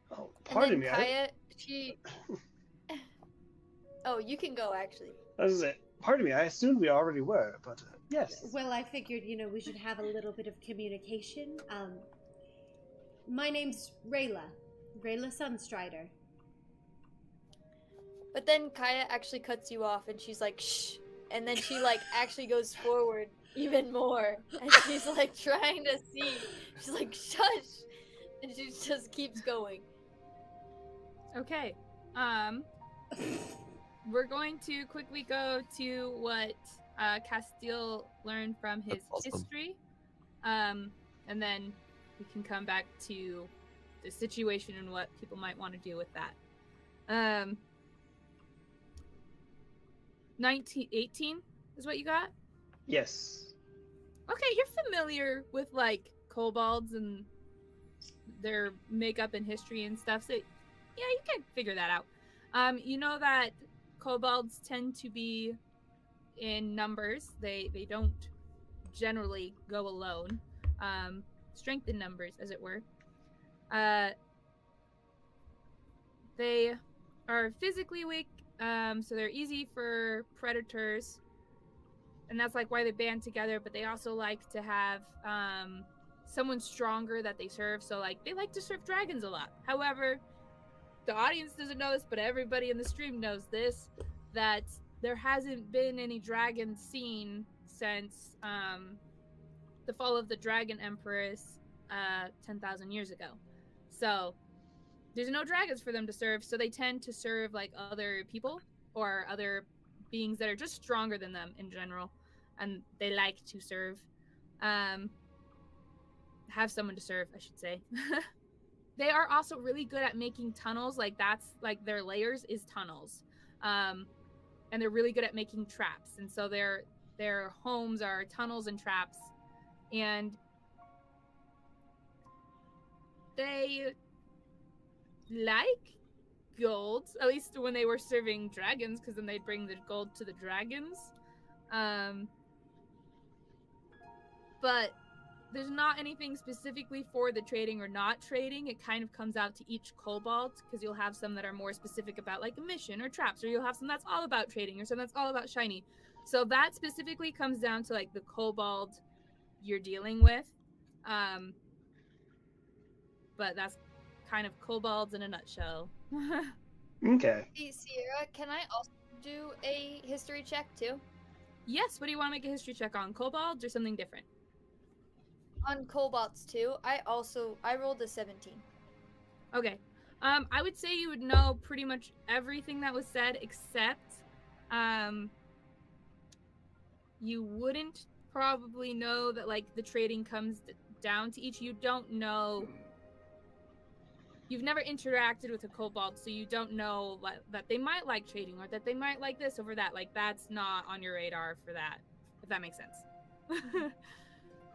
Oh, pardon me. Kaya, she. Oh, you can go actually. That was it. Pardon me. I assumed we already were, but yes. Well, I figured, we should have a little bit of communication. My name's Rayla. Rayla Sunstrider. But then Kaya actually cuts you off, and she's like, "Shh," and then she like actually goes forward even more, and she's like trying to see. She's like, "Shush," and she just keeps going. Okay. We're going to quickly go to what Castil learned from his That's awesome. history. And then we can come back to the situation and what people might want to do with that. 18 is what you got? Yes. Okay, you're familiar with like kobolds and their makeup and history and stuff, so yeah, you can figure that out. You know that kobolds tend to be in numbers. They don't generally go alone. Strength in numbers, as it were. They are physically weak, so they're easy for predators, and that's like why they band together. But they also like to have someone stronger that they serve. So like they like to serve dragons a lot. However, the audience doesn't know this, but everybody in the stream knows this, that there hasn't been any dragons seen since the fall of the Dragon Empress 10,000 years ago. So there's no dragons for them to serve, so they tend to serve like other people or other beings that are just stronger than them in general, and they like to serve. Have someone to serve, I should say. They are also really good at making tunnels. Like that's like their layers is tunnels, and they're really good at making traps. And so their homes are tunnels and traps, and they like gold. At least when they were serving dragons, because then they'd bring the gold to the dragons. But there's not anything specifically for the trading or not trading. It kind of comes out to each kobold, because you'll have some that are more specific about like a mission or traps, or you'll have some that's all about trading, or some that's all about shiny. So that specifically comes down to like the kobold you're dealing with. But that's kind of kobolds in a nutshell. Okay. Hey, Sierra, can I also do a history check too? Yes, what do you want to make a history check on? Kobolds or something different? On kobolds too. I rolled a 17. Okay. I would say you would know pretty much everything that was said, except you wouldn't probably know that like the trading comes down to each. You don't know. You've never interacted with a kobold, so you don't know that they might like trading, or that they might like this over that. Like, that's not on your radar for that, if that makes sense.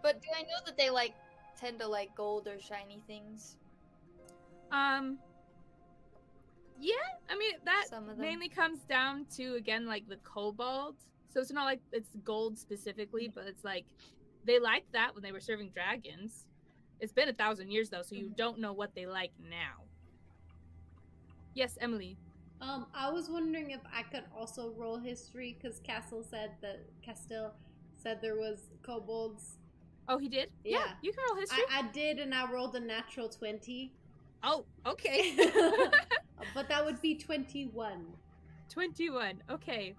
But do I know that they like tend to like gold or shiny things? Yeah, I mean, that Some of them. mainly comes down to, again, like the kobold. So it's not like it's gold specifically, but it's like they liked that when they were serving dragons. It's been 1,000 years though, so you don't know what they like now. Yes, Emily. I was wondering if I could also roll history, because Castil said there was kobolds. Oh, he did? Yeah, you can roll history. I did, and I rolled a natural 20. Oh, okay. But that would be 21. 21. Okay.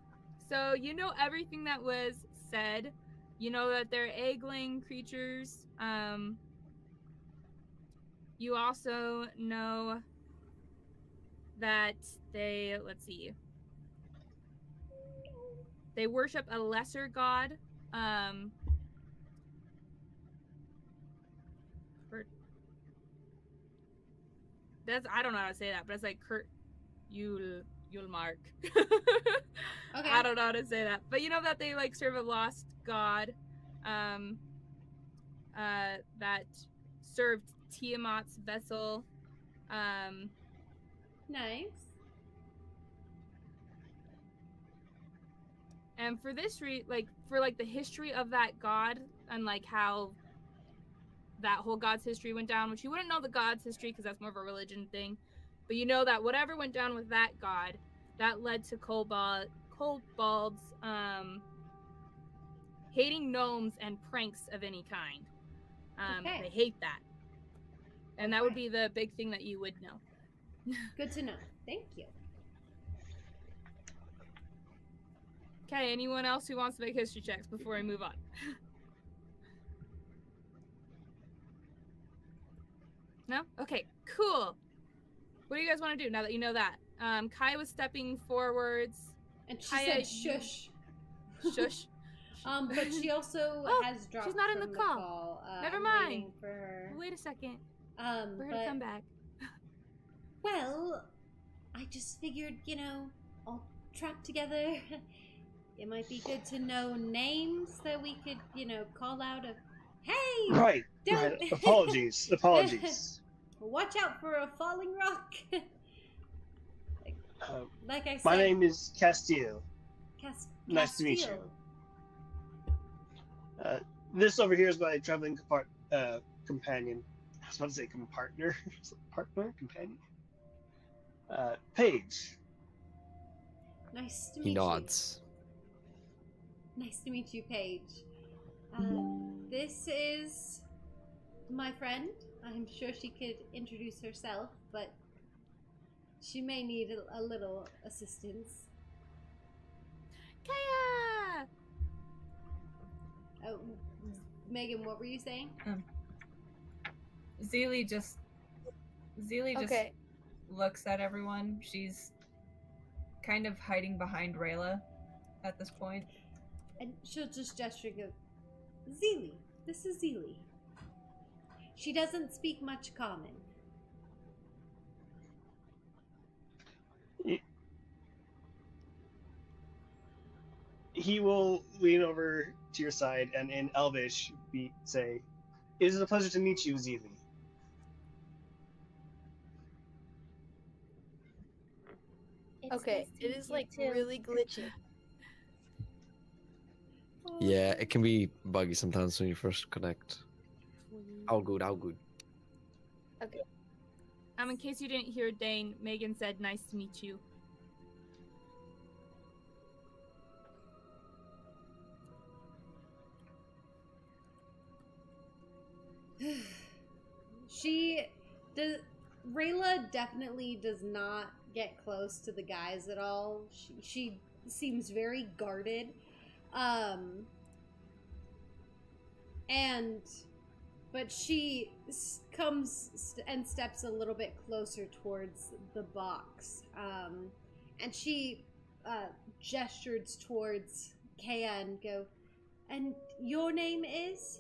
So you know everything that was said. You know that they're egg-laying creatures. You also know that they, let's see, they worship a lesser god. That's, I don't know how to say that, but it's like Yulmark. Okay. I don't know how to say that, but you know that they like serve a lost god, that served Tiamat's vessel. Nice. And for this for the history of that god, and like how that whole god's history went down, which you wouldn't know the god's history because that's more of a religion thing, but you know that whatever went down with that god, that led to kobolds hating gnomes and pranks of any kind. Okay. They hate that. And that would be the big thing that you would know. Good to know. Thank you. Okay, anyone else who wants to make history checks before I move on? No? Okay, cool. What do you guys want to do now that you know that? Kai was stepping forwards. And she said shush. Shush. But she also has dropped she's not in from the call. Never I'm mind. waiting for her. Wait a second. For her to come back. Well, I just figured, all trapped together, it might be good to know names that we could, call out of. Hey! Right. Apologies. Watch out for a falling rock. Like I said. My name is Castil. Nice to meet you. This over here is my traveling companion. I was about to say compartner. Partner? Companion? Paige. Nice to meet you. He nods. Nice to meet you, Paige. This is my friend. I'm sure she could introduce herself, but she may need a little assistance. Kaya! Megan, what were you saying? Zilli just looks at everyone. She's kind of hiding behind Rayla at this point. And she'll just gesture and go, Zilli, this is Zilli. She doesn't speak much common. He will lean over to your side and in Elvish say, "It is a pleasure to meet you, Zilli." Okay, it is like really glitchy. Yeah, it can be buggy sometimes when you first connect. All good, all good. In case you didn't hear Dane, Megan said, "Nice to meet you." Rayla definitely does not get close to the guys at all. She seems very guarded. But she comes and steps a little bit closer towards the box. And she gestures towards Kaya and go, "And your name is?"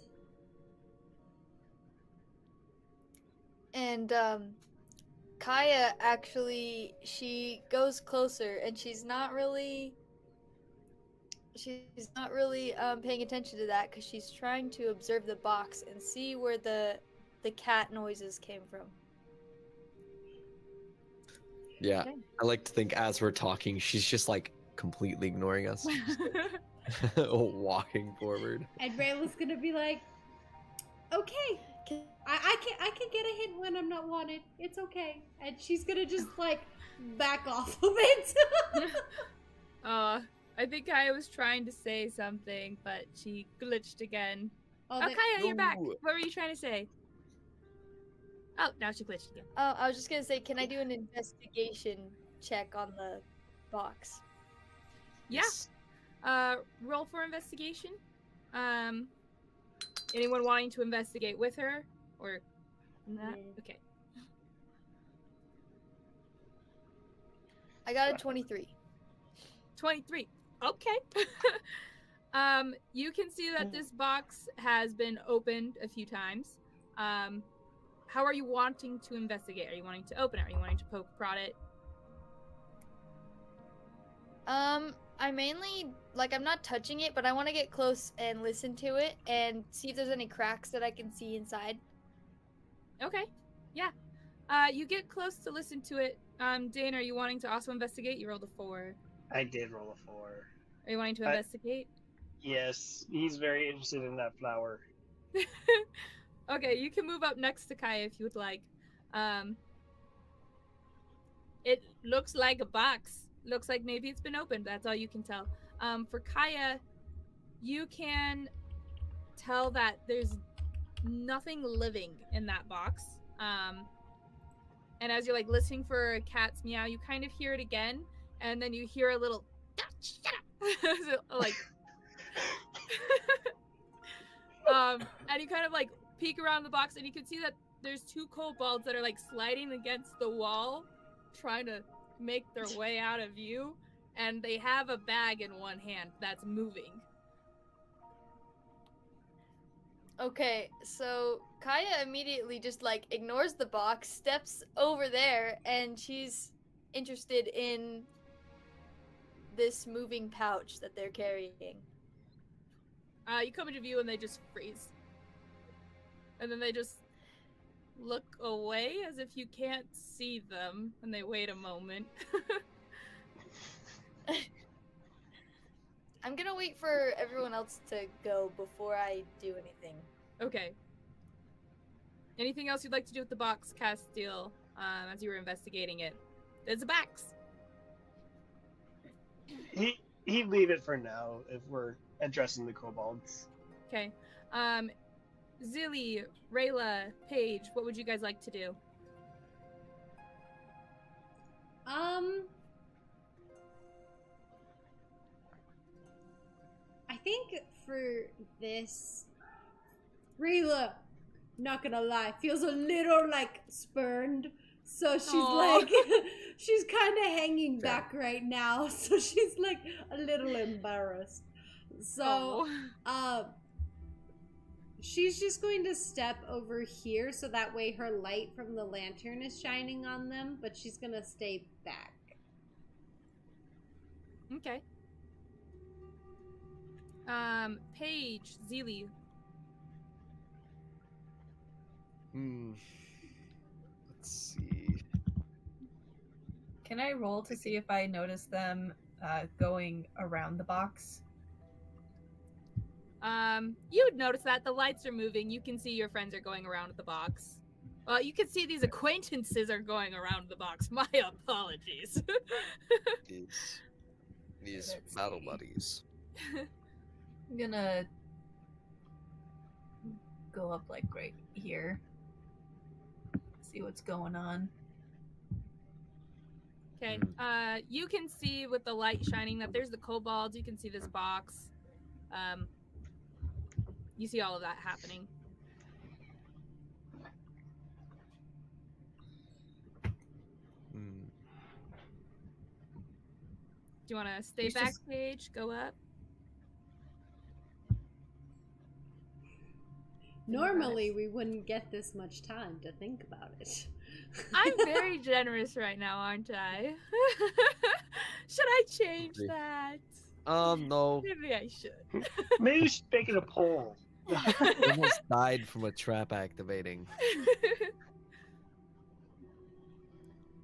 And Kaya actually, she goes closer and she's not really paying attention to that because she's trying to observe the box and see where the cat noises came from. Yeah, Okay. I like to think as we're talking, she's just like completely ignoring us, just, like, walking forward. And Rayla's gonna be like, "Okay, I can get a hint when I'm not wanted. It's okay." And she's gonna just like back off of it. I think Kaya was trying to say something, but she glitched again. Oh, Kaya, you're back. What were you trying to say? Oh, now she glitched again. Oh, I was just gonna say, can I do an investigation check on the box? Yeah. Roll for investigation. Anyone wanting to investigate with her or not? Yeah. Okay. I got a 23. 23. Okay. You can see that this box has been opened a few times. How are you wanting to investigate? Are you wanting to open it? Are you wanting to poke prod it? I mainly, like, I'm not touching it, but I want to get close and listen to it and see if there's any cracks that I can see inside. Okay. Yeah. You get close to listen to it. Dane, are you wanting to also investigate? You rolled a 4. I did roll a 4. Are you wanting to investigate? Yes, he's very interested in that flower. Okay, you can move up next to Kaya if you would like. It looks like a box. Looks like maybe it's been opened. That's all you can tell. For Kaya, you can tell that there's nothing living in that box. And as you're like listening for a cat's meow, you kind of hear it again, and then you hear a little shut up. So, like and you kind of like peek around the box and you can see that there's 2 kobolds that are like sliding against the wall trying to make their way out of view, and they have a bag in one hand that's moving. Okay, so Kaya immediately just like ignores the box, steps over there, and she's interested in this moving pouch that they're carrying. You come into view and they just freeze. And then they just look away as if you can't see them, and they wait a moment. I'm gonna wait for everyone else to go before I do anything. Okay. Anything else you'd like to do with the box, Castil, as you were investigating it? There's a box. He'd leave it for now if we're addressing the kobolds. Okay. Zilli, Rayla, Paige, what would you guys like to do? I think for this, Rayla, not gonna lie, feels a little like spurned. So she's like, she's kind of hanging back right now. So she's like a little embarrassed. So, she's just going to step over here so that way her light from the lantern is shining on them, but she's gonna stay back. Okay. Paige, Zilli. Let's see. Can I roll to see if I notice them going around the box? You would notice that the lights are moving. You can see your friends are going around the box. You can see these acquaintances are going around the box. My apologies. These Let's battle see. buddies. I'm gonna go up like right here. See what's going on. Okay. You can see with the light shining that there's the kobolds. You can see this box. You see all of that happening. Do you want to stay He's just- backstage? Go up? Normally, we wouldn't get this much time to think about it. I'm very generous right now, aren't I? Should I change that? No. Maybe I should. Maybe you should make it a poll. Almost died from a trap activating.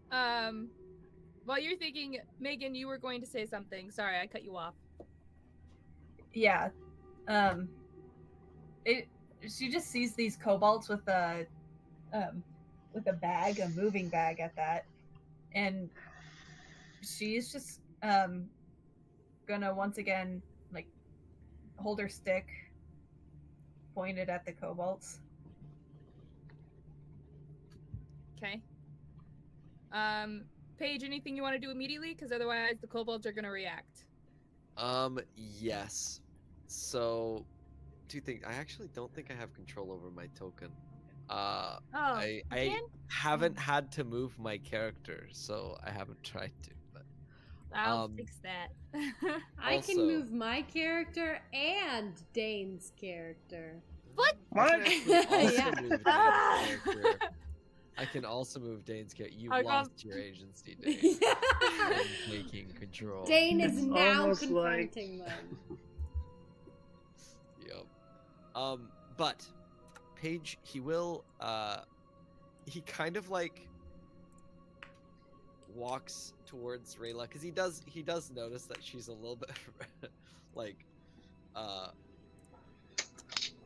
While you're thinking, Megan, you were going to say something. Sorry, I cut you off. Yeah. She just sees these kobolds with a bag, a moving bag at that, and she's just gonna once again like hold her stick pointed at the kobolds. Okay. Paige, anything you want to do immediately? Because otherwise the kobolds are going to react. Yes. So, two things. I actually don't think I have control over my token. I haven't had to move my character, so I haven't tried to. But I'll fix that. I can Also- move my character and Dane's character. What? I can actually also Yeah. move Dane's character. I can also move Dane's character. You I got- lost your agency, Dane. Yeah. I'm taking control. Dane is It's now almost confronting them. Yep. But Paige, he will he kind of like walks towards Rayla because he does notice that she's a little bit like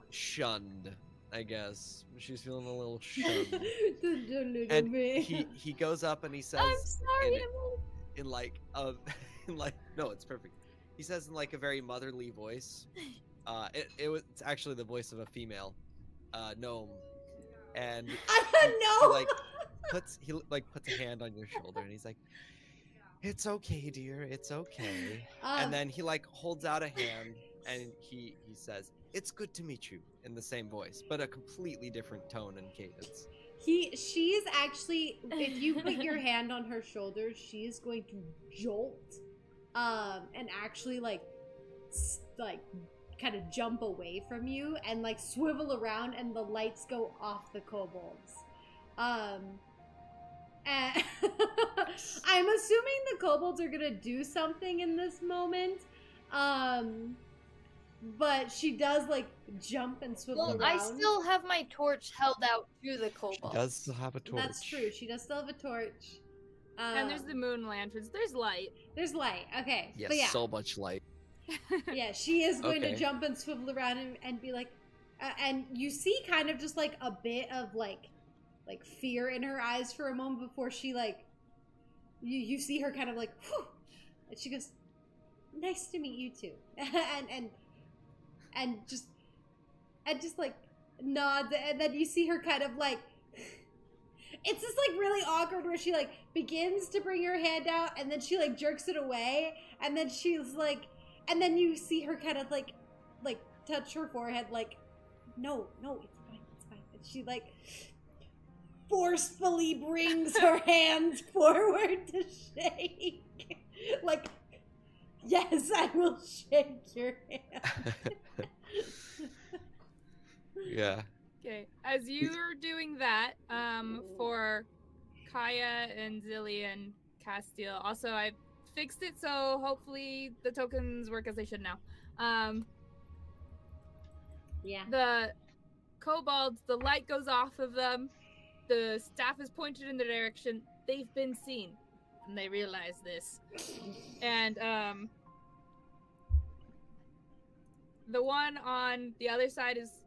shunned, I guess. She's feeling a little shunned. And he goes up and he says I'm sorry, in, Emily. in like in like no, it's perfect. He says in like a very motherly voice. It's actually the voice of a female gnome, and No. he puts a hand on your shoulder and he's like, "It's okay, dear, it's okay." And then he like holds out a hand and he says, "It's good to meet you," in the same voice, but a completely different tone and cadence. She's actually, if you put your hand on her shoulder, she is going to jolt, and actually like kind of jump away from you and like swivel around, and the lights go off the kobolds. And I'm assuming the kobolds are gonna do something in this moment. But she does like jump and swivel Well, around. I still have my torch held out to the She kobold. does still have a torch. That's true. She does still have a torch. And there's the moon lanterns. There's light. There's light. Okay. Yes, But yeah. so much light. Yeah, she is going to Okay. jump and swivel around and be like, and you see kind of just like a bit of like fear in her eyes for a moment before she like, you see her kind of like, whew, and she goes, "Nice to meet you too," and just like nods, and then you see her kind of like. It's just like really awkward where she like begins to bring her hand out and then she like jerks it away and then she's like, and then you see her kind of like touch her forehead like, no, it's fine. And she like forcefully brings her hands forward to shake. Like, yes, I will shake your hand. Yeah. Okay, as you're doing that, for Kaya and Zilli and Castil, also I fixed it so hopefully the tokens work as they should now. Yeah. The kobolds, the light goes off of them, the staff is pointed in the direction, they've been seen, and they realize this. And the one on the other side is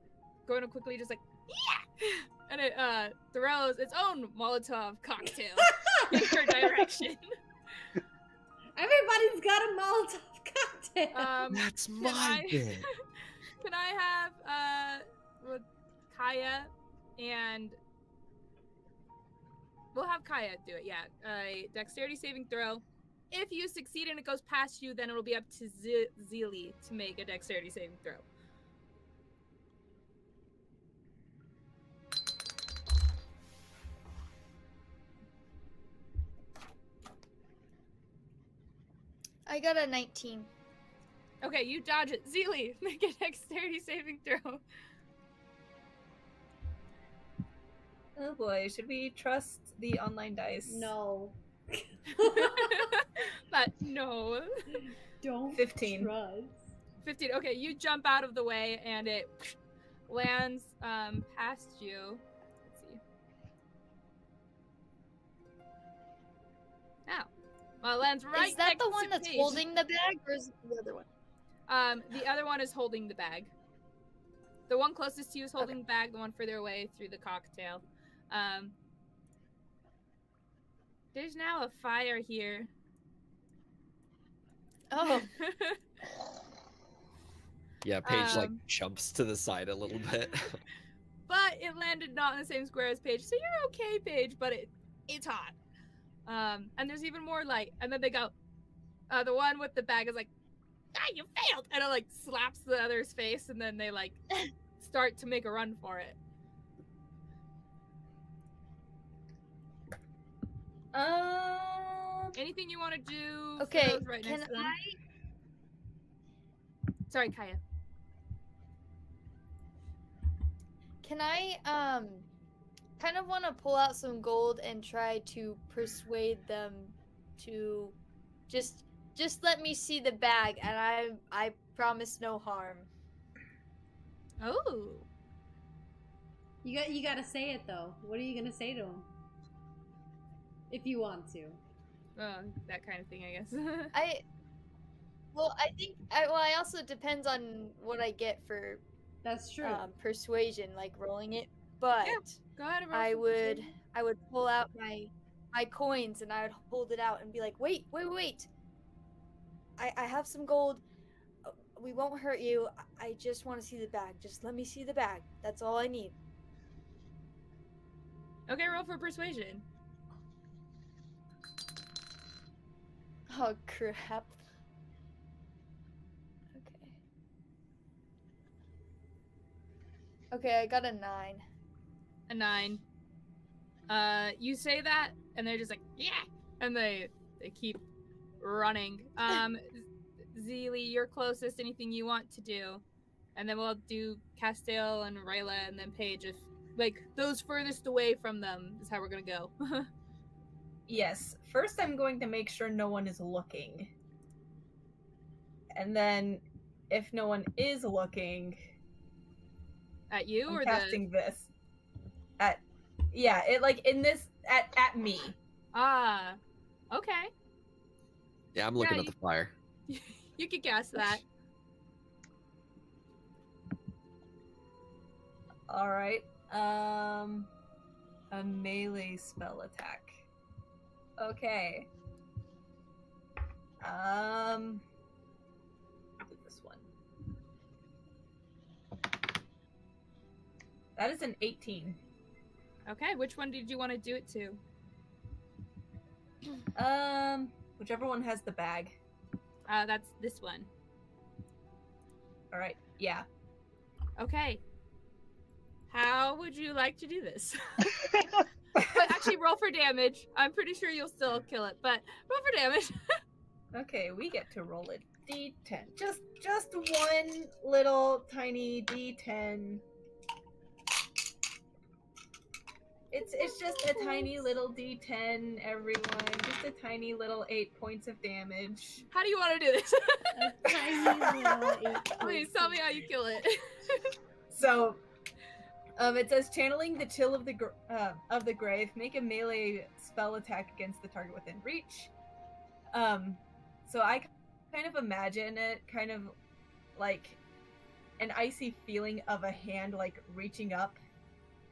going to quickly just like, yeah! And it throws its own Molotov cocktail in her direction. Everybody's got a Molotov cocktail. That's my bit. Can I have Kaya and we'll have Kaya do it, yeah. A dexterity saving throw. If you succeed and it goes past you, then it'll be up to Zilli to make a dexterity saving throw. I got a 19. Okay, you dodge it. Zilli, make a dexterity saving throw. Oh boy, should we trust the online dice? No. But no. Don't 15. trust. 15. Okay, you jump out of the way and it lands past you. Let's see. Now, well, it lands right Is that next the one to that's Paige. holding the bag, or is it the other one? The other one is holding the bag. The one closest to you is holding the bag. The one further away through the cocktail. There's now a fire here. Oh. Yeah, Paige like jumps to the side a little bit. But it landed not in the same square as Paige, so you're okay, Paige. But it's hot. And there's even more light. And then they go. The one with the bag is like, you failed, and it like slaps the other's face, and then they like start to make a run for it. Anything you want to do? Okay, for those right can next to them? I? Sorry, Kaya. Can I kind of want to pull out some gold and try to persuade them to just let me see the bag, and I promise no harm. Oh. You gotta say it though. What are you gonna say to him? If you want to. That kind of thing, I guess. I think I also it depends on what I get for That's true. persuasion, like rolling it. But Yeah, go ahead and roll I for would persuasion. pull out my coins and I would hold it out and be like, wait. I have some gold. We won't hurt you. I just want to see the bag. Just let me see the bag. That's all I need. Okay, roll for persuasion. Oh crap. Okay, I got a 9. A 9. You say that, and they're just like, yeah, and they keep running. Zilli, you're closest. Anything you want to do, and then we'll do Castil and Rayla, and then Paige. If like those furthest away from them is how we're gonna go. Yes. First, I'm going to make sure no one is looking. And then, if no one is looking... At you I'm or casting this. At... Yeah, it like, in this... At me. Ah, okay. Yeah, I'm looking at the fire. You can cast that. Alright. A melee spell attack. Okay. Do this one. That is an 18. Okay, which one did you want to do it to? Whichever one has the bag. That's this one. Alright, yeah. Okay. How would you like to do this? But actually, roll for damage. I'm pretty sure you'll still kill it, but roll for damage. Okay, we get to roll a d10. Just one little tiny d10. It's just a tiny little d10, everyone. Just a tiny little 8 points of damage. How do you want to do this? A tiny little 8 Please tell me how you kill it. So, it says channeling the chill of the grave. Make a melee spell attack against the target within reach. So I kind of imagine it kind of like an icy feeling of a hand like reaching up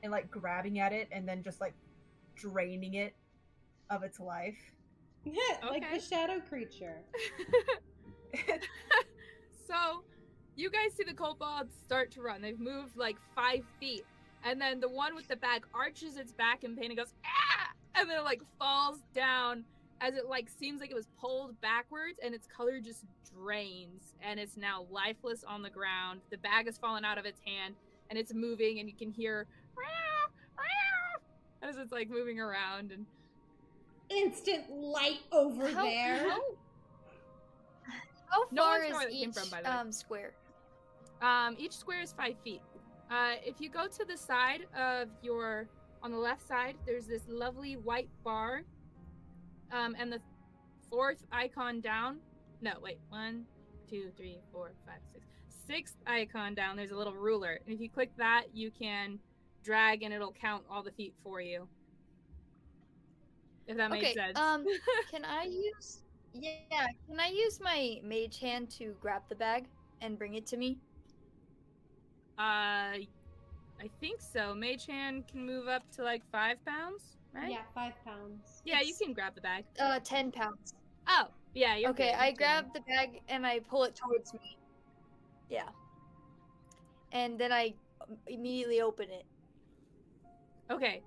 and like grabbing at it and then just like draining it of its life. Like Okay. the shadow creature. So, you guys see the kobolds start to run. They've moved like 5 feet. And then the one with the bag arches its back in pain and goes, ah! And then it like falls down as it like seems like it was pulled backwards and its color just drains and it's now lifeless on the ground. The bag has fallen out of its hand and it's moving and you can hear as it's like moving around and Instant light over there. How No far one's know is where they came each from, by the way. square? Each square is 5 feet. If you go to the side of on the left side, there's this lovely white bar. And the 4th icon down, no, wait, 1, 2, 3, 4, 5, 6. 6th icon down, there's a little ruler. And if you click that, you can drag and it'll count all the feet for you. If that makes sense. Can I use my mage hand to grab the bag and bring it to me? I think so. Mage hand can move up to like 5 pounds, right? Yeah, 5 pounds. Yeah, you can grab the bag. 10 pounds. Oh, yeah, you're Okay, good. I grab the bag and I pull it towards me. Yeah. And then I immediately open it. Okay.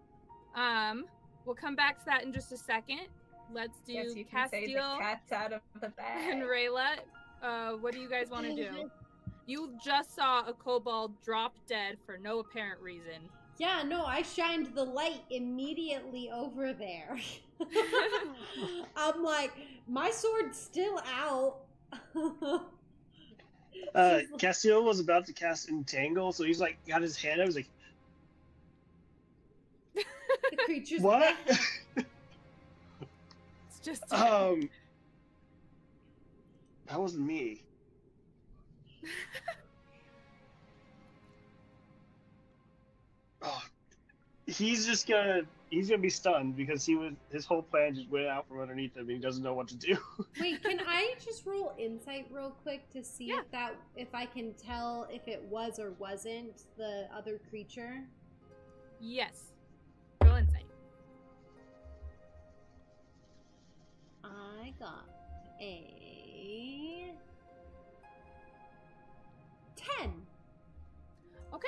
We'll come back to that in just a second. Let's do Yes, you can say the Castil cat's out of the bag. and Rayla. What do you guys want to do? You just saw a kobold drop dead for no apparent reason. Yeah, no, I shined the light immediately over there. I'm like, my sword's still out. Castil was about to cast Entangle, so he's like, got his hand up, he's like, The creature's what? It's just That wasn't me. Oh, he's gonna be stunned because his whole plan just went out from underneath him and he doesn't know what to do. Wait, can I just roll insight real quick to see Yeah. if I can tell if it was or wasn't the other creature? Yes. Roll insight. I got a 10. Okay.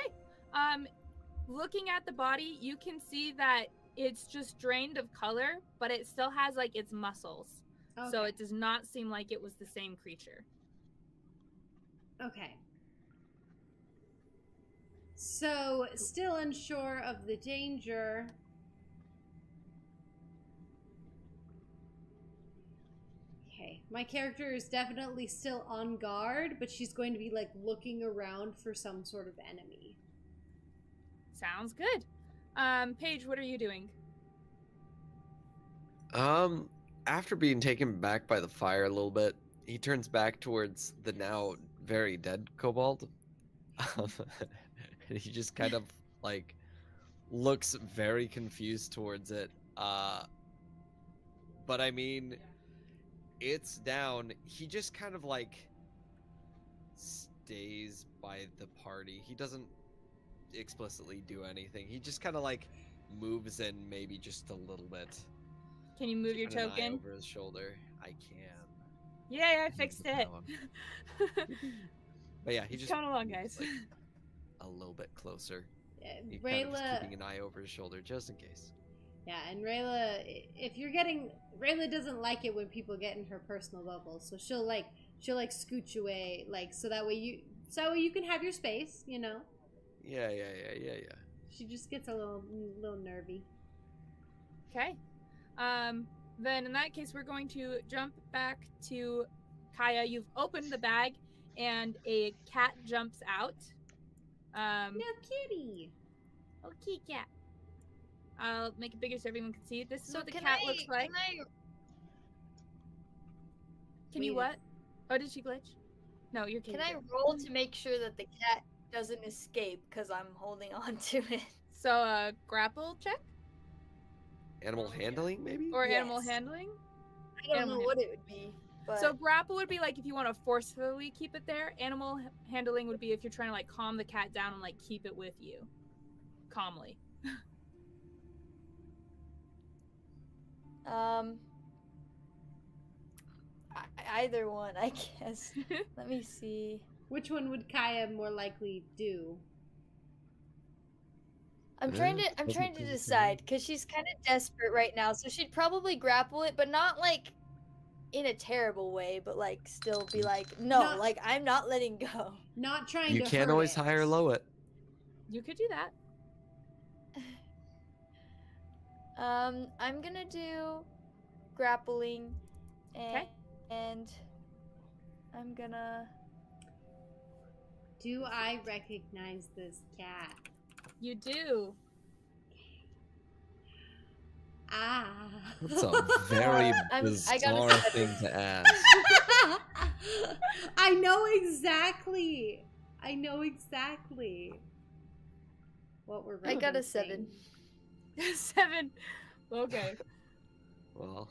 Looking at the body, you can see that it's just drained of color, but it still has like its muscles. Okay. So it does not seem like it was the same creature. Okay. So, still unsure of the danger. Okay, my character is definitely still on guard, but she's going to be like looking around for some sort of enemy. Sounds good. Paige, what are you doing? After being taken back by the fire a little bit, he turns back towards the now very dead kobold. And he just kind of like looks very confused towards it. But I mean, it's down. He just kind of like stays by the party. He doesn't explicitly do anything. He just kind of like moves in maybe just a little bit. Can you move your Put an eye token? over his shoulder. I can. Yay, I fixed it. But yeah, he just Coming along, guys. like, a little bit closer. He kind of is Rayla, keeping an eye over his shoulder just in case. yeah, and Rayla, Rayla doesn't like it when people get in her personal bubble, so she'll scooch away, like so that way you can have your space, you know. Yeah. She just gets a little nervy. Okay. Then in that case, we're going to jump back to Kaya. You've opened the bag, and a cat jumps out. No kitty. Oh, kitty cat. I'll make it bigger so everyone can see it. This is So what the cat looks like. Can you what? Oh, did she glitch? No, you're Can I roll to make sure that the cat doesn't escape because I'm holding on to it? So, grapple check? Animal handling, maybe? Or animal Yes. handling? I don't know what it would be. But So grapple would be like if you want to forcefully keep it there. Animal handling would be if you're trying to like calm the cat down and like keep it with you calmly. Either one, I guess. Let me see. Which one would Kaya more likely do? I'm Yeah, trying it to doesn't really decide because she's kind of desperate right now. So she'd probably grapple it, but not like in a terrible way, but like still be like, no, Not- like I'm not letting go. Not trying You to can't hurt always it. high or low it. You could do that. I'm gonna do grappling, and Okay. and I'm gonna. Do I recognize this cat? You do. Ah. That's a very I bizarre gotta say- thing to ask. I know exactly. I know exactly what we're. I got a referencing. 7. 7. Okay. Well,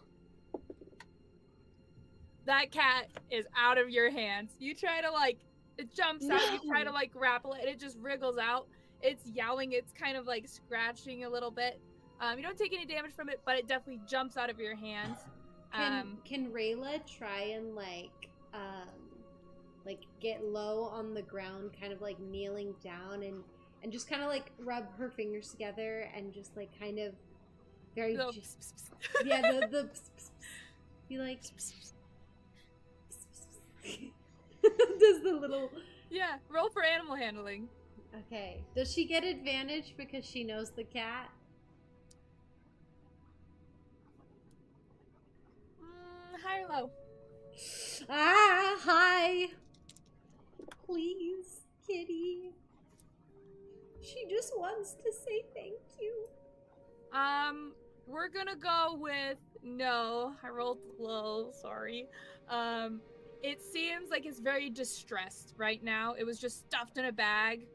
That cat is out of your hands. You try to like, it jumps out. You try to No. like grapple it, and it just wriggles out. It's yowling. It's kind of like scratching a little bit. You don't take any damage from it, but it definitely jumps out of your hands. Can Rayla try and like get low on the ground, kind of like kneeling down and just kind of like rub her fingers together and just like kind of very So- yeah the be like does the little Yeah, roll for animal handling. okay. Does she get advantage because she knows the cat? High or low? Ah, hi. Please, kitty. She just wants to say thank you. We're gonna go with no. I rolled low, sorry. It seems like it's very distressed right now. It was just stuffed in a bag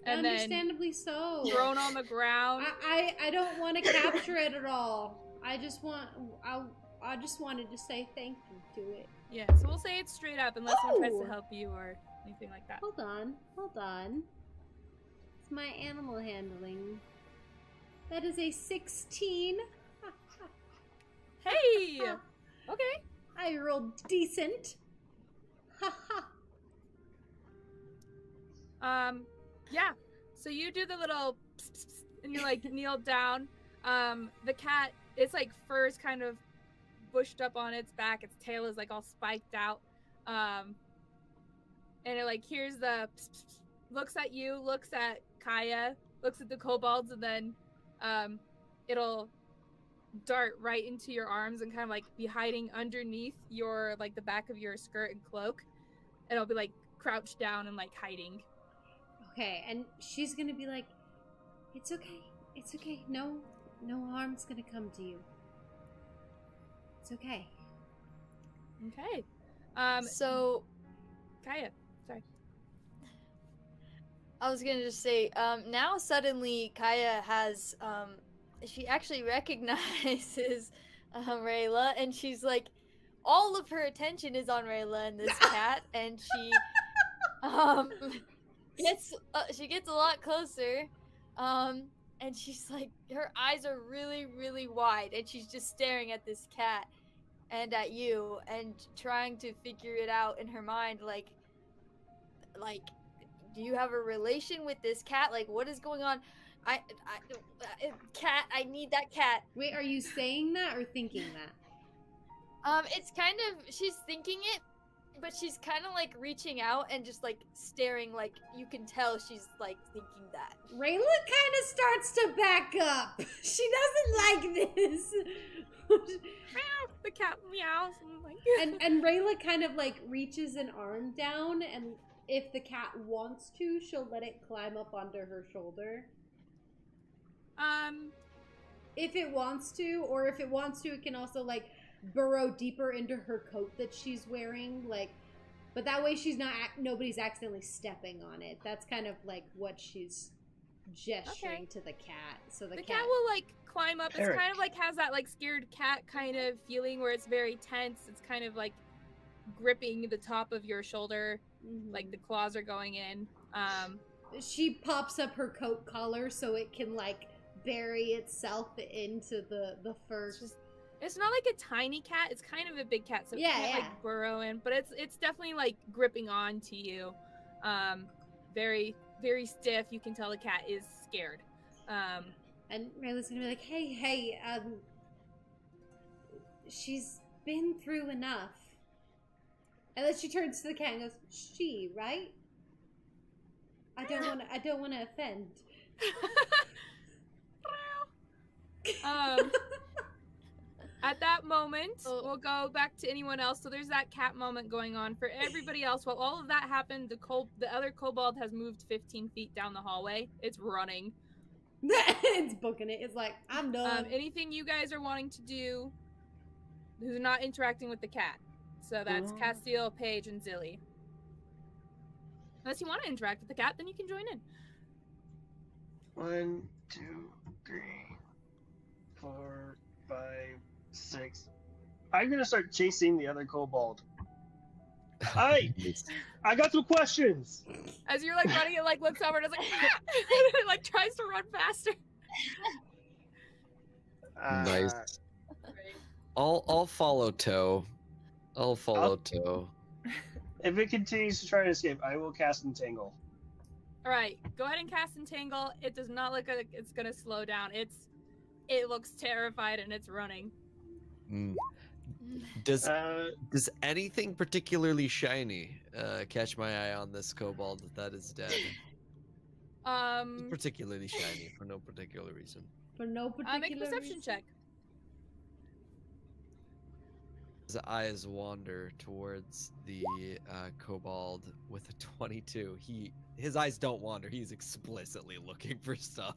and then Understandably so. thrown on the ground. I don't want to capture it at all. I just wanted to say thank you to it. Yeah, so we'll say it's straight up unless someone tries Oh! to help you or anything like that. Hold on. It's my animal handling. That is a 16. Hey! Okay. I rolled decent. Yeah. So you do the little pss, pss, pss, and you like kneel down. The cat, its like fur's kind of bushed up on its back. Its tail is like all spiked out. And it like hears the pss, pss, pss, looks at you, looks at Kaya, looks at the kobolds, and then it'll dart right into your arms and kind of like be hiding underneath your like the back of your skirt and cloak. And it'll be like crouched down and like hiding. Okay, and she's gonna be like, it's okay. No harm's gonna come to you. It's okay. Okay. So Kaya, sorry. I was gonna just say, now suddenly Kaya has, she actually recognizes Rayla, and she's like, all of her attention is on Rayla and this cat, and she gets a lot closer, and she's like, her eyes are really, really wide, and she's just staring at this cat and at you, and trying to figure it out in her mind, like, do you have a relation with this cat? Like, what is going on? Cat, I need that cat. Wait, are you saying that or thinking that? It's kind of, she's thinking it, but she's kind of like reaching out and just like staring, like you can tell she's like thinking that. Rayla kind of starts to back up. She doesn't like this. The cat meows and like and Rayla kind of like reaches an arm down, and if the cat wants to, she'll let it climb up onto her shoulder. If it wants to, or if it wants to, it can also like burrow deeper into her coat that she's wearing, like, but that way she's not, nobody's accidentally stepping on it. That's kind of like what she's gesturing to the cat. So the cat will like climb up. It's Eric. kind of like has that like scared cat kind of feeling where it's very tense. It's kind of like gripping the top of your shoulder, like the claws are going in. She pops up her coat collar so it can like bury itself into the fur. It's not like a tiny cat. It's kind of a big cat, so it can't like burrow in. But it's definitely like gripping on to you. Very very stiff. You can tell the cat is scared. And Rayla's gonna be like, hey, she's been through enough. And then she turns to the cat and goes, "She, right? I don't wanna offend." At that moment, we'll go back to anyone else. So there's that cat moment going on for everybody else. While all of that happened, the other kobold has moved 15 feet down the hallway. It's running. It's booking it. It's like, I'm done. Anything you guys are wanting to do who's not interacting with the cat. So that's Castil, Paige, and Zilli. Unless you want to interact with the cat, then you can join in. 1, 2, 3, 4, 5, 6. I'm gonna start chasing the other kobold. I got some questions. As you're like running, it like looks over and it's like, ah! And it like tries to run faster. Nice. I'll follow Toe. I'll follow Toe. If it continues to try to escape, I will cast Entangle. All right, go ahead and cast Entangle. It does not look like it's gonna slow down. It looks terrified and it's running. Does anything particularly shiny catch my eye on this kobold that is dead? Particularly shiny for no particular reason. For no particular make a perception reason. check. His eyes wander towards the kobold with a 22. His eyes don't wander. He's explicitly looking for stuff.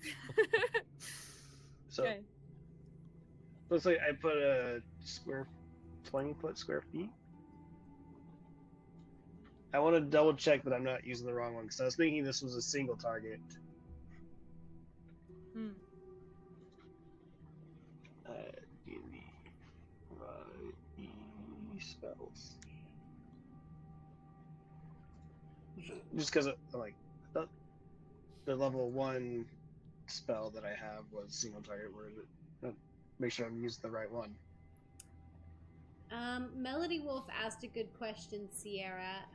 So, looks like I put a 20-foot square feet. I want to double check that I'm not using the wrong one because I was thinking this was a single target. Spells. Just because I'm like, I thought the level 1 spell that I have was single target. Make sure I'm using the right one. Melody Wolf asked a good question, Sierra.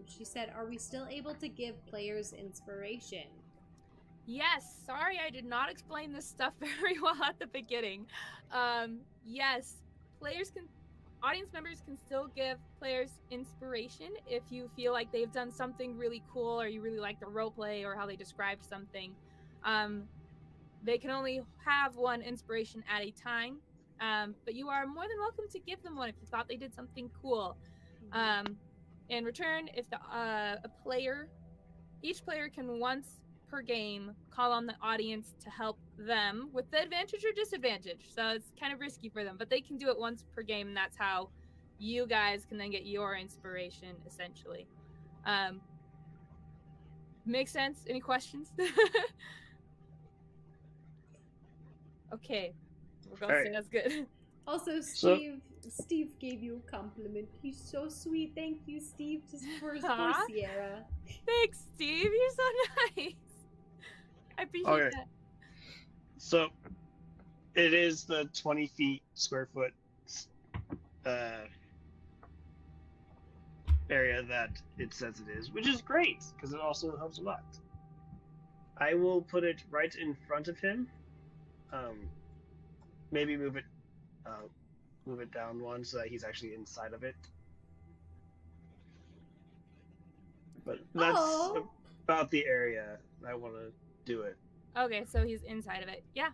She said, "Are we still able to give players inspiration?" Yes. Sorry, I did not explain this stuff very well at the beginning. Yes, audience members can still give players inspiration if you feel like they've done something really cool or you really like the roleplay or how they described something. They can only have one inspiration at a time, but you are more than welcome to give them one if you thought they did something cool. In return, if each player can once per game call on the audience to help them with the advantage or disadvantage, so it's kind of risky for them, but they can do it once per game, and that's how you guys can then get your inspiration, essentially. Makes sense? Any questions? Okay, we're gonna say that's good. Also, Steve gave you a compliment. He's so sweet. Thank you, Steve, just for Sierra. Thanks, Steve. You're so nice. I appreciate that. So, it is the 20 feet square foot area that it says it is, which is great because it also helps a lot. I will put it right in front of him. Maybe move it down one so that he's actually inside of it. But that's about the area I want to do it. Okay, so he's inside of it. Yeah.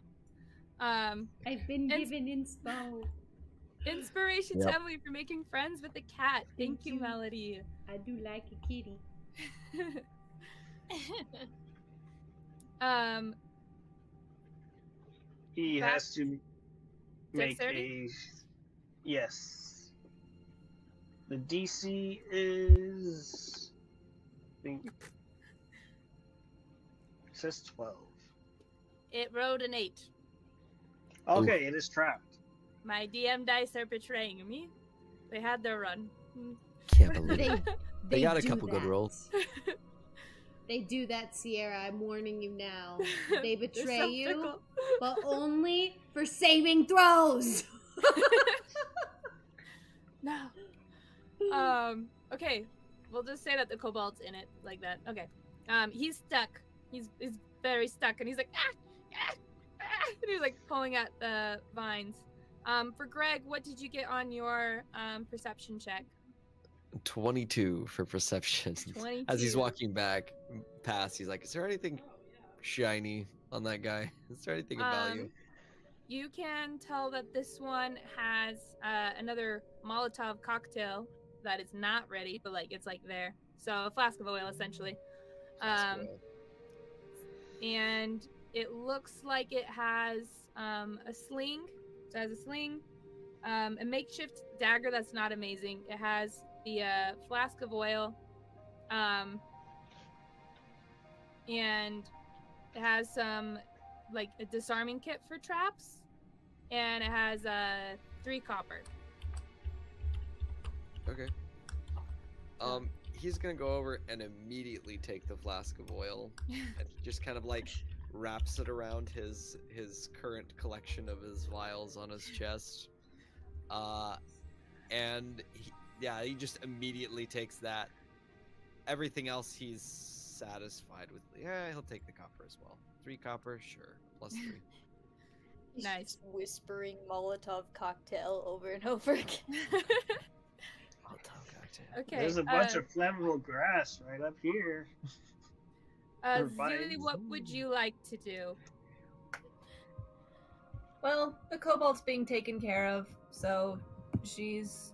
I've been given inspo. Inspiration to Emily for making friends with the cat. Thank you, Melody. I do like a kitty. He has to make Dexterity? yes. The DC is, I think, it says 12. It rolled an 8. Okay, it is trapped. My DM dice are betraying me. They had their run. Can't believe it. They They got a do couple good that. rolls. They do that, Sierra. I'm warning you now. They They're betray so you, fickle. but only for saving throws. No. Okay. We'll just say that the kobold's in it like that. Okay. He's stuck. He's very stuck, and he's like and he's like pulling at the vines. For Greg, what did you get on your perception check? 22 for perception. 22. As he's walking back past, he's like, "Is there anything shiny on that guy? Is there anything of value?" You can tell that this one has another Molotov cocktail that is not ready, but like it's like there. So a flask of oil essentially. And it looks like it has a sling. So it has a sling, a makeshift dagger that's not amazing. It has the flask of oil, and it has some like a disarming kit for traps, and it has 3 copper. Okay. He's gonna go over and immediately take the flask of oil and just kind of like wraps it around his current collection of his vials on his chest. And he just immediately takes that. Everything else he's satisfied with. Yeah, he'll take the copper as well. 3 copper, sure. Plus 3. He's Nice. just whispering Molotov cocktail over and over again. Okay. There's a bunch of flammable grass right up here. or Zilli, vines. what would you like to do? Well, the kobold's being taken care of, so she's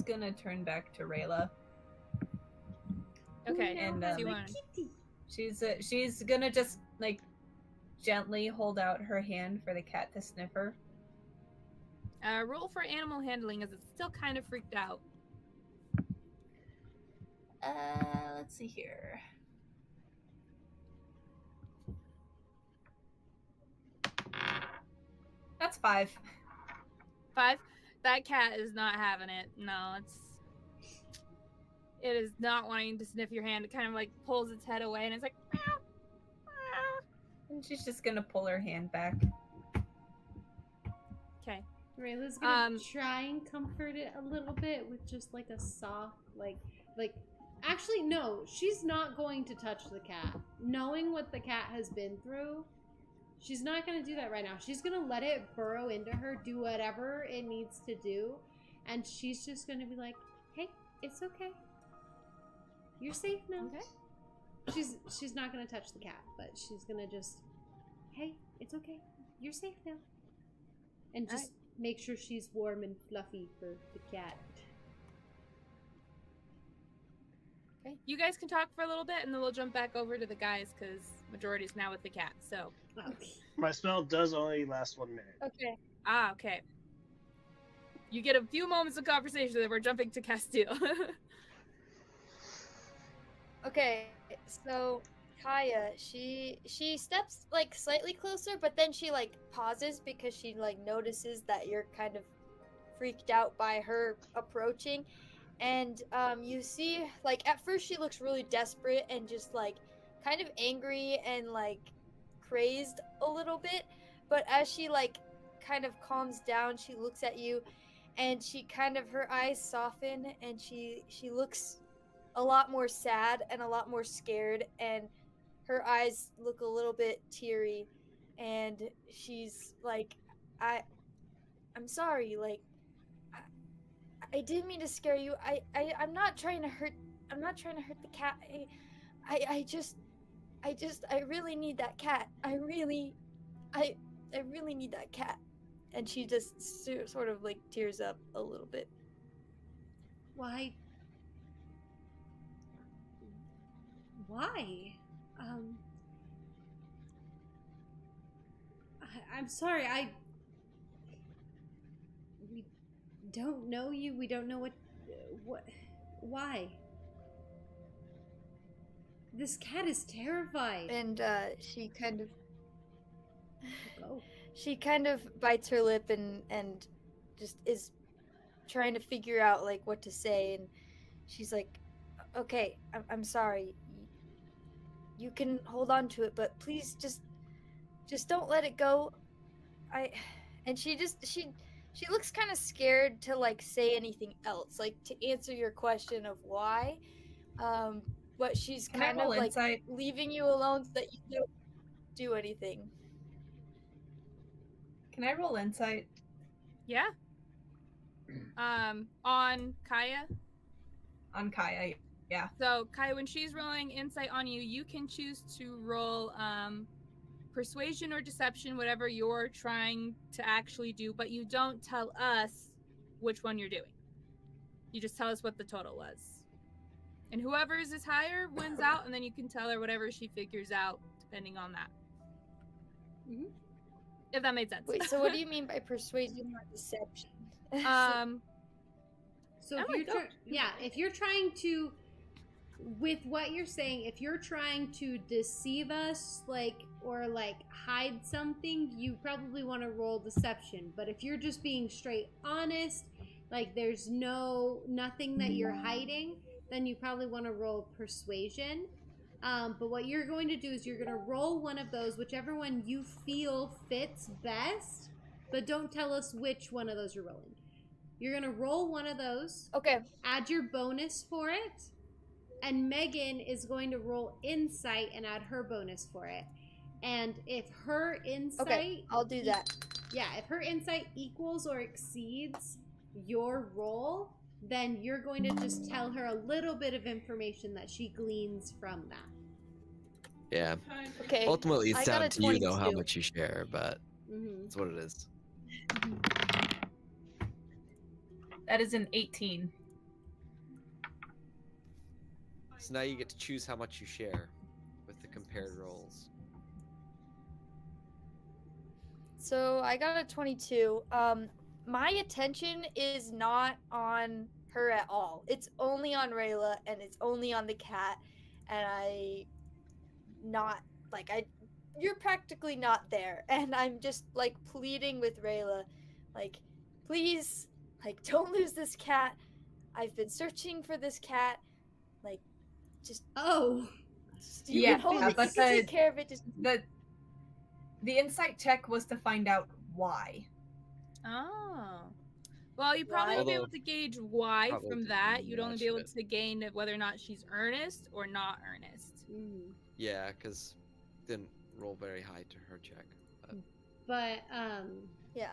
gonna turn back to Rayla. Okay. And do you want? she's gonna just like gently hold out her hand for the cat to sniff her. Roll for animal handling, as it's still kind of freaked out. Let's see here. That's 5. 5. That cat is not having it. No, it is not wanting to sniff your hand. It kind of like pulls its head away, and it's like, meow, meow. And she's just gonna pull her hand back. Okay. Rayla's gonna try and comfort it a little bit with just like a soft, like. Actually, no, she's not going to touch the cat. Knowing what the cat has been through, she's not going to do that right now. She's going to let it burrow into her, do whatever it needs to do, and she's just going to be like, "Hey, it's okay. You're safe now." Okay. She's not going to touch the cat, but she's going to just, "Hey, it's okay. You're safe now." And just make sure she's warm and fluffy for the cat. Okay. You guys can talk for a little bit, and then we'll jump back over to the guys, because majority is now with the cat. So. Okay. My spell does only last 1 minute. Okay. Okay. You get a few moments of conversation, then we're jumping to Castil. Okay, so Kaya, she steps like slightly closer, but then she like pauses because she like notices that you're kind of freaked out by her approaching. And you see, like, at first she looks really desperate and just like kind of angry and like crazed a little bit, but as she like kind of calms down, she looks at you and she kind of, her eyes soften and she looks a lot more sad and a lot more scared, and her eyes look a little bit teary, and she's like, I'm sorry, like, I didn't mean to scare you. I'm not trying to hurt the cat. I really need that cat. I really need that cat. And she just sort of like tears up a little bit. Why? I'm sorry. We don't know you. We don't know what. Why? This cat is terrified. And she kind of Go. she kind of bites her lip and just is trying to figure out like what to say, and she's like, "Okay, I'm sorry. You can hold on to it, but please just don't let it go. I." And she looks kind of scared to like say anything else, like to answer your question of why. But she's Can I kind of roll like insight? leaving you alone so that you don't do anything. Can I roll insight? Yeah. On Kaya. On Kaya, yeah. So Kaya, when she's rolling insight on you, you can choose to roll persuasion or deception, whatever you're trying to actually do, but you don't tell us which one you're doing. You just tell us what the total was. And whoever's is higher wins out, and then you can tell her whatever she figures out depending on that. Mm-hmm. If that made sense. Wait, so what do you mean by persuasion or deception? So if if you're trying to, with what you're saying, if you're trying to deceive us, like, or like hide something, you probably want to roll deception. But if you're just being straight honest, like there's nothing that you're hiding, then you probably want to roll persuasion. But what you're going to do is you're going to roll one of those, whichever one you feel fits best, but don't tell us which one of those you're rolling. You're going to roll one of those. Okay. Add your bonus for it. And Megan is going to roll insight and add her bonus for it. And if her insight... Okay, I'll do that. Yeah, if her insight equals or exceeds your roll, then you're going to just tell her a little bit of information that she gleans from that. Yeah. Okay. Ultimately, it's I got down a to you, though, how 22. much you share, but Mm-hmm. that's what it is. That is an 18. So now you get to choose how much you share with the compared rolls. So I got a 22. My attention is not on her at all. It's only on Rayla, and it's only on the cat, and you're practically not there, and I'm just like pleading with Rayla, like, please, like, don't lose this cat. I've been searching for this cat, like, just you Yeah, can hold it, but you can take care of it. Just the insight check was to find out why. Oh. Well, you probably won't be able to gauge why from that. You'd only be able to gain whether or not she's earnest or not earnest. Mm-hmm. Yeah, because didn't roll very high to her check. But yeah.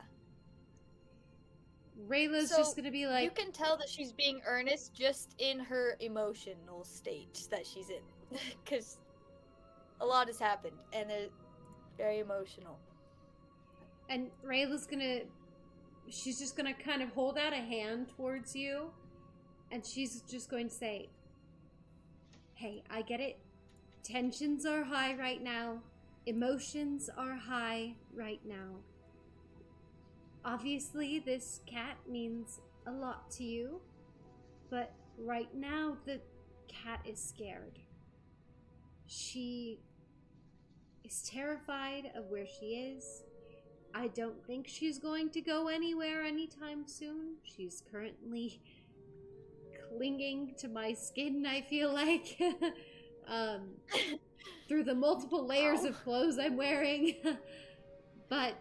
Rayla's just gonna be like, you can tell that she's being earnest just in her emotional state that she's in, because a lot has happened and it's very emotional. and Rayla's she's just gonna kind of hold out a hand towards you, and she's just going to say, hey, I get it. Tensions are high right now. Emotions are high right now. Obviously, this cat means a lot to you, but right now the cat is scared. She is terrified of where she is. I don't think she's going to go anywhere anytime soon. She's currently clinging to my skin, I feel like, through the multiple layers of clothes I'm wearing. But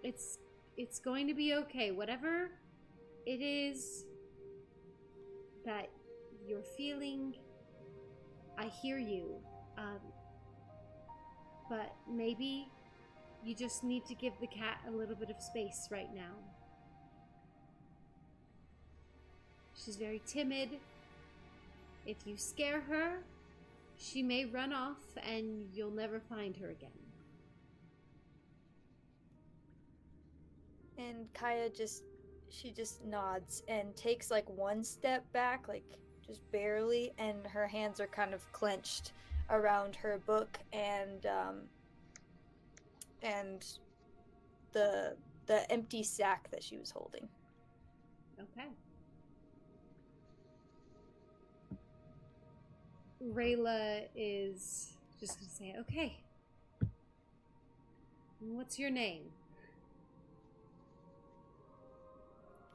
it's going to be okay. Whatever it is that you're feeling, I hear you. But maybe you just need to give the cat a little bit of space right now. She's very timid. If you scare her, she may run off and you'll never find her again. And Kaya just nods and takes like one step back, like just barely, and her hands are kind of clenched around her book and the empty sack that she was holding. Okay. Rayla is just gonna say, okay. What's your name?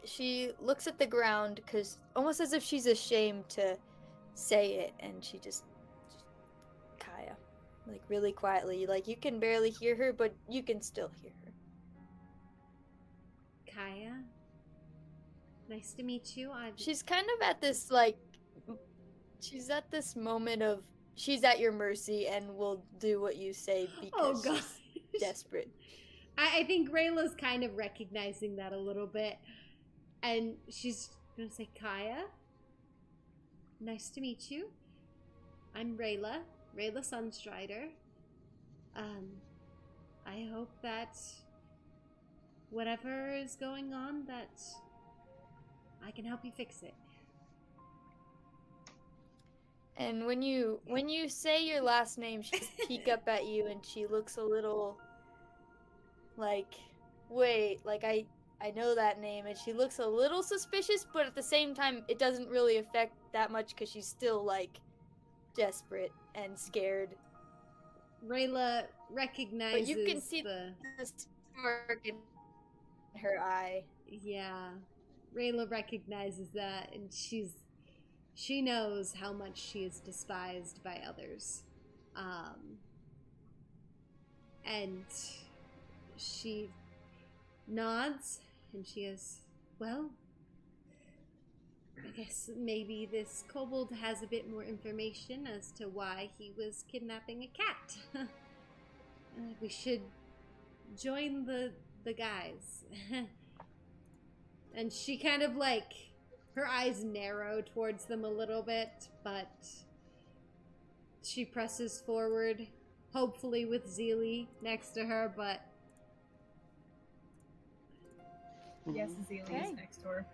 she looks at the ground, because almost as if she's ashamed to say it, and she just Kaya, like really quietly, like you can barely hear her, but you can still hear her. Kaya, nice to meet you. She's kind of at this she's at this moment of she's at your mercy and will do what you say because she's desperate. I think Rayla's kind of recognizing that a little bit, and she's gonna say, Kaya, nice to meet you. I'm Rayla Sunstrider. I hope that whatever is going on, that I can help you fix it. And when you say your last name, she just peek up at you, and she looks a little like, wait, like I know that name, and she looks a little suspicious, but at the same time, it doesn't really affect that much because she's still like desperate and scared. Rayla recognizes, but you can see the spark in her eye. Yeah, Rayla recognizes that, and she knows how much she is despised by others. And she nods, and she goes, well, I guess maybe this kobold has a bit more information as to why he was kidnapping a cat. We should join the guys. And she kind of like, her eyes narrow towards them a little bit, but she presses forward, hopefully with Zilli next to her, but... Yes, Zilli is next to her.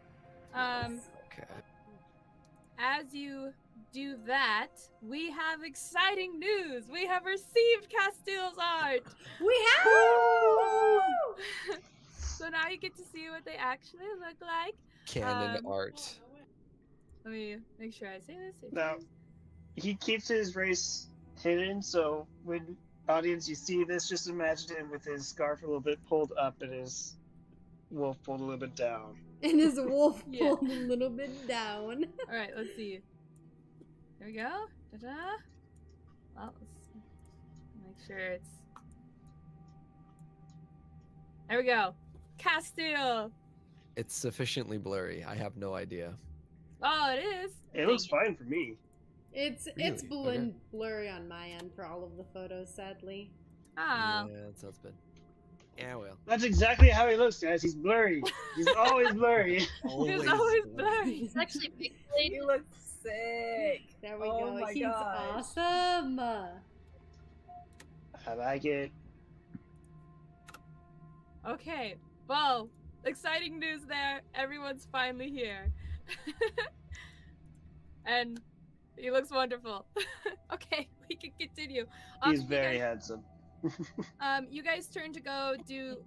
Okay. As you do that, we have exciting news. We have received Castil's art. We have! So now you get to see what they actually look like. Canon art. Let me make sure I say this. Now, he keeps his race hidden, so when audience you see this, just imagine him with his scarf a little bit pulled up and his wolf pulled a little bit down. And his wolf pulled a little bit down. Alright, let's see. Here we go. Ta-da. Well, let's make sure it's... There we go. Castil! It's sufficiently blurry. I have no idea. Oh, it is. It looks fine for me. It's Really? blurry on my end for all of the photos, sadly. Ah. Yeah, that sounds bad. Yeah, well. That's exactly how he looks, guys. He's blurry. He's always blurry. He's always blurry. He's actually big. He looks sick. There we Oh go. my He's gosh. awesome. I like it. Okay, well, exciting news there. Everyone's finally here. And he looks wonderful. Okay, we can continue. He's very handsome. You guys turn to go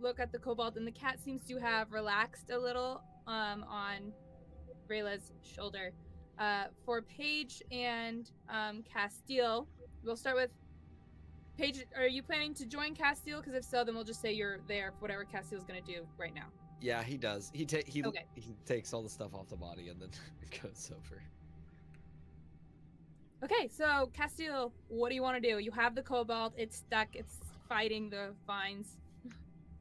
look at the kobold, and the cat seems to have relaxed a little on Rayla's shoulder. For Paige and Castil, we'll start with Paige. Are you planning to join Castil? Because if so, then we'll just say you're there for whatever Castil's gonna do right now. Yeah, he does. He Okay. he takes all the stuff off the body and then goes over. Okay, so Castil, what do you want to do? You have the kobold. It's stuck. It's fighting the vines.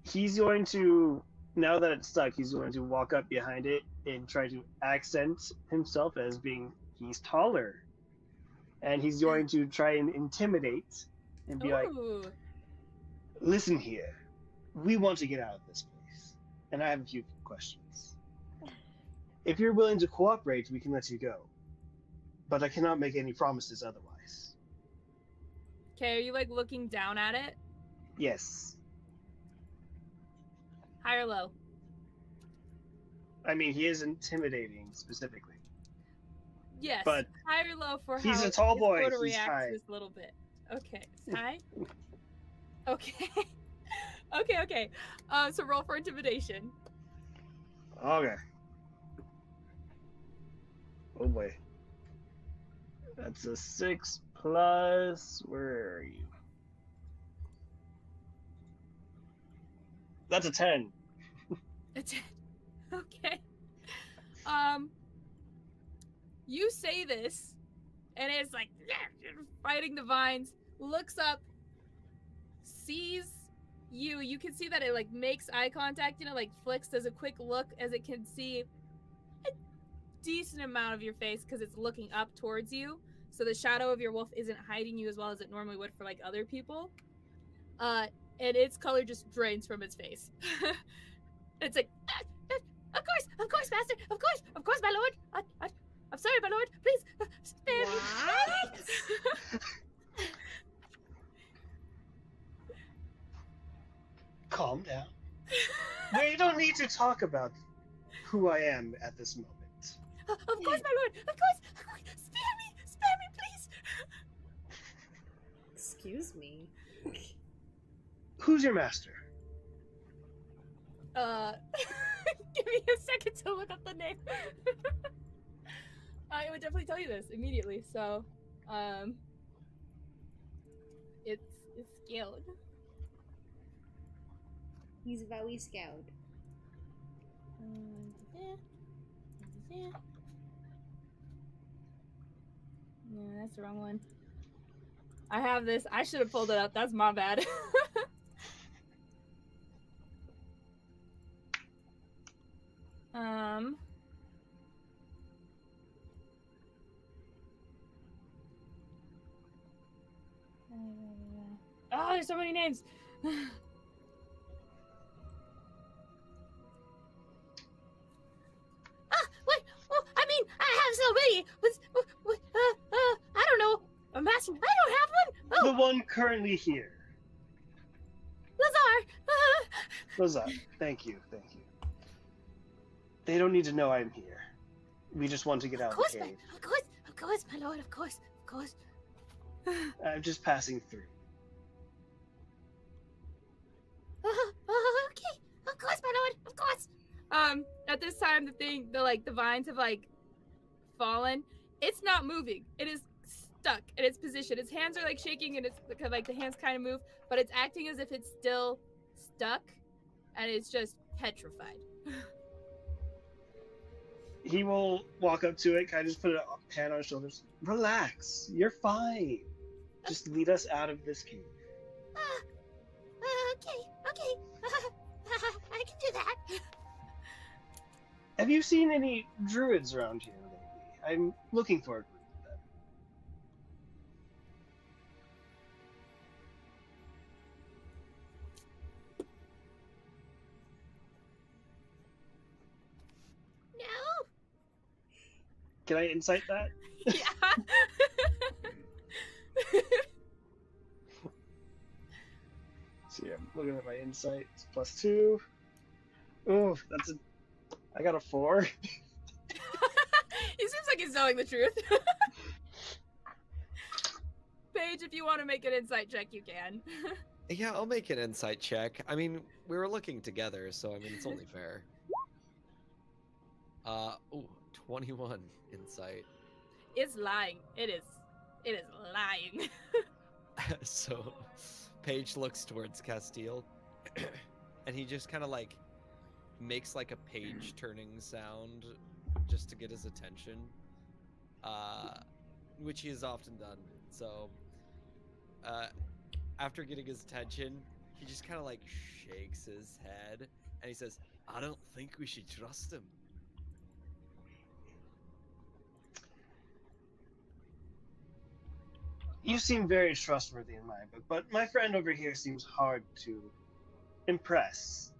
He's going to, now that it's stuck, he's going to walk up behind it and try to accent himself as being, he's taller. And he's going to try and intimidate and be like, Ooh. listen here, we want to get out of this place. And I have a few questions. If you're willing to cooperate, we can let you go. But I cannot make any promises otherwise. Okay, are you like looking down at it? Yes. High or low? I mean, he is intimidating specifically. Yes. But high or low for he's how a tall his boy, photo he's reacts high. this little bit. Okay, it's high. Okay. Okay. So roll for intimidation. Okay. Oh boy. That's a 6 plus. Where are you? That's a 10. Okay. You say this, and it's like fighting the vines. Looks up, sees you. You can see that it like makes eye contact. You know, like flicks, does a quick look as it can see a decent amount of your face because it's looking up towards you. So the shadow of your wolf isn't hiding you as well as it normally would for like other people. And its color just drains from its face. It's like, of course, master, of course, my lord. I'm sorry, my lord. Please, spare me. Calm down. We don't need to talk about who I am at this moment. Of course, my lord. Of course. Spare me, please. Excuse me. Who's your master? Give me a second to look up the name. I would definitely tell you this immediately. So, it's Scout. He's very scared. No, that's the wrong one. I have this. I should have pulled it up. That's my bad. Oh, there's so many names. What? Oh, I mean, I have so many. I don't know. A master. I don't have one. Oh, The one currently here. Lazar. Lazar. Thank you. They don't need to know I'm here. We just want to get out of the cave. Of course, my lord. Of course. I'm just passing through. Okay. Of course, my lord. Of course. At this time, the vines have like fallen. It's not moving. It is stuck in its position. Its hands are like shaking, and it's like the hands kind of move, but it's acting as if it's still stuck, and it's just petrified. He will walk up to it, kind of just put a hand on his shoulders. Relax. You're fine. Just lead us out of this cave. Okay. I can do that. Have you seen any druids around here lately? I'm looking for a group of them. No. Can I insight that? Yeah. See, I'm looking at my insight. It's +2. Oh, I got a 4. He seems like he's telling the truth. Paige, if you want to make an insight check, you can. Yeah, I'll make an insight check. I mean, we were looking together, so I mean, it's only fair. 21 insight. It's lying. It is lying. So, Paige looks towards Castil, and he just kind of like makes like a page turning sound just to get his attention, which he has often done. So, after getting his attention, he just kind of like shakes his head and he says, "I don't think we should trust him." You seem very trustworthy in my book, but my friend over here seems hard to impress.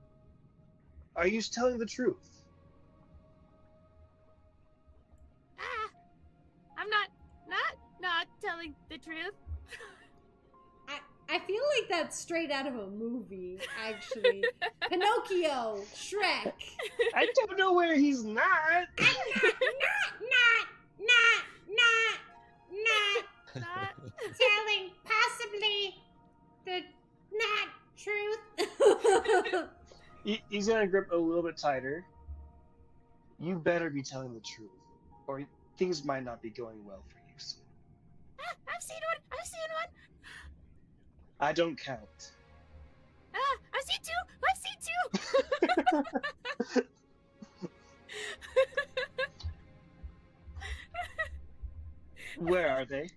Are you telling the truth? I'm not telling the truth. I feel like that's straight out of a movie, actually. Pinocchio, Shrek. I don't know where he's not. Not telling possibly the not truth. He's gonna grip a little bit tighter. You better be telling the truth, or things might not be going well for you soon. I've seen one. I don't count. I've seen two. Where are they?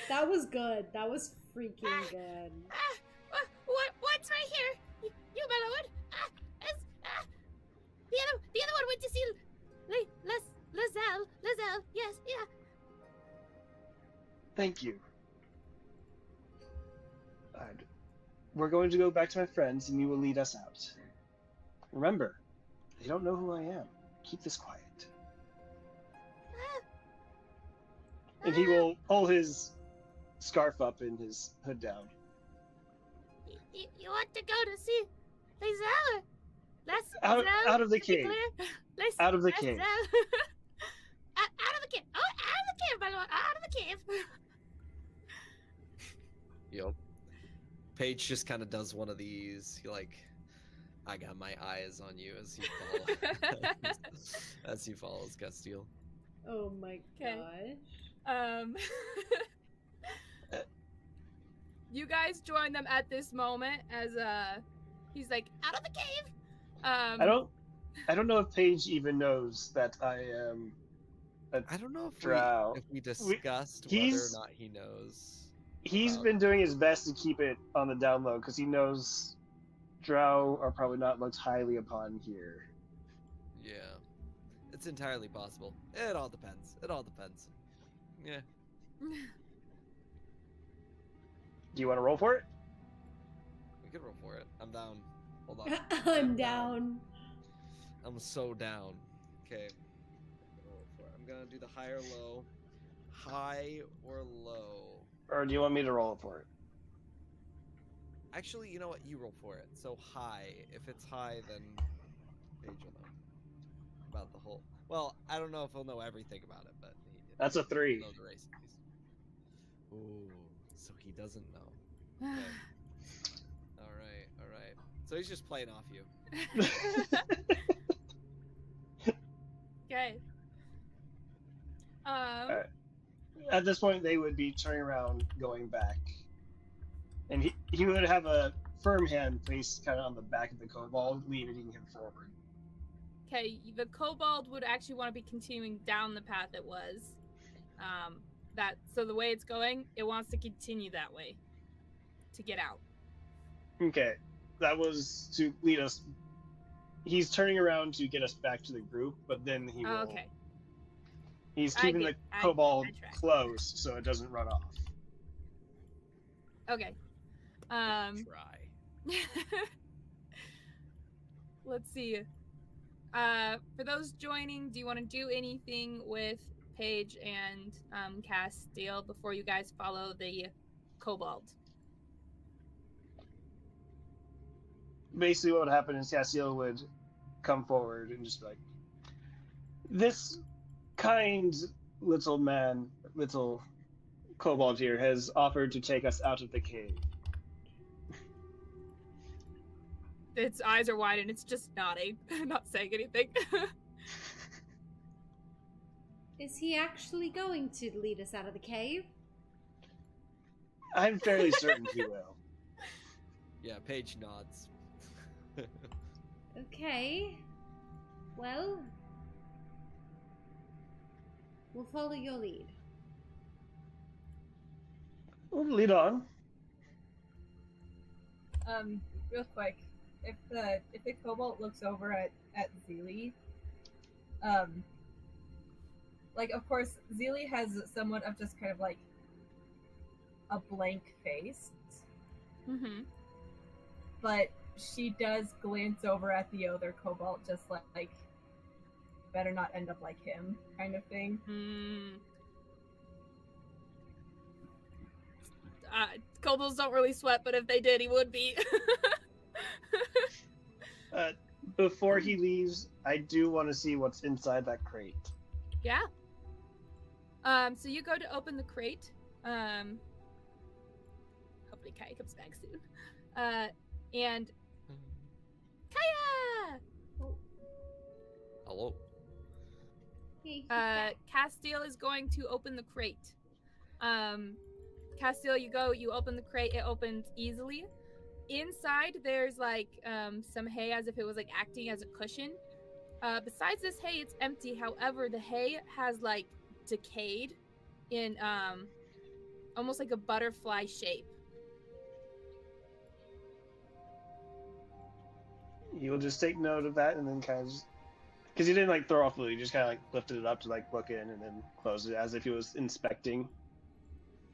That was good. That was freaking good. What's right here? You, my lord. The other one went to see Lizelle. Yes, yeah. Thank you. We're going to go back to my friends, and you will lead us out. Remember, they don't know who I am. Keep this quiet. And he will pull his scarf up and his hood down. You want to go to see Lizelle? Out of the cave. Out of the cave. Out of the cave. Oh, out of the cave, my lord. Out of the cave. Yep. Paige just kind of does one of these. He like, I got my eyes on you as he follows. As he follows Castil. Oh my gosh. You guys join them at this moment as he's like out of the cave. I don't know if Paige even knows that I am. I don't know Drow. if we discussed whether or not he knows. He's been doing his best to keep it on the down low because he knows Drow are probably not looked highly upon here. Yeah, it's entirely possible. It all depends. Yeah. Do you want to roll for it? We can roll for it. I'm down. Hold on. I'm down. I'm so down. Okay. I'm gonna do the high or low. High or low. Or do you want me to roll it for it? Actually, you know what? You roll for it. So high. If it's high, then Paige will know about the whole. Well, I don't know if he'll know everything about it, but That's a 3. He'll know the recipes. Ooh, so he doesn't know. Okay. All right. So he's just playing off you. Okay. At this point, they would be turning around, going back, and he would have a firm hand placed kind of on the back of the kobold, leading him forward. Okay, the kobold would actually want to be continuing down the path it was. So the way it's going, it wants to continue that way to get out. Okay, that was to lead us. He's turning around to get us back to the group, but then he will. Okay. He's keeping the kobold close so it doesn't run off. Okay. Try. Let's see. For those joining, do you want to do anything with Paige and Castil before you guys follow the kobold? Basically, what would happen is Castil would come forward and just be like, "This kind little kobold here has offered to take us out of the cave." Its eyes are wide and it's just nodding, not saying anything. Is he actually going to lead us out of the cave? I'm fairly certain he will. Yeah, Paige nods. Okay. Well, we'll follow your lead. We'll lead on. Real quick, if the kobold looks over at Zilli, like of course Zilli has somewhat of just kind of like a blank face. Mm-hmm. But she does glance over at the other kobold, just like better not end up like him, kind of thing. Kobolds don't really sweat, but if they did, he would be. Before he leaves, I do want to see what's inside that crate. Yeah. So you go to open the crate. Hopefully Kaya comes back soon. And Kaya! Hello. Hey, Castil is going to open the crate. Castil, you open the crate, it opens easily. Inside, there's like some hay as if it was like acting as a cushion. Besides this hay, it's empty. However, the hay has like decayed in almost like a butterfly shape. You'll just take note of that and then kind of because you didn't like throw off the lid, you just kind of like lifted it up to like look in and then closed it as if he was inspecting.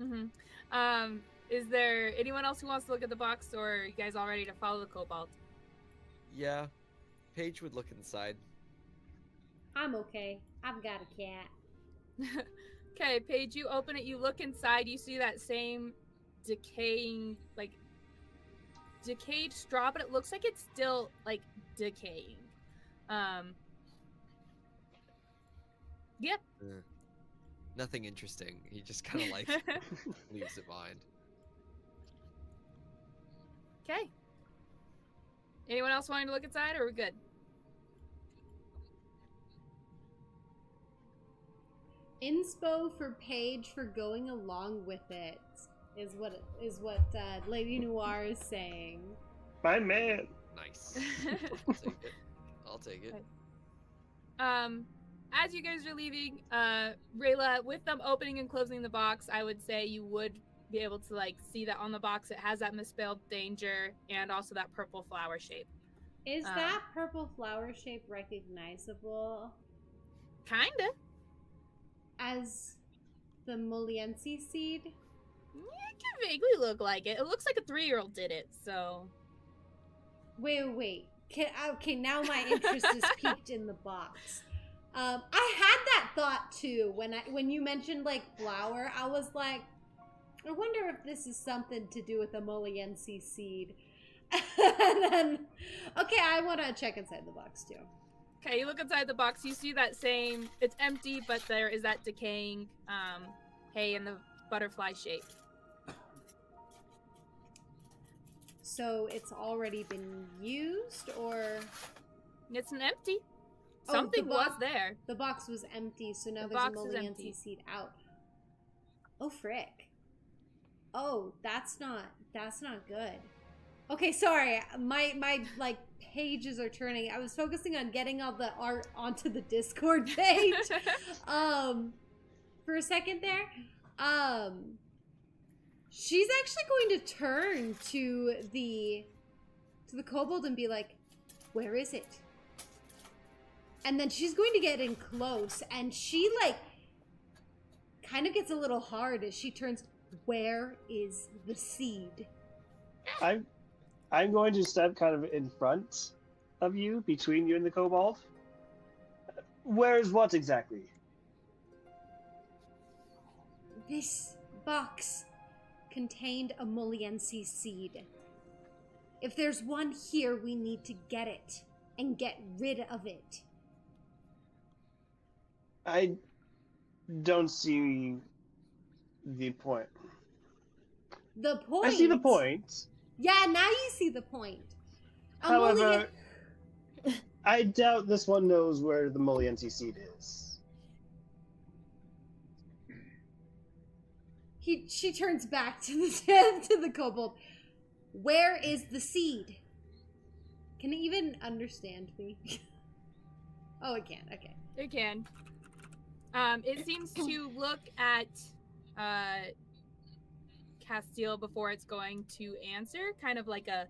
Mm-hmm. Is there anyone else who wants to look at the box, or are you guys all ready to follow the kobold? Yeah, Paige would look inside. I'm okay. I've got a cat. Okay, Paige, you open it, you look inside, you see that same decaying, like, decayed straw, but it looks like it's still, like, decaying. Yep. Nothing interesting. He just kind of like leaves it behind. Okay. Anyone else wanting to look inside, or are we good? Inspo for Paige for going along with it is what Lady Noir is saying. My man. Nice. I'll take it. I'll take it. As you guys are leaving, Rayla, with them opening and closing the box, I would say you would be able to like see that on the box it has that misspelled danger and also that purple flower shape. Is that purple flower shape recognizable Kinda. as the Moliensi seed? Yeah, it can vaguely look like it. It looks like a 3-year-old did it, so. Wait. Okay, now my interest is piqued in the box. I had that thought too when you mentioned like flower. I was like, I wonder if this is something to do with the Moliensi seed. And then, okay, I want to check inside the box too. Okay, you look inside the box, you see that same, it's empty, but there is that decaying hay in the butterfly shape. So it's already been used, or It's an empty. Oh, Something the was box- there. the box was empty, so now The there's a box is empty. Moliensi seed out. Oh frick. Oh, that's not good. Okay, sorry. My like pages are turning. I was focusing on getting all the art onto the Discord page. For a second there. She's actually going to turn to the kobold and be like, "Where is it?" And then she's going to get in close, and she like kind of gets a little hard as she turns. Where is the seed? I'm going to step kind of in front of you, between you and the kobold. Where is what exactly? This box contained a Moliensi seed. If there's one here, we need to get it and get rid of it. I don't see the point. The point? I see the point. Yeah, now you see the point. However, I doubt this one knows where the Moliensi seed is. She turns back to the kobold. Where is the seed? Can it even understand me? Oh, it can. Okay. It can. It seems to look at Castil before it's going to answer, kind of like a,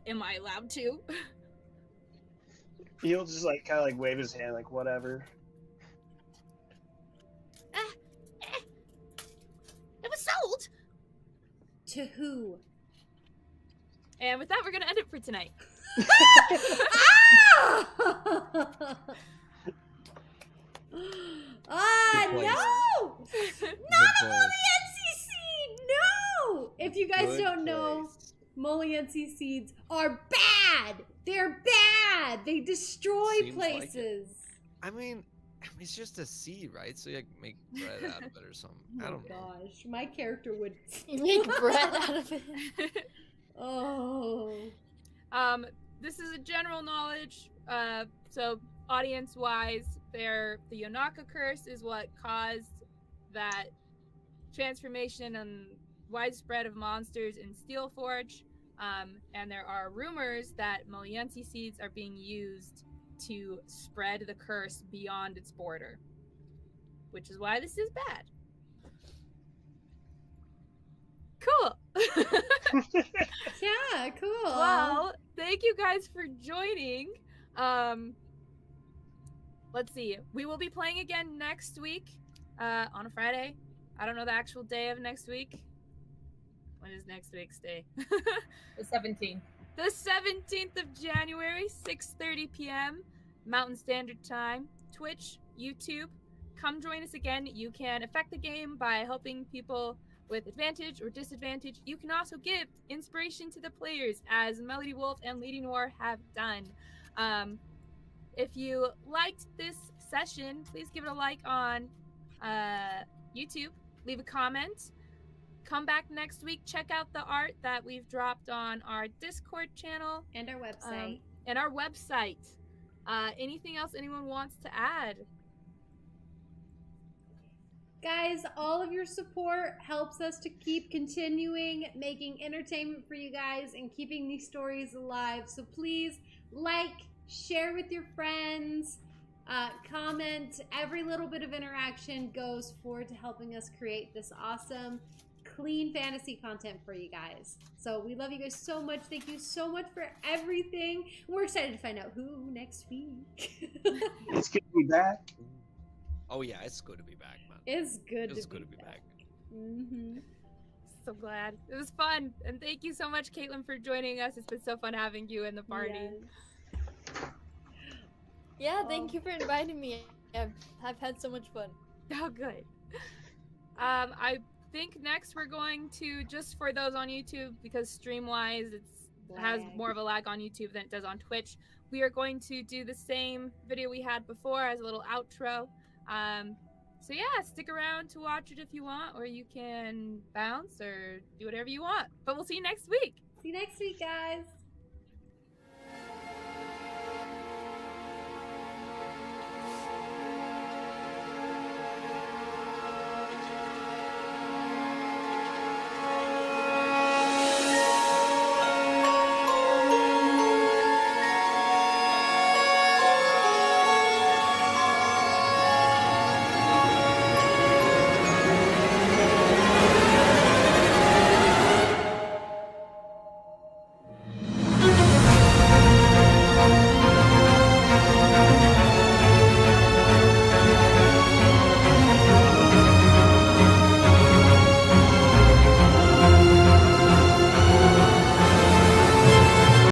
am I allowed to? He'll just like kind of like wave his hand, like whatever. It was sold! To who? And with that, we're gonna end it for tonight. Ah, Good no! place. Not a place. Moliensi seed! No! If you guys Good don't know, place. Moliensi seeds are bad! They're bad! They destroy Seems like it. places. I mean, it's just a seed, right? So you like, make bread out of it or something. Oh I my don't know. gosh, my character would. You make bread out of it. Oh. This is a general knowledge. So audience-wise, the Yonaka curse is what caused that transformation and widespread of monsters in Steelforge. And there are rumors that Maliensi seeds are being used to spread the curse beyond its border, which is why this is bad. Cool. Yeah, cool. Well, thank you guys for joining. Let's see. We will be playing again next week on a Friday. I don't know the actual day of next week. When is next week's day? The 17th. The 17th of January, 6:30 p.m. Mountain Standard Time. Twitch, YouTube. Come join us again. You can affect the game by helping people with advantage or disadvantage. You can also give inspiration to the players, as Melody Wolf and Lady Noir have done. If you liked this session, please give it a like on YouTube. Leave a comment. Come back next week. Check out the art that we've dropped on our Discord channel And our website. Anything else anyone wants to add? Guys, all of your support helps us to keep continuing making entertainment for you guys and keeping these stories alive. So please like, share with your friends, comment. Every little bit of interaction goes forward to helping us create this awesome, clean fantasy content for you guys. So we love you guys so much. Thank you so much for everything. We're excited to find out who next week. It's good to be back. Oh yeah, it's good to be back, man. It's good It's to good be to be back. Mm-hmm. So glad. It was fun. And thank you so much, Caitlin, for joining us. It's been so fun having you in the party. Yes. Yeah, thank you for inviting me. I've had so much fun. Oh, good. I think next we're going to, just for those on YouTube, because stream-wise it has Lag. more of a lag on YouTube than it does on Twitch, we are going to do the same video we had before as a little outro. So yeah, stick around to watch it if you want, or you can bounce or do whatever you want. But we'll see you next week. See you next week, guys.